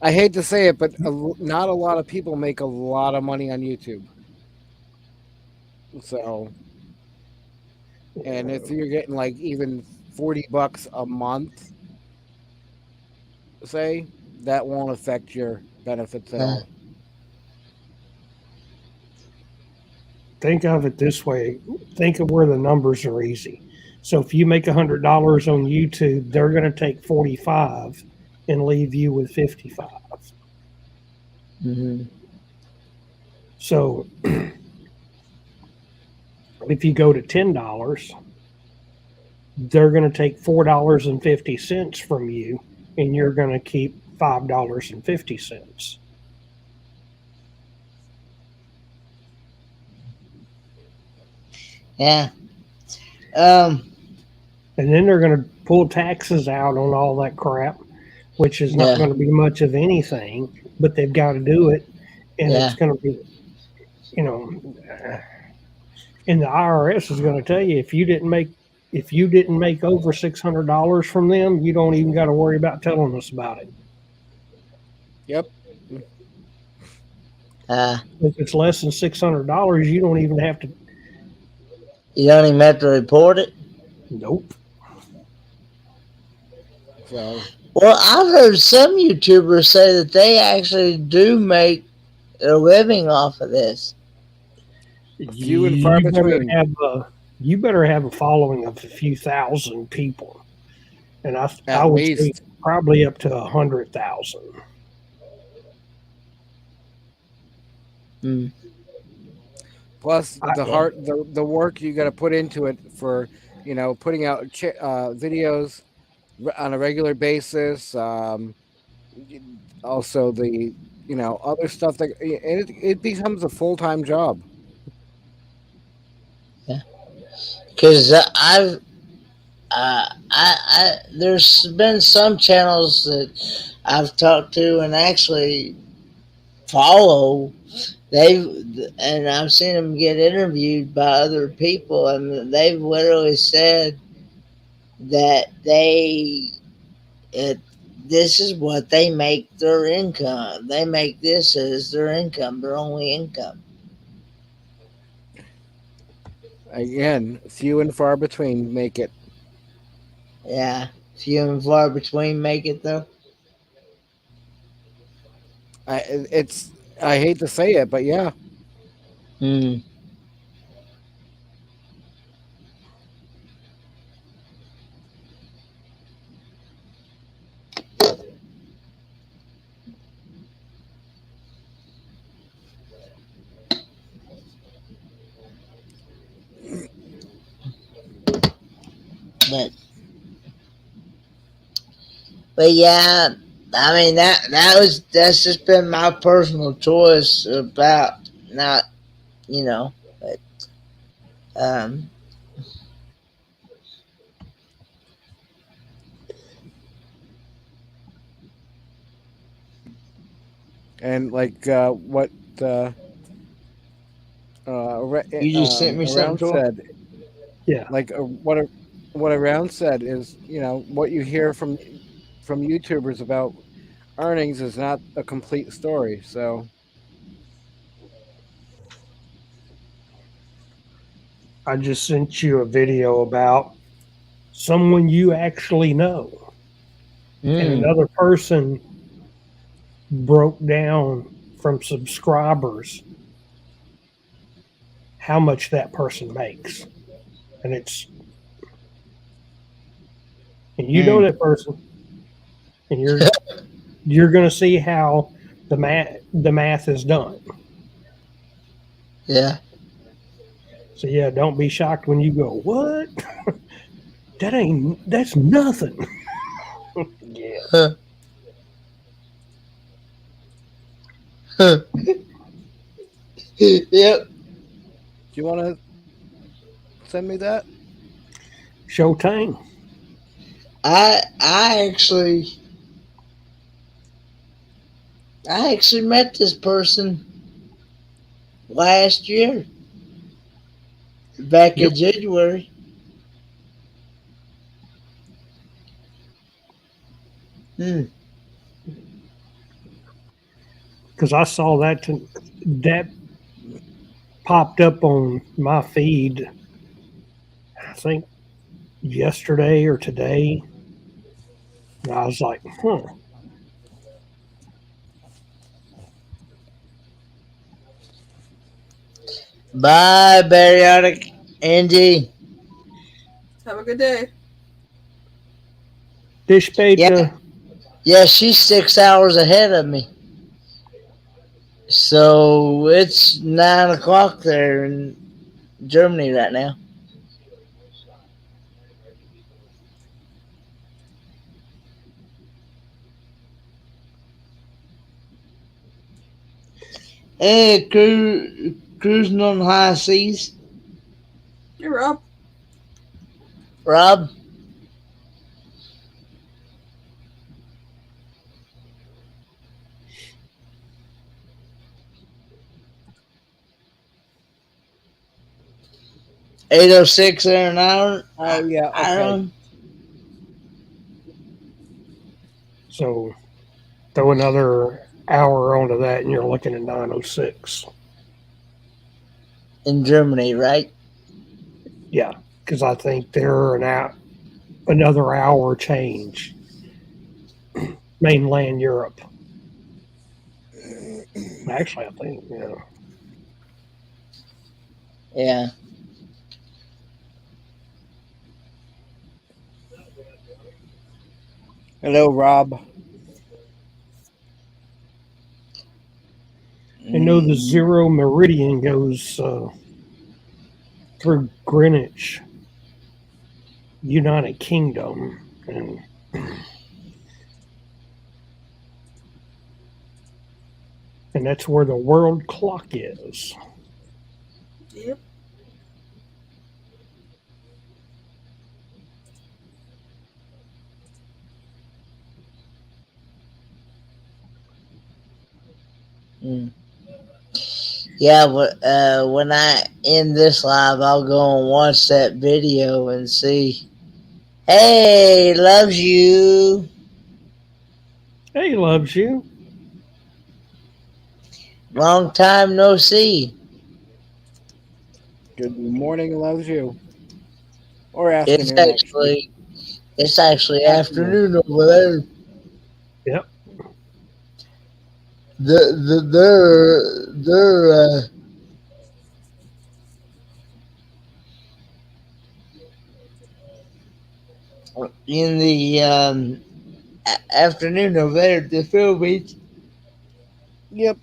I hate to say it, but not a lot of people make a lot of money on YouTube. So, and if you're getting like even $40 a month, say, that won't affect your benefits at all. think of it this way. Think of where the numbers are easy. So if you make $100 on YouTube, they're going to take 45 and leave you with 55. Mm-hmm. So if you go to $10, they're going to take $4.50 from you, and you're going to keep $5.50. Yeah. And then they're going to pull taxes out on all that crap, which is not Yeah. going to be much of anything, but they've got to do it. And Yeah. it's going to be, and the IRS is going to tell you if you didn't make over $600 from them, you don't even got to worry about telling us about it. Yep. If it's less than $600, you don't even have to. You don't even have to report it? Nope. So, well, I've heard some YouTubers say that they actually do make a living off of this. Few and far between. You better have a following of a few thousand people, and I would say probably up to 100,000. Mm. Plus the work you got to put into it for putting out videos on a regular basis. Also the other stuff that it becomes a full-time job. Yeah, because there's been some channels that I've talked to and actually follow. And I've seen them get interviewed by other people, and they've literally said that this is what they make their income. They make this as their income, their only income. Again, few and far between make it. Yeah, few and far between make it though. I hate to say it, but yeah. Hmm. But yeah, I mean that's just been my personal choice about not, but and like what you just sent me something said. Yeah, like what Around said is what you hear from YouTubers about earnings is not a complete story. So I just sent you a video about someone you actually know, and another person broke down from subscribers how much that person makes, and you know that person, and you're going to see how the math is done. Yeah. So yeah, don't be shocked when you go, what? That's nothing. Yeah. Huh. Huh. Yep. Do you want to send me that? Showtime. I actually met this person last year, back in January. Because I saw that popped up on my feed, I think yesterday or today. And I was like, Bye, Barionic Angie. Have a good day. Dish beta. Yeah, she's 6 hours ahead of me. So it's 9 o'clock there in Germany right now. Hey, cruising on high seas. Hey, Rob. Rob? $8:06 there an hour. Oh yeah, okay. Ireland. So throw another hour onto that, and you're looking at 9:06 in Germany, right? Yeah, because I think they're another hour change. Mainland Europe. Actually, I think, yeah. Yeah. Hello, Rob. I know the zero meridian goes through Greenwich, United Kingdom, and that's where the world clock is. Yep. Yeah, when I end this live, I'll go and watch that video and see. Hey, loves you. Hey, loves you. Long time no see. Good morning, loves you. Or afternoon. It's actually afternoon over there. Yep. They're in the afternoon over there at the Philippines. Yep.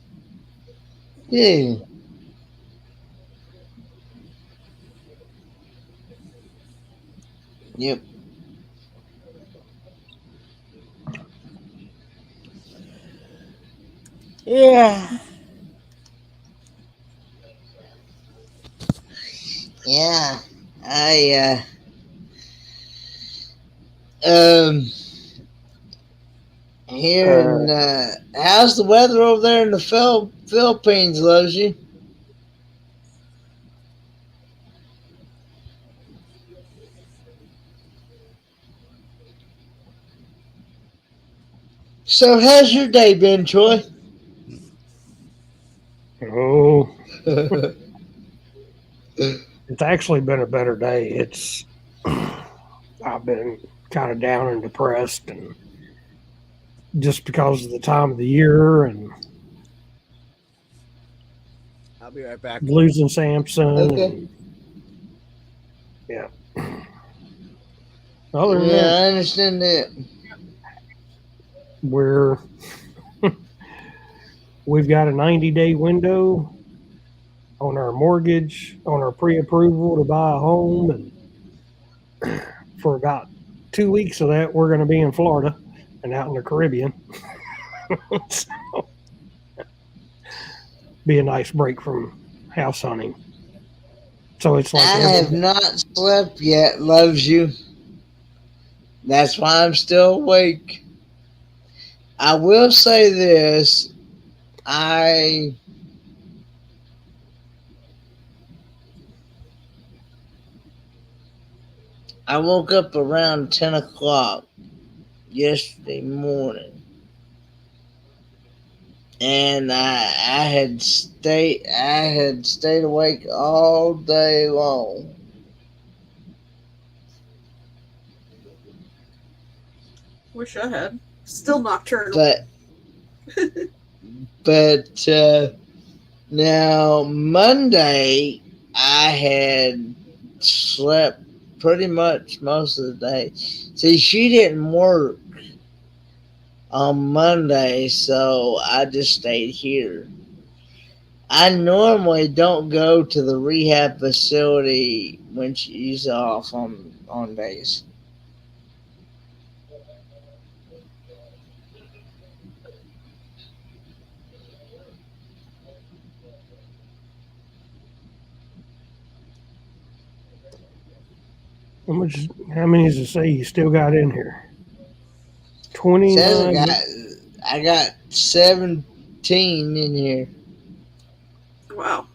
Yeah. Yep. Yeah. Yeah. Here in how's the weather over there in the Philippines, loves you? So how's your day been, Troy? Oh. It's actually been a better day. I've been kind of down and depressed, and just because of the time of the year, and I'll be right back. Losing Samson. Okay. And, yeah. Other than Yeah, that, I understand that. We've got a 90-day window on our mortgage, on our pre-approval to buy a home, and for about 2 weeks of that, we're going to be in Florida and out in the Caribbean. So, be a nice break from house hunting. So it's like I have not slept yet, loves you. That's why I'm still awake. I will say this. I woke up around 10 o'clock yesterday morning. And I had stayed awake all day long. Wish I had. Still nocturnal. But Now, Monday, I had slept pretty much most of the day. See, she didn't work on Monday, so I just stayed here. I normally don't go to the rehab facility when she's off on days. How many does it say you still got in here? Says 29. I got 17 in here. Wow.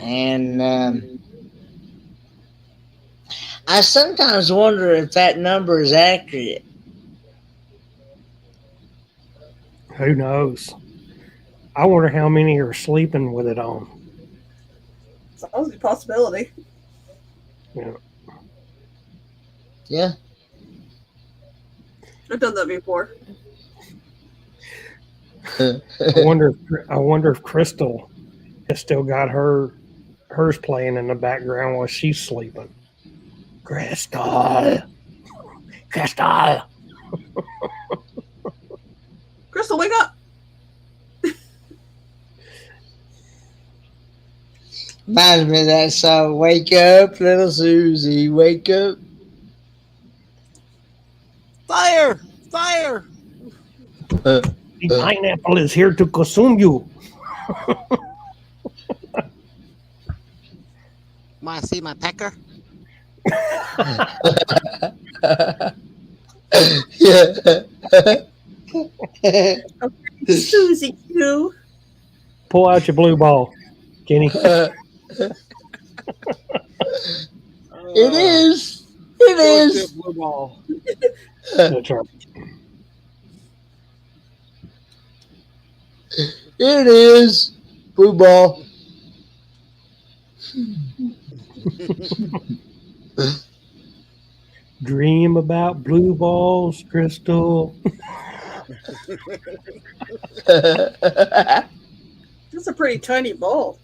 And I sometimes wonder if that number is accurate. Who knows? I wonder how many are sleeping with it on. It's always a possibility. Yeah. Yeah. I've done that before. I wonder if Crystal has still got hers playing in the background while she's sleeping. Crystal. Crystal, wake up! Reminds me of that song, "Wake Up, Little Susie, Wake Up." Fire! Fire! The pineapple is here to consume you. Want to see my pecker? Yeah. Susie Q. Pull out your blue ball, Kenny. It is. It is. Blue ball. That's right. It is. Blue ball. Dream about blue balls, Crystal. That's a pretty tiny ball.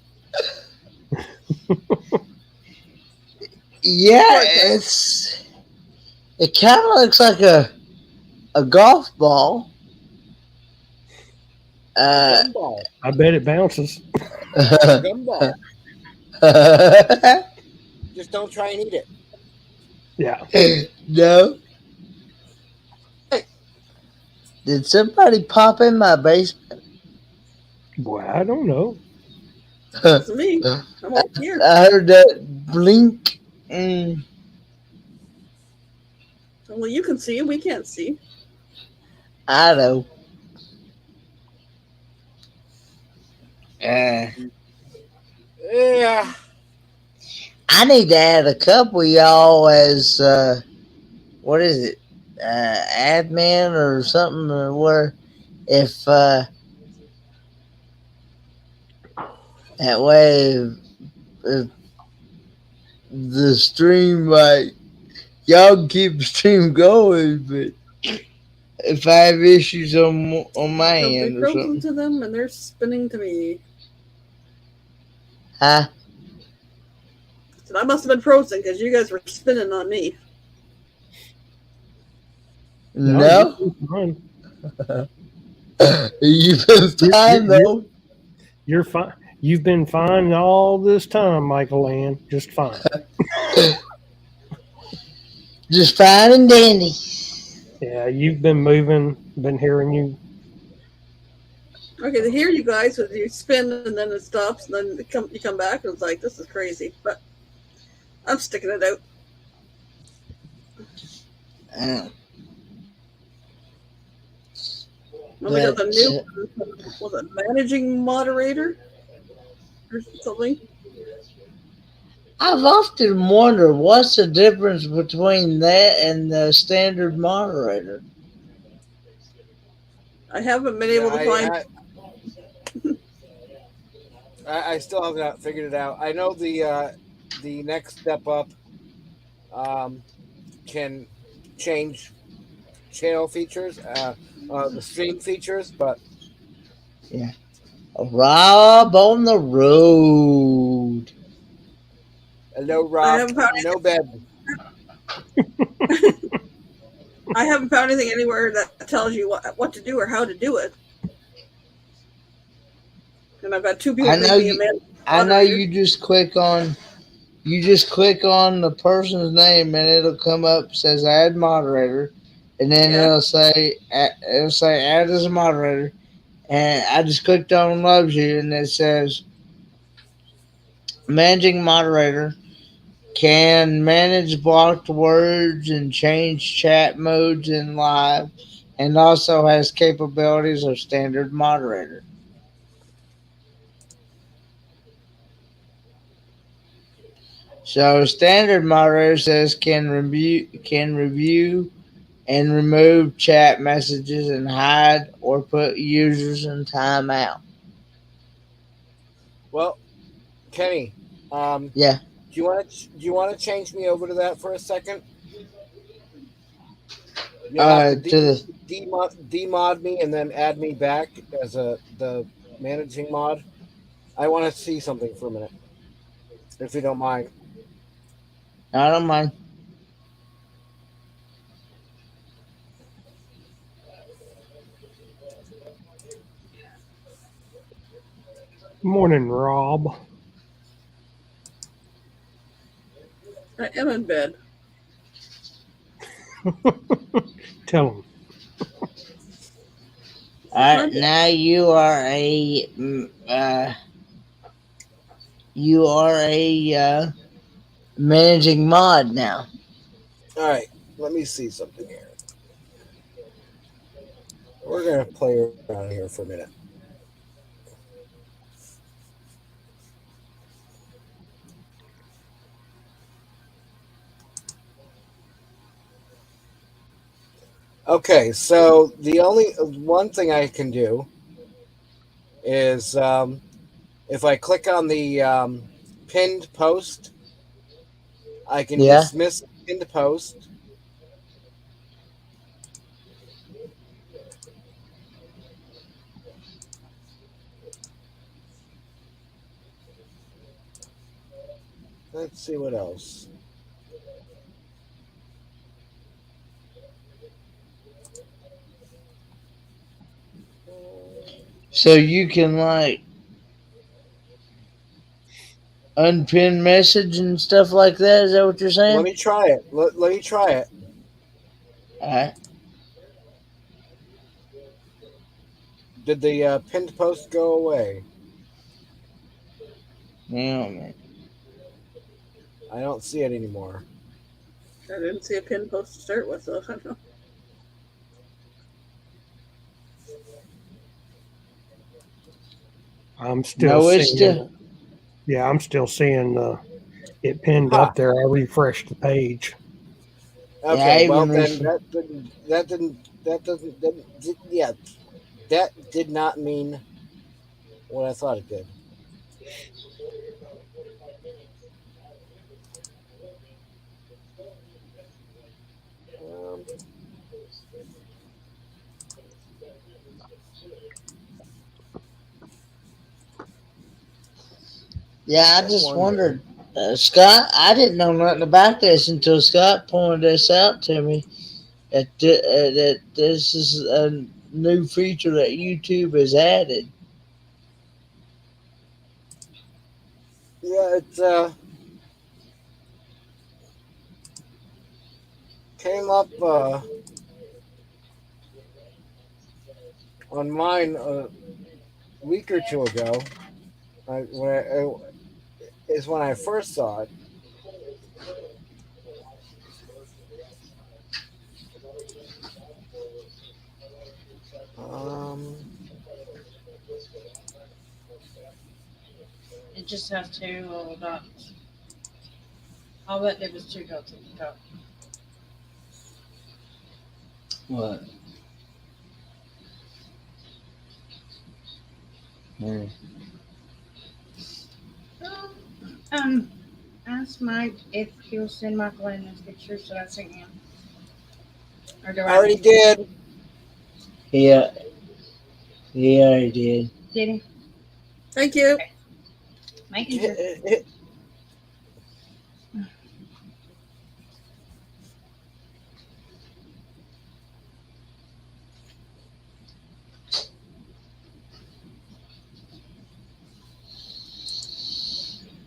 Yeah, it kind of looks like a golf ball. Gumball. I bet it bounces. Gumball. Just don't try and eat it. Yeah. No. Did somebody pop in my basement? Boy, I don't know. It's me. I'm all here. I heard that blink. Mm. Well, you can see. We can't see. I know. Yeah. I need to add a couple of y'all as what is it, admin or something, or where if that way if the stream, like, y'all can keep the stream going, but if I have issues on my They end or frozen something, to them and they're spinning to me. huh? So I must have been frozen because you guys were spinning on me. No, you've been fine though. You're fine. You've been fine all this time, Michael Ann. Just fine. Just fine and dandy. Yeah, you've been moving. Been hearing you. Okay, to hear you guys, with you spin and then it stops and then you come back and it's like, this is crazy. But I'm sticking it out. Well, we got the new, was it managing moderator or something? I've often wondered what's the difference between that and the standard moderator. I haven't been able to find. I still haven't figured it out. I know the next step up can change channel features, the stream features, but Yeah. Rob on the road. Hello, I Rob. haven't found No bed. I haven't found anything anywhere that tells you what to do or how to do it. And I've had two people I make know me a you. I know moderator. you just click on. You just click on the person's name and it'll come up, says add moderator, and then Yeah. it'll say add as a moderator, and I just clicked on loves you and it says managing moderator can manage blocked words and change chat modes in live, and also has capabilities of standard moderator. So standard moderator says can review and remove chat messages and hide or put users in timeout. Well, Kenny, Yeah. do you want to change me over to that for a second? You'll have to To the demod me and then add me back as the managing mod. I want to see something for a minute, if you don't mind. I don't mind. Morning, Rob. I am in bed. Tell him. Now you are a managing mod now. All right, let me see something here. We're gonna play around here for a minute. Okay, so the only one thing I can do is if I click on the pinned post, I can dismiss pinned post. Let's see what else. So you can like unpin message and stuff like that. Is that what you're saying? Let me try it. Let me try it. All right. Did the pinned post go away? Yeah, man. I don't see it anymore. I didn't see a pin post to start with, though. I don't know. I'm still seeing. Yeah, I'm still seeing it pinned up there. I refreshed the page. Okay, well then that did not mean what I thought it did. Yeah, I just wondered, Scott. I didn't know nothing about this until Scott pointed this out to me. That this is a new feature that YouTube has added. Yeah, it came up on mine a week or two ago. Is when I first saw it. It just has two little dots. All that did was two dots at the top. What? Ask Mike if he'll send Michael in those pictures that I sent him. Or do I already did. Yeah. He already did. Did he? Thank you. Making sure.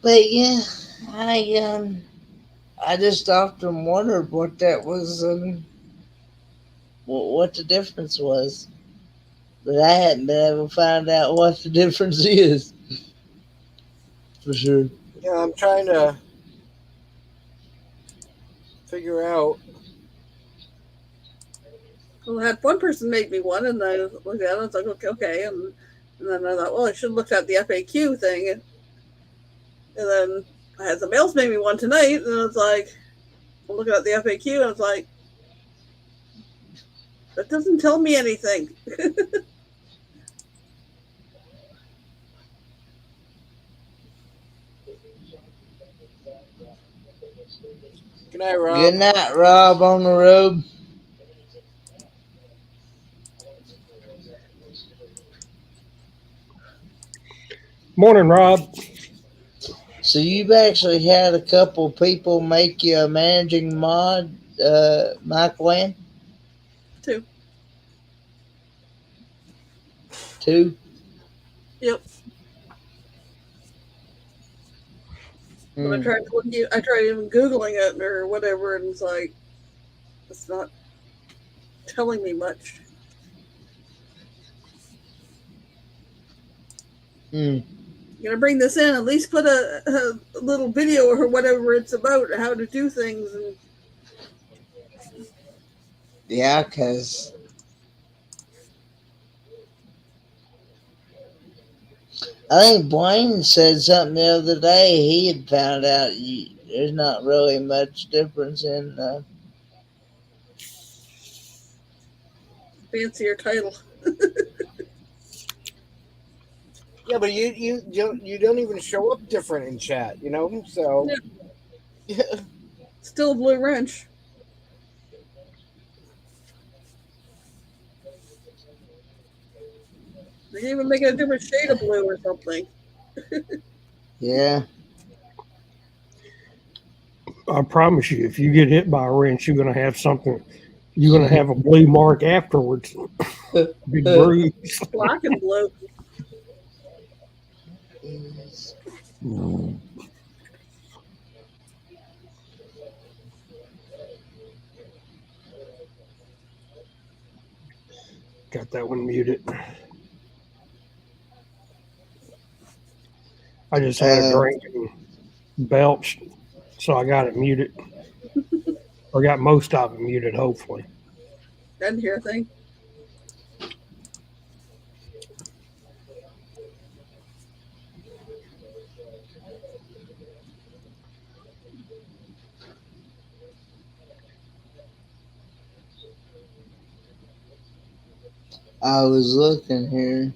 But yeah, I just often wondered what that was, what the difference was. But I hadn't been able to find out what the difference is. For sure. Yeah, I'm trying to figure out. Well, I had one person make me one, and I looked at it, and I was like, okay. And then I thought, well, I should have looked at the FAQ thing. And then I had somebody else make me one tonight, and I was like, I'm looking at the FAQ, and I was like, that doesn't tell me anything. Good night, Rob. Good night, Rob, on the road. Morning, Rob. So you've actually had a couple people make you a managing mod, Mike Wynn? Two? Yep. But I tried even Googling it or whatever, and it's like, it's not telling me much. Hmm. You're gonna bring this in, at least put a little video or whatever it's about, how to do things. And Yeah, because I think Blaine said something the other day. He had found out there's not really much difference in. fancier title. Yeah, but you don't even show up different in chat, you know. So yeah. Still a blue wrench. They can even make it a different shade of blue or something. Yeah. I promise you, if you get hit by a wrench, you're going to have something. You're going to have a blue mark afterwards. Big bruise. Black and blue. Got that one muted. I just had a drink and belched, so I got it muted. Or got most of it muted, hopefully. Didn't hear a thing. I was looking here.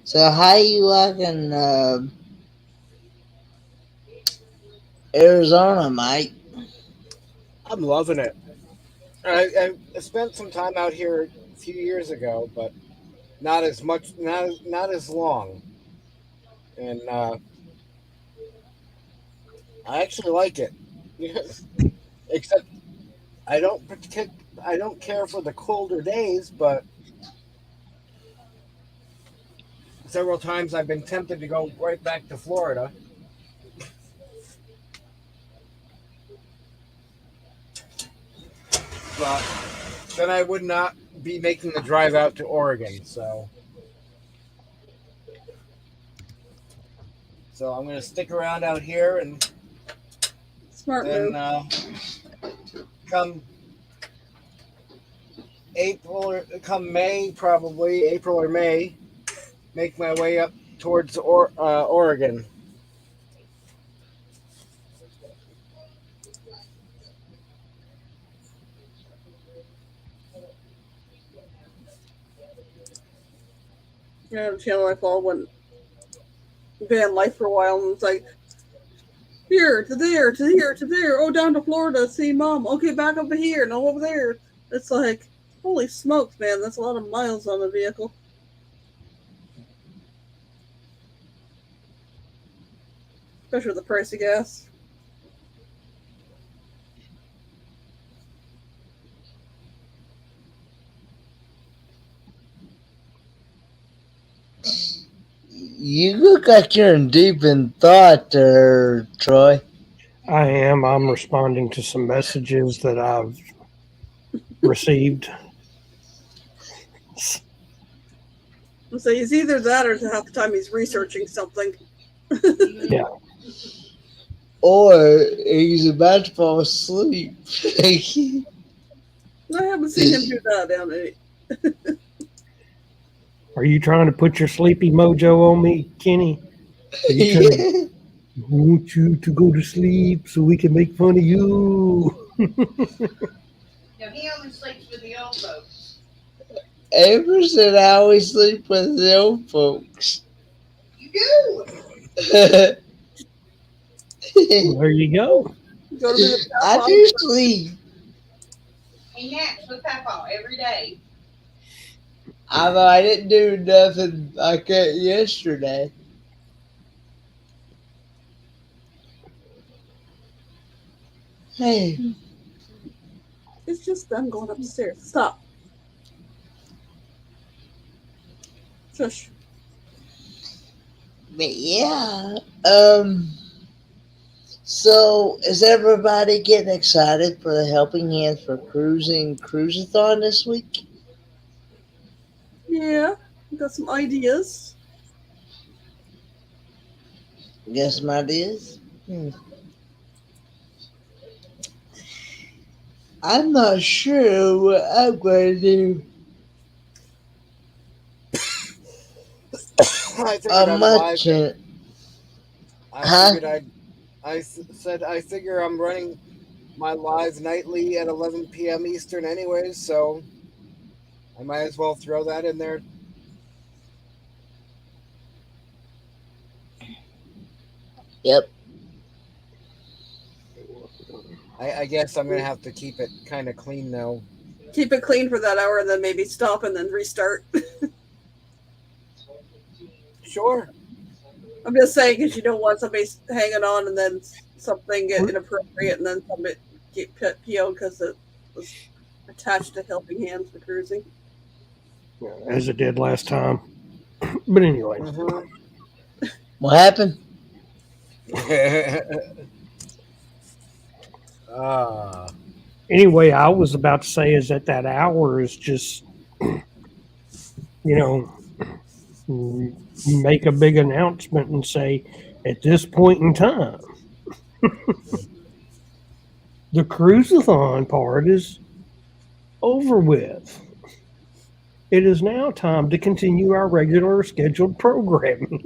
So how you liking Arizona, Mike? I'm loving it. I spent some time out here a few years ago, but not as much, not as long. And I actually like it. Except I don't care for the colder days, but several times I've been tempted to go right back to Florida. But then I would not be making the drive out to Oregon, so I'm going to stick around out here and smart then move. come come May, probably April or May, make my way up towards Oregon. Yeah, the channel I followed went van life for a while, and it's like here to there to here to there. Oh, down to Florida, see mom. Okay, back over here, no over there. It's like, holy smokes, man! That's a lot of miles on the vehicle. Especially with the price of gas. You look like you're in deep in thought there, Troy. I am. I'm responding to some messages that I've received. So he's either that or half the time he's researching something. Yeah. Or he's about to fall asleep. I haven't seen him do that down there. Are you trying to put your sleepy mojo on me, Kenny? Are you trying to, I want you to go to sleep so we can make fun of you. No, he only sleeps with the old folks. Amber said I always sleep with the old folks. You do. There you go. I do sleep. He naps with Papa every day. Although I didn't do nothing like that yesterday. Hey. It's just them going upstairs. Stop. Shush. But yeah. So is everybody getting excited for the Helping Hands for Cruisathon this week? Yeah, got some ideas. Got some ideas? I'm not sure what I'm going to do. I figured I'm much. live. I figure I'm running my lives nightly at 11 p.m. Eastern anyways, so I might as well throw that in there. Yep. I guess I'm going to have to keep it kind of clean now. Keep it clean for that hour and then maybe stop and then restart. Sure. I'm just saying because you don't want somebody hanging on and then something get inappropriate and then somebody get PO'd because it was attached to Helping Hands for cruising. Yeah, as it did last time. But anyway. What happened? Anyway, I was about to say is that hour is just, make a big announcement and say, at this point in time, the cruisathon part is over with. It is now time to continue our regular scheduled programming.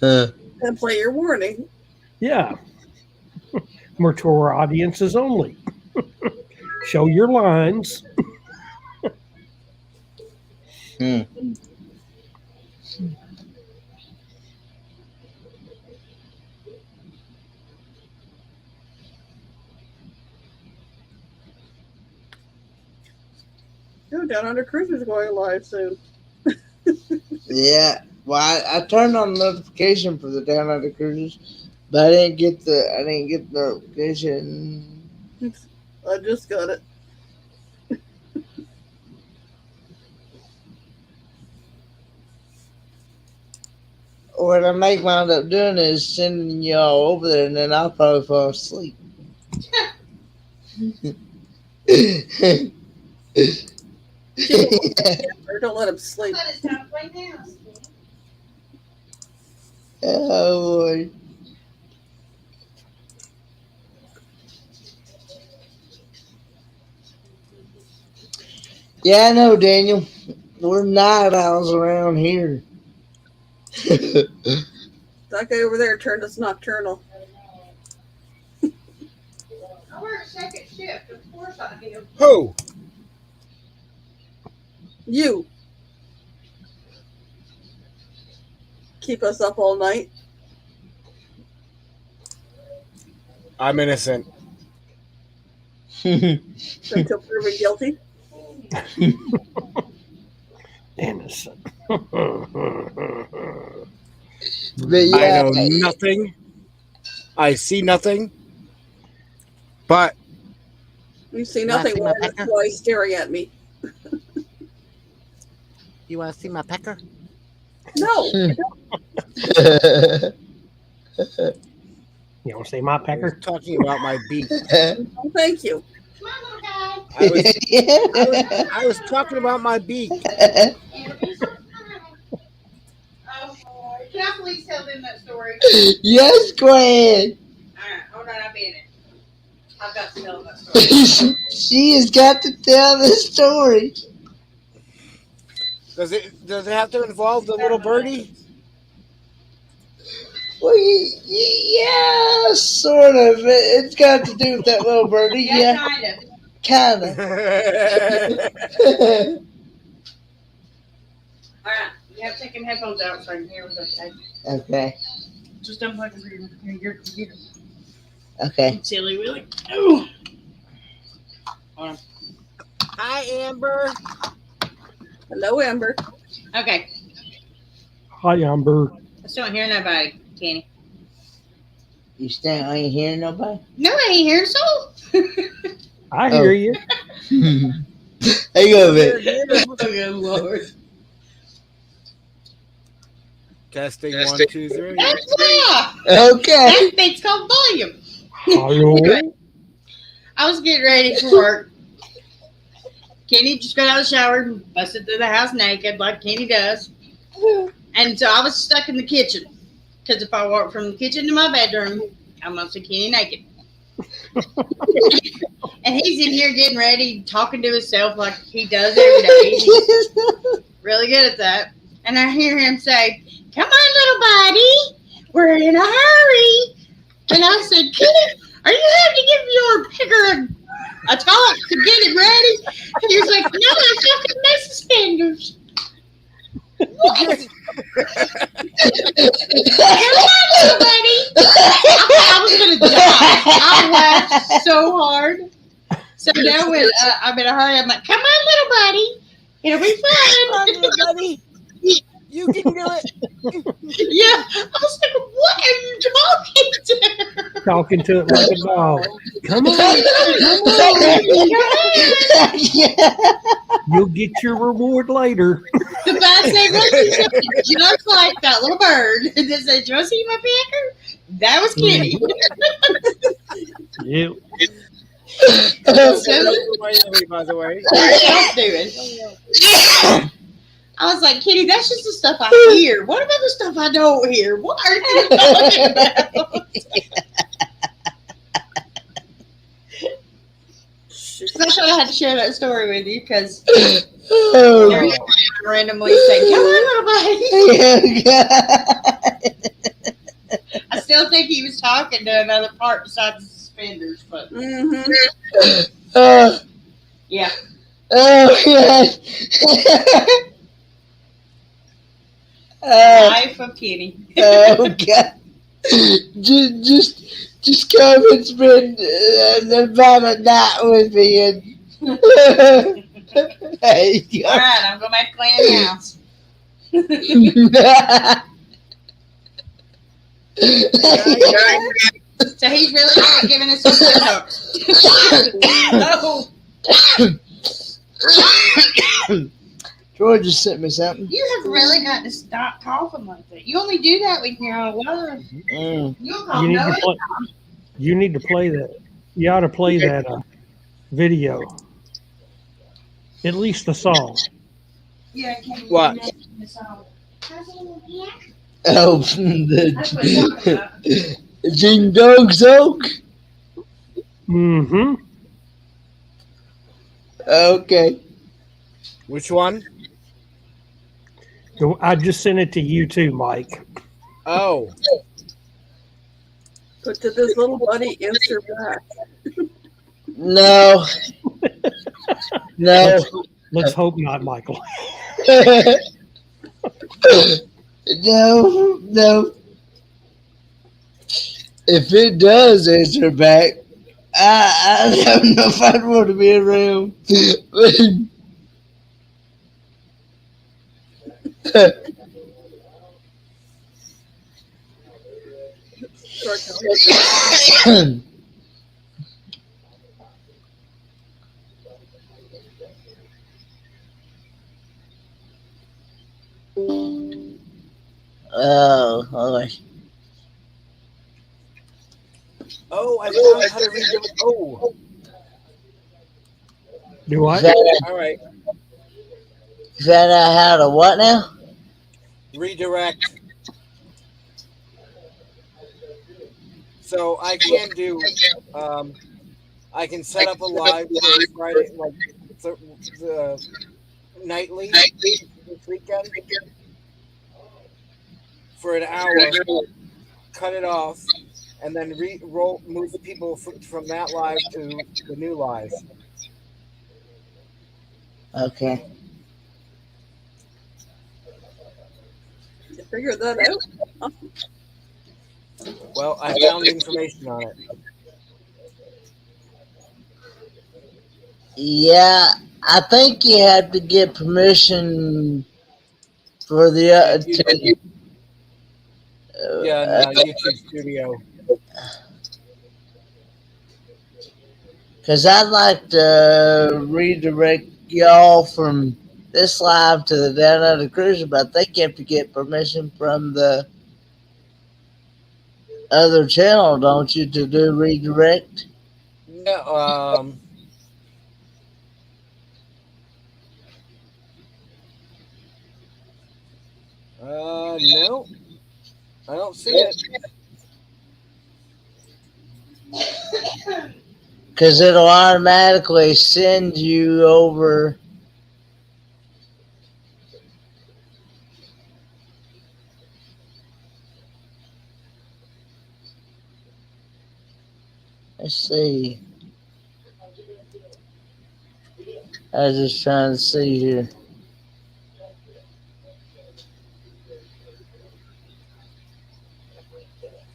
And play your warning. Yeah. Mature audiences only. Show your lines. Down Under Cruisers going live soon. Yeah. Well, I turned on the notification for the Down Under Cruisers, but I didn't get the notification. I just got it. What I might wind up doing is sending y'all over there, and then I'll probably fall asleep. Don't let him sleep. But it's time to play now. Oh boy. Yeah, I know, Daniel. We're night owls around here. That guy over there turned us nocturnal. I work second shift. Of course I do. Who? You. Keep us up all night. I'm innocent. Until proven guilty. Innocent. But yeah, I know nothing. I see nothing. But You see nothing. see my That's pecker? why he's staring at me. You want to see my pecker? No. You want to see my I pecker? was talking about my beak. No, thank you. Come on, little guy. I was talking about my beak. Oh boy. Can I please tell them that story? Yes, Gwen. Alright, hold on, I'll be in it. I've got to tell them that story. She has got to tell the story. Does it have to involve the little birdie? Well, yeah, sort of. It's got to do with that little birdie. Yeah, Yeah, kind of. kind of. Alright, you have to take your headphones out so I can hear what they say. Okay. Just unplug them from your computer. Okay. Silly Willy. Ooh. Hold on. Hi, Amber. Hello, Amber. Okay, Hi, Amber. I still don't hear nobody, Kenny. You still ain't hearing nobody? No, I ain't hearing soul. I hear you. Hang on a minute. Oh, Lord. Testing 1, 2, 3. That's loud. Okay. That thing's called volume. Hello. I was getting ready for work. Kenny just got out of the shower and busted through the house naked like Kenny does. And so I was stuck in the kitchen. Because if I walk from the kitchen to my bedroom, I'm going to see Kenny naked. And he's in here getting ready, talking to himself like he does every day. He's really good at that. And I hear him say, "Come on, little buddy. We're in a hurry." And I said, "Kenny, are you having to give your picker a talk to get it ready?" And he was like, "No, I fucking mess suspenders." What? Come on, little buddy. I was gonna die. I laughed so hard. So now when I'm in a hurry, I'm like, "Come on, little buddy. It'll be fun." Come on, little buddy. You can do it. Yeah, I was like, "What are you talking to?" Talking to it like a dog. Come on. You'll get your reward later. The bad thing was, he said, just like that little bird that said, "Do you want to see my pecker?" That was Kenny. Yep. By the way. Don't do it. I was like, "Kenny, that's just the stuff I hear. What about the stuff I don't hear? What are you talking about?" Especially I had to share that story with you because every time I randomly say, "Come on, little buddy." I still think he was talking to another part besides the suspenders, but yeah. Oh, God. Life of Kenny. Oh, God. Just come and spend about a night with me. And hey, All right, I'm going back to clean the house. So he's really not giving us some No. George just sent me something. You have really got to stop coughing like that. You only do that when you're on live. You'll cough You need no to play. You need to play that. You ought to play that video. At least the song. Yeah, can you What? do that in the song? Oh, That's what I'm talking about. the Ding Dong Soak. Mm-hmm. Okay. Which one? I just sent it to you too, Mike. Oh. But did this little buddy answer back? No. No. Let's hope not, Michael. No. If it does answer back, I don't know if I'd want to be around. Oh, boy. Oh, I found how to redirect. Oh. Do what? All right. You found out how to what now? Redirect. So I can do. I can set up a live for Friday, like the nightly this weekend for an hour. Cut it off. And then move the people from that live to the new live. Okay. You figured that out? Well, I found information on it. Yeah, I think you have to get permission for the YouTube Studio. Because I'd like to redirect y'all from this live to the Down Under Cruiser, but I think you have to get permission from the other channel, don't you, to do redirect? No, no, I don't see it. Because it'll automatically send you over. Let's see. I was just trying to see here.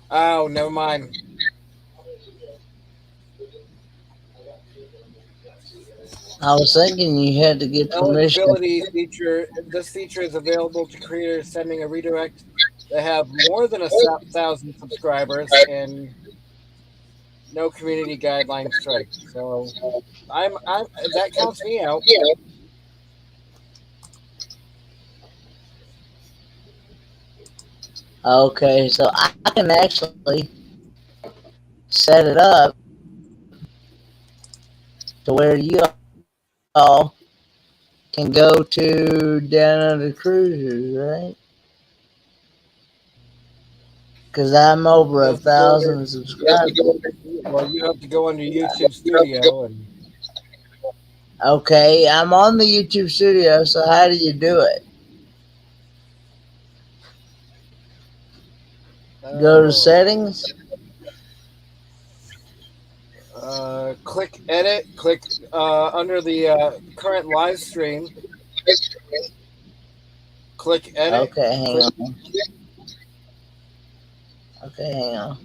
Oh, never mind. I was thinking you had to get permission. Eligibility feature. This feature is available to creators sending a redirect that have more than 1,000 subscribers and no community guidelines strike. So, I'm that counts me out. Okay, so I can actually set it up to where you all can go to Down Under Cruisers, right? Because I'm over 1,000 subscribers. Well, you have to go under YouTube Studio and. Okay, I'm on the YouTube Studio, so how do you do it? Go to settings. Click edit. Click under the current live stream. Click edit. Okay, hang on. Okay, hang on.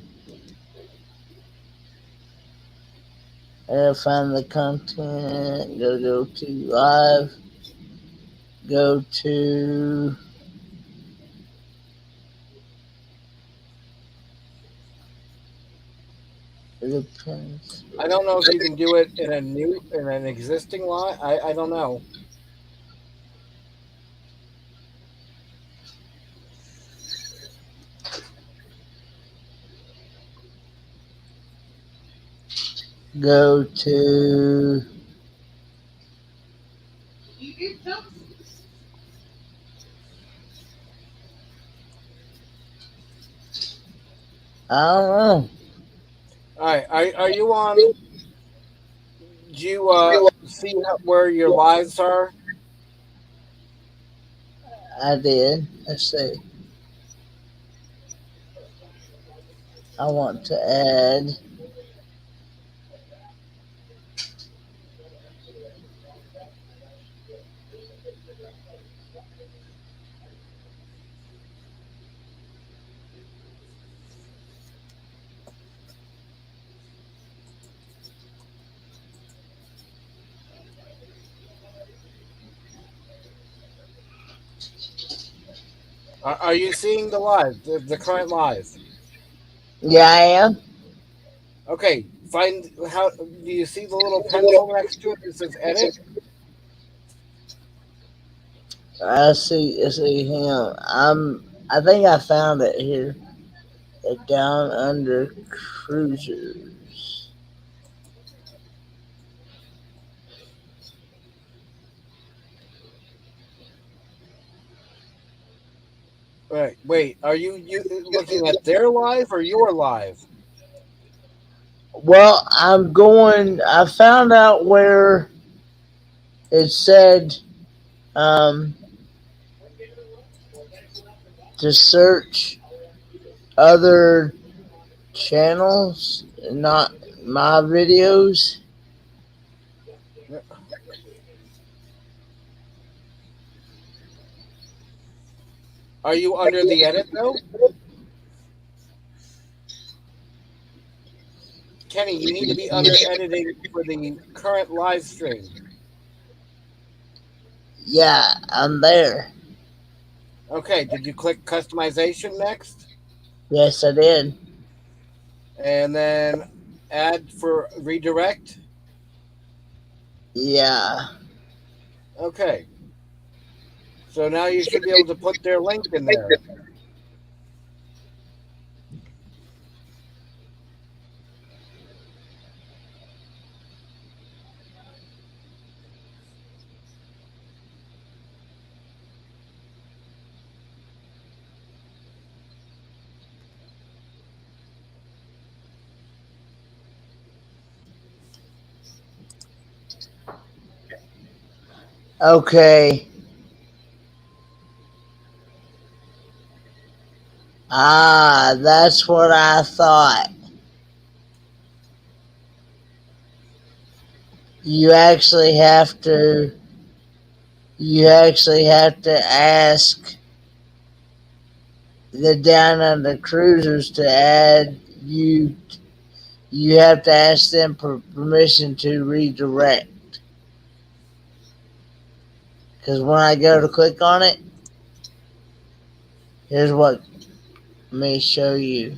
Find the content. Go to live. Go to. I don't know if you can do it in an existing live. I don't know. Go to. I don't know. All right, are you on? Do you see where your lives are? I did. Let's see. I want to add. Are you seeing the live, the current live? Yeah, I am. Okay, find how. Do you see the little pencil next to it that says edit? I see him. I think I found it here. Down under cruisers. Wait. Are you looking at their live or your live? Well, I found out where it said to search other channels, not my videos. Are you under the edit though? Kenny, you need to be under editing for the current live stream. Yeah, I'm there. Okay, did you click customization next? Yes, I did. And then add for redirect? Yeah. Okay. So now you should be able to put their link in there. Okay. Ah, that's what I thought. You actually have to ask the Down Under Cruisers to add you. You have to ask them for permission to redirect. Because when I go to click on it, here's what. Let me show you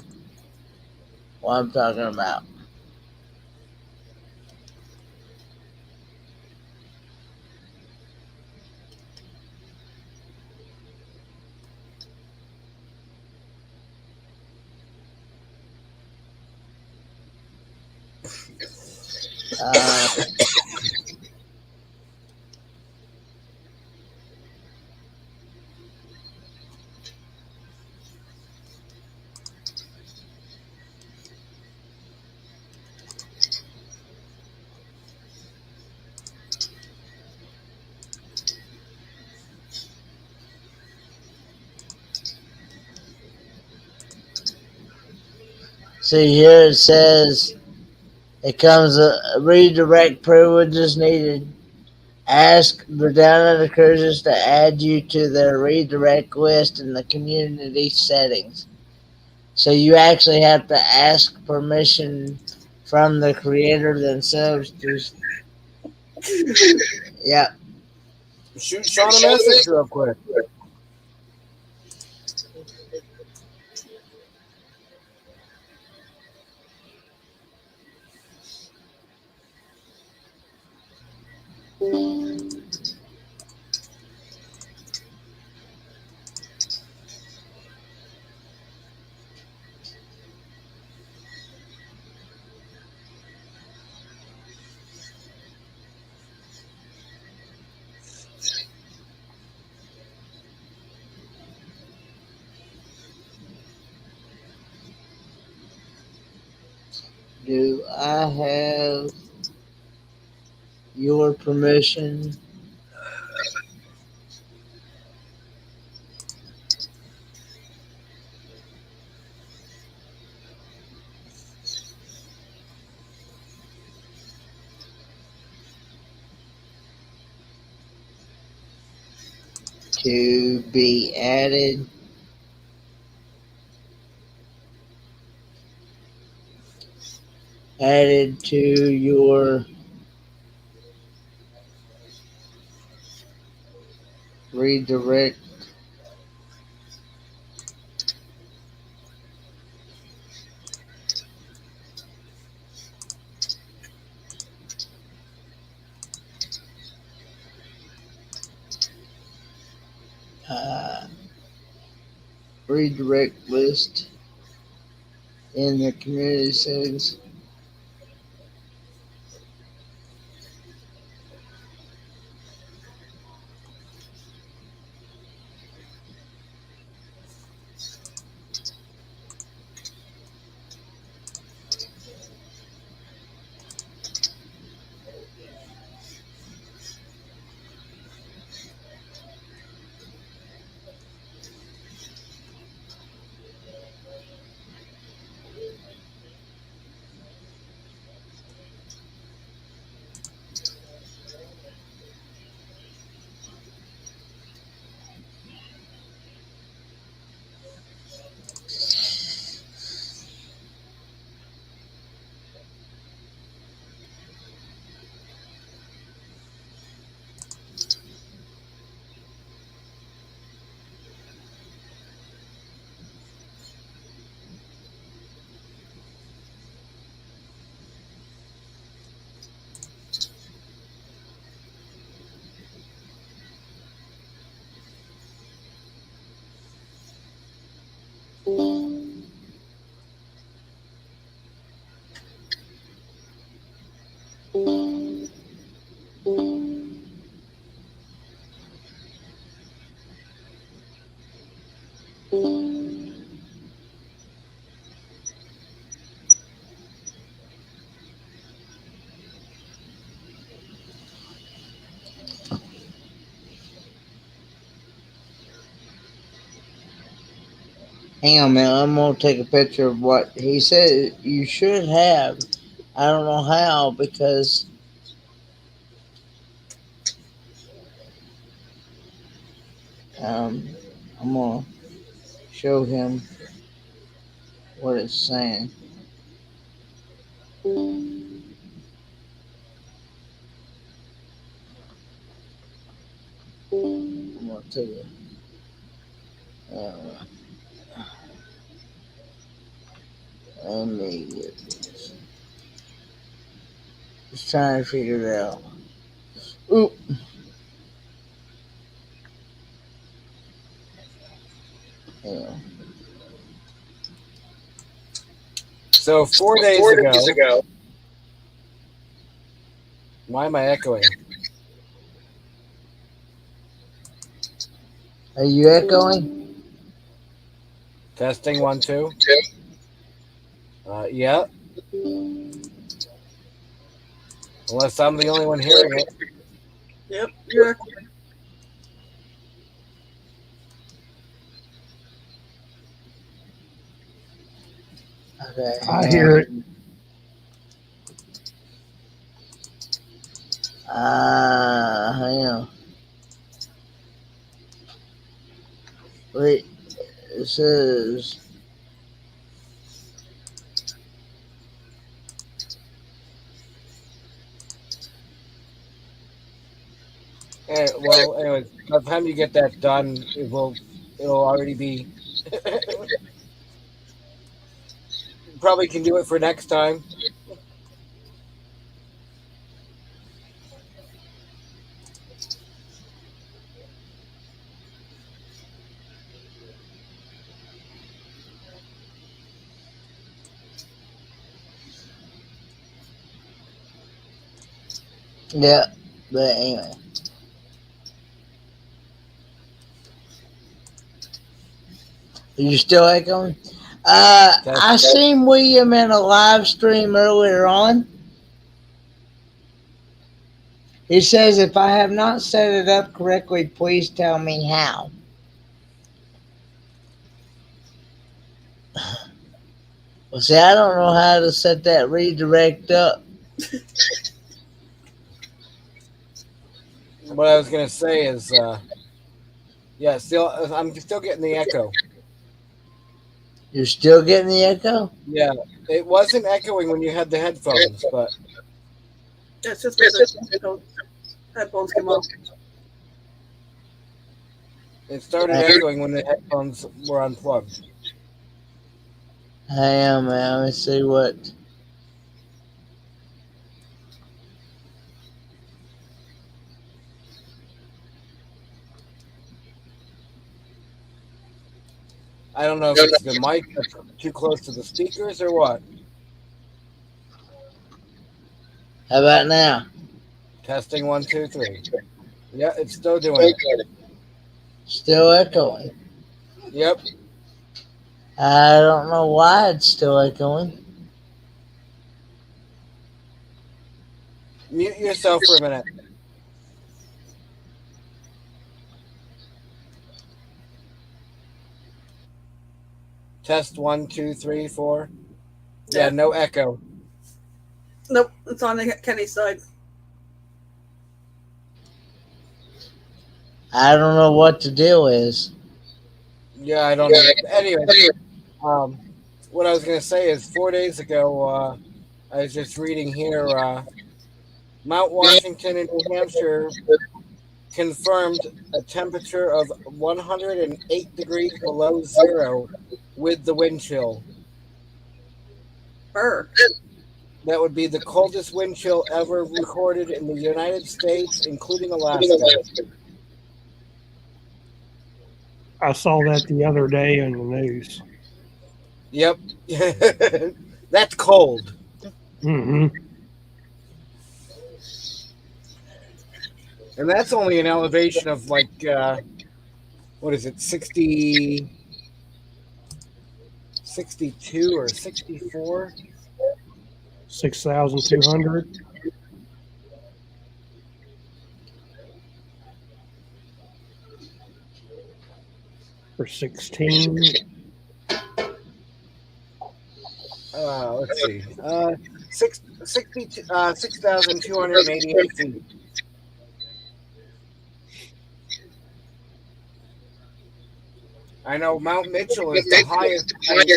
what I'm talking about. See here it says it comes a redirect privileges needed. Ask the Down Under Cruisers to add you to their redirect list in the community settings. So you actually have to ask permission from the creator themselves to. Yep. Shoot Sean a message real quick. Do I have your permission? to be added. Added to your redirect redirect list in the community settings. Hang on a minute, I'm gonna take a picture of what he said you should have. I don't know how, because I'm gonna show him what it's saying. I'm gonna take it. Let me get this. Just trying to figure it out. Ooh. Yeah. So 4 days ago. Why am I echoing? Are you echoing? Testing 1, 2. Yeah. Unless I'm the only one hearing it. Yep, you're echoing. Okay. I hear it. Hang on. Wait, it says. Well, anyway, by the time you get that done, it'll already be. Probably can do it for next time. Yeah, but anyway. Are you still echoing? I seen William in a live stream earlier on. He says, if I have not set it up correctly, please tell me how. Well, see, I don't know how to set that redirect up. What I was going to say is Yeah, I'm still getting the echo. You're still getting the echo? Yeah, it wasn't echoing when you had the headphones, but It's just the headphones came off. it started echoing when the headphones were unplugged. Hang on, man. Let me see what. I don't know if it's the mic that's too close to the speakers or what. How about now? Testing 1, 2, 3. Yeah, it's still doing it. Still echoing. Yep. I don't know why it's still echoing. Mute yourself for a minute. Test 1, 2, 3, 4. Yeah, no echo. Nope, it's on Kenny's side. I don't know what the deal is. Yeah, I don't know. Anyway, what I was going to say is 4 days ago, I was just reading here, Mount Washington in New Hampshire confirmed a temperature of 108 degrees below zero with the wind chill. That would be the coldest wind chill ever recorded in the United States, including Alaska. I saw that the other day in the news. Yep. That's cold. Mm-hmm. And that's only an elevation of like, what is it, 62 or 64? 6,200. Or 16. Let's see. 6,288 feet. I know Mount Mitchell is the highest point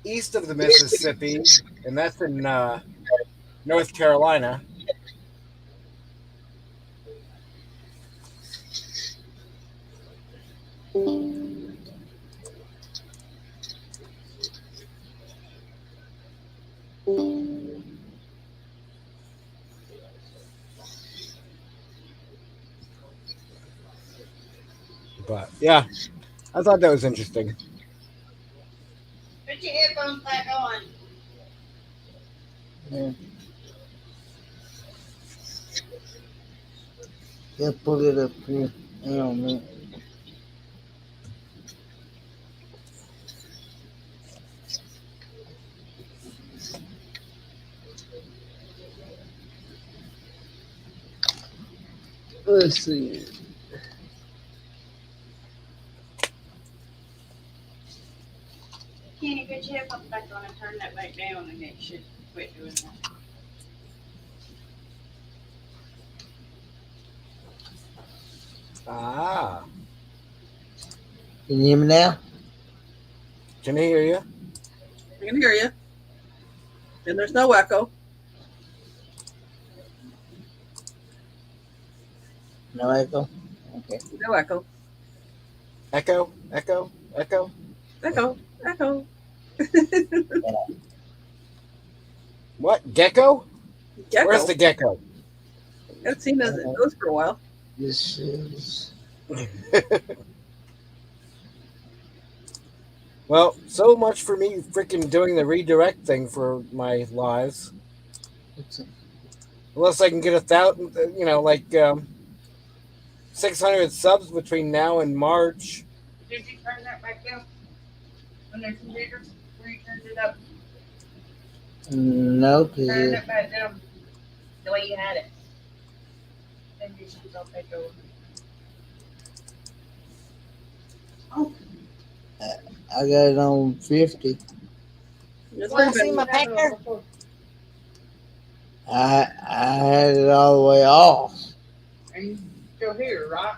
east of the Mississippi, and that's in North Carolina. But yeah, I thought that was interesting. Put your headphones back on. Yeah. Yeah, pull it up here. Hang on a minute. Let's see. Kenny, put your headphones back on and turn that back down and it should quit doing that. Ah. Can you hear me now? Can I hear you? I can hear you. And there's no echo. No echo? Okay. No echo. Echo, echo, echo. Echo, echo. What? Gecko? Gecko. Where's the gecko? I haven't seen those for a while. This is. Well, so much for me freaking doing the redirect thing for my lives. Unless I can get 1,000, like 600 subs between now and March. Did you turn that back down on the computer where you turned it up? No, because Turn it back down the way you had it. And you should go take over. Oh. I got it on 50. Want to see my pecker? I had it all the way off. And you still here, right?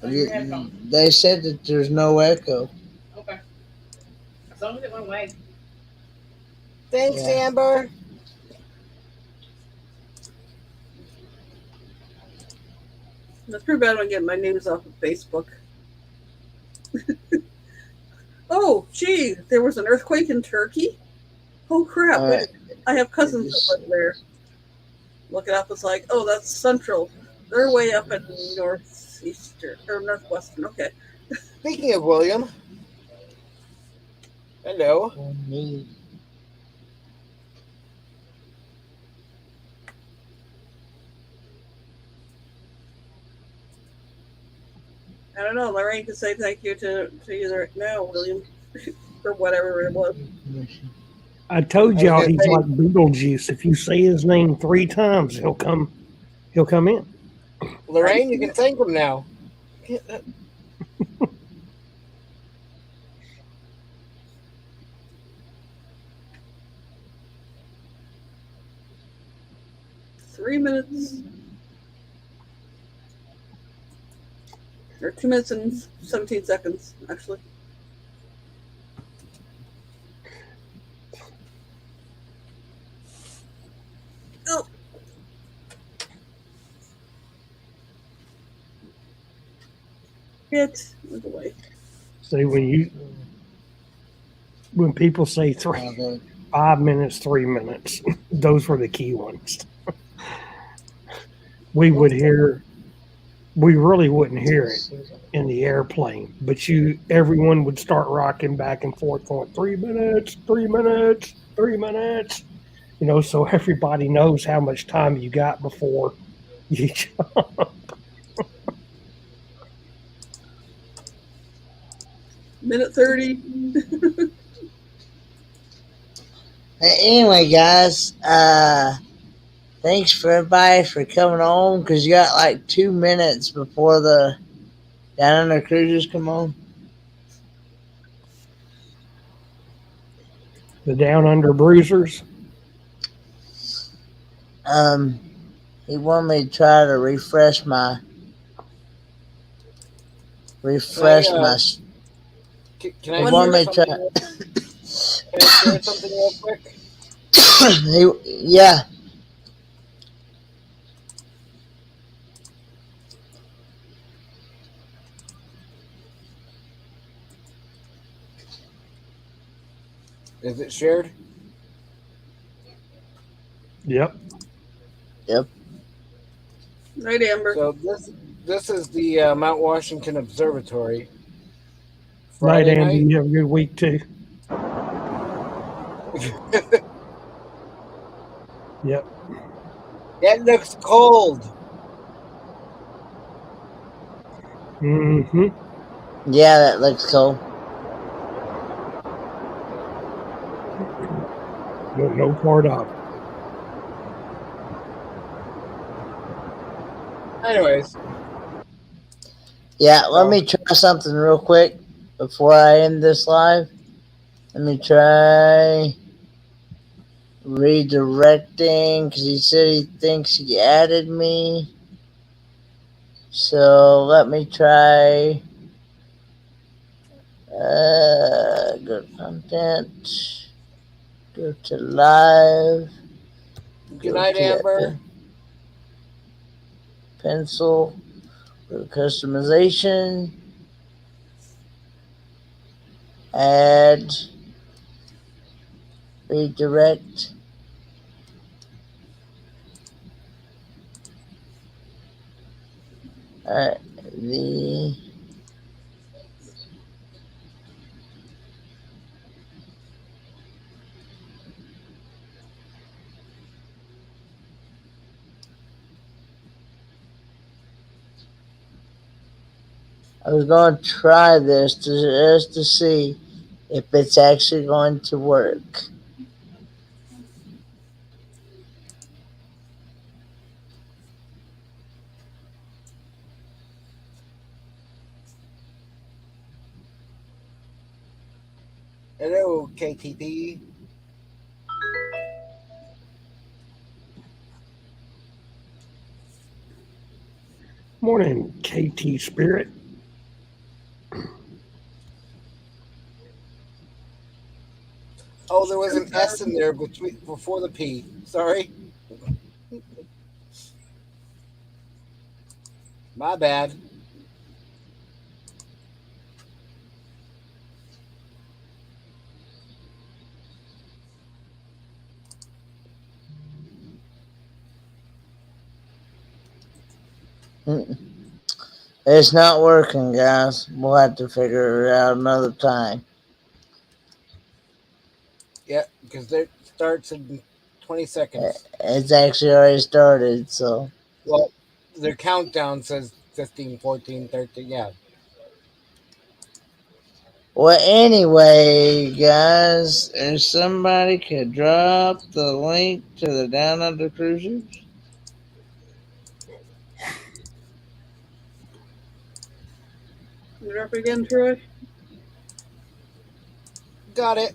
They said that there's no echo. Okay. As long as it went away. Thanks, Yeah. Amber. That's pretty bad when I get my names off of Facebook. Oh, gee, there was an earthquake in Turkey? Oh, crap. I have cousins up there. Look it up. It's like, oh, that's central. They're way up in northeastern or northwestern. Okay. Speaking of William, hello. I don't know. Lorraine could say thank you to you right now, William, for whatever it was. I told y'all he's like Beetlejuice. If you say his name 3 times, he'll come in. Lorraine, you can thank him now. Three minutes. Or 2 minutes and 17 seconds, actually. Oh. It went away. See, when people say 5 minutes, 3 minutes, those were the key ones. We really wouldn't hear it in the airplane, but everyone would start rocking back and forth going 3 minutes, 3 minutes, 3 minutes, so everybody knows how much time you got before you jump. Minute 30. Anyway, guys, thanks for everybody for coming on, because you got like 2 minutes before the Down Under Cruisers come on. The Down Under Bruisers. He wanted me to try to refresh my. Can I share something real quick? Yeah. Is it shared? Yep. Right, Amber. So this is the Mount Washington Observatory. Right, Andy. You have a good week too. Yep. It looks cold. Mm-hmm. Yeah, that looks cool. No part of it. Anyways. Yeah, let me try something real quick before I end this live. Let me try redirecting, because he said he thinks he added me. So let me try go to content, go to live. Good night, Amber. Pencil, go to customization, add, redirect. Alright, I was going to try this just to see if it's actually going to work. Hello, KTP. Morning, KT Spirit. S in there before the P. Sorry. My bad. It's not working, guys. We'll have to figure it out another time. Yeah, because it starts in 20 seconds. It's actually already started, so. Well, their countdown says 15, 14, 13. Yeah. Well, anyway, guys, if somebody could drop the link to the Down Under Cruisers. Drop it again, Troy. Got it.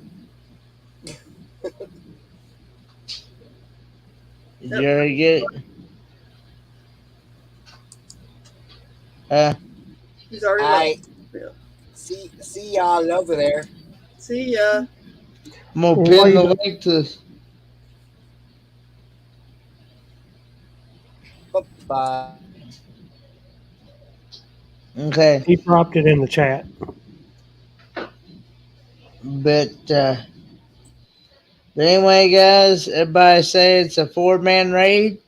Did you already get it? He's already See y'all over there. See ya. I'm gonna pin the link to. Bye. Okay. He dropped it in the chat. But anyway, guys, everybody say it's a 4-man raid.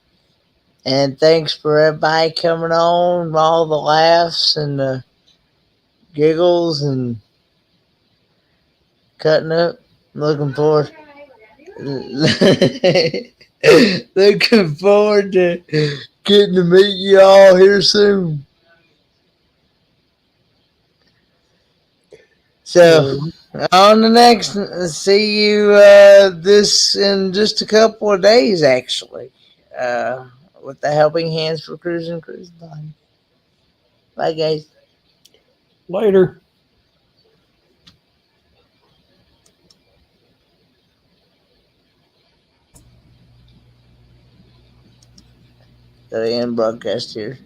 And thanks for everybody coming on, all the laughs and the giggles and cutting up. Looking forward looking forward to getting to meet you all here soon. So on the next, see you this in just a couple of days, actually, with the Helping Hands for Cruising Line. Bye, guys. Later. The end broadcast here.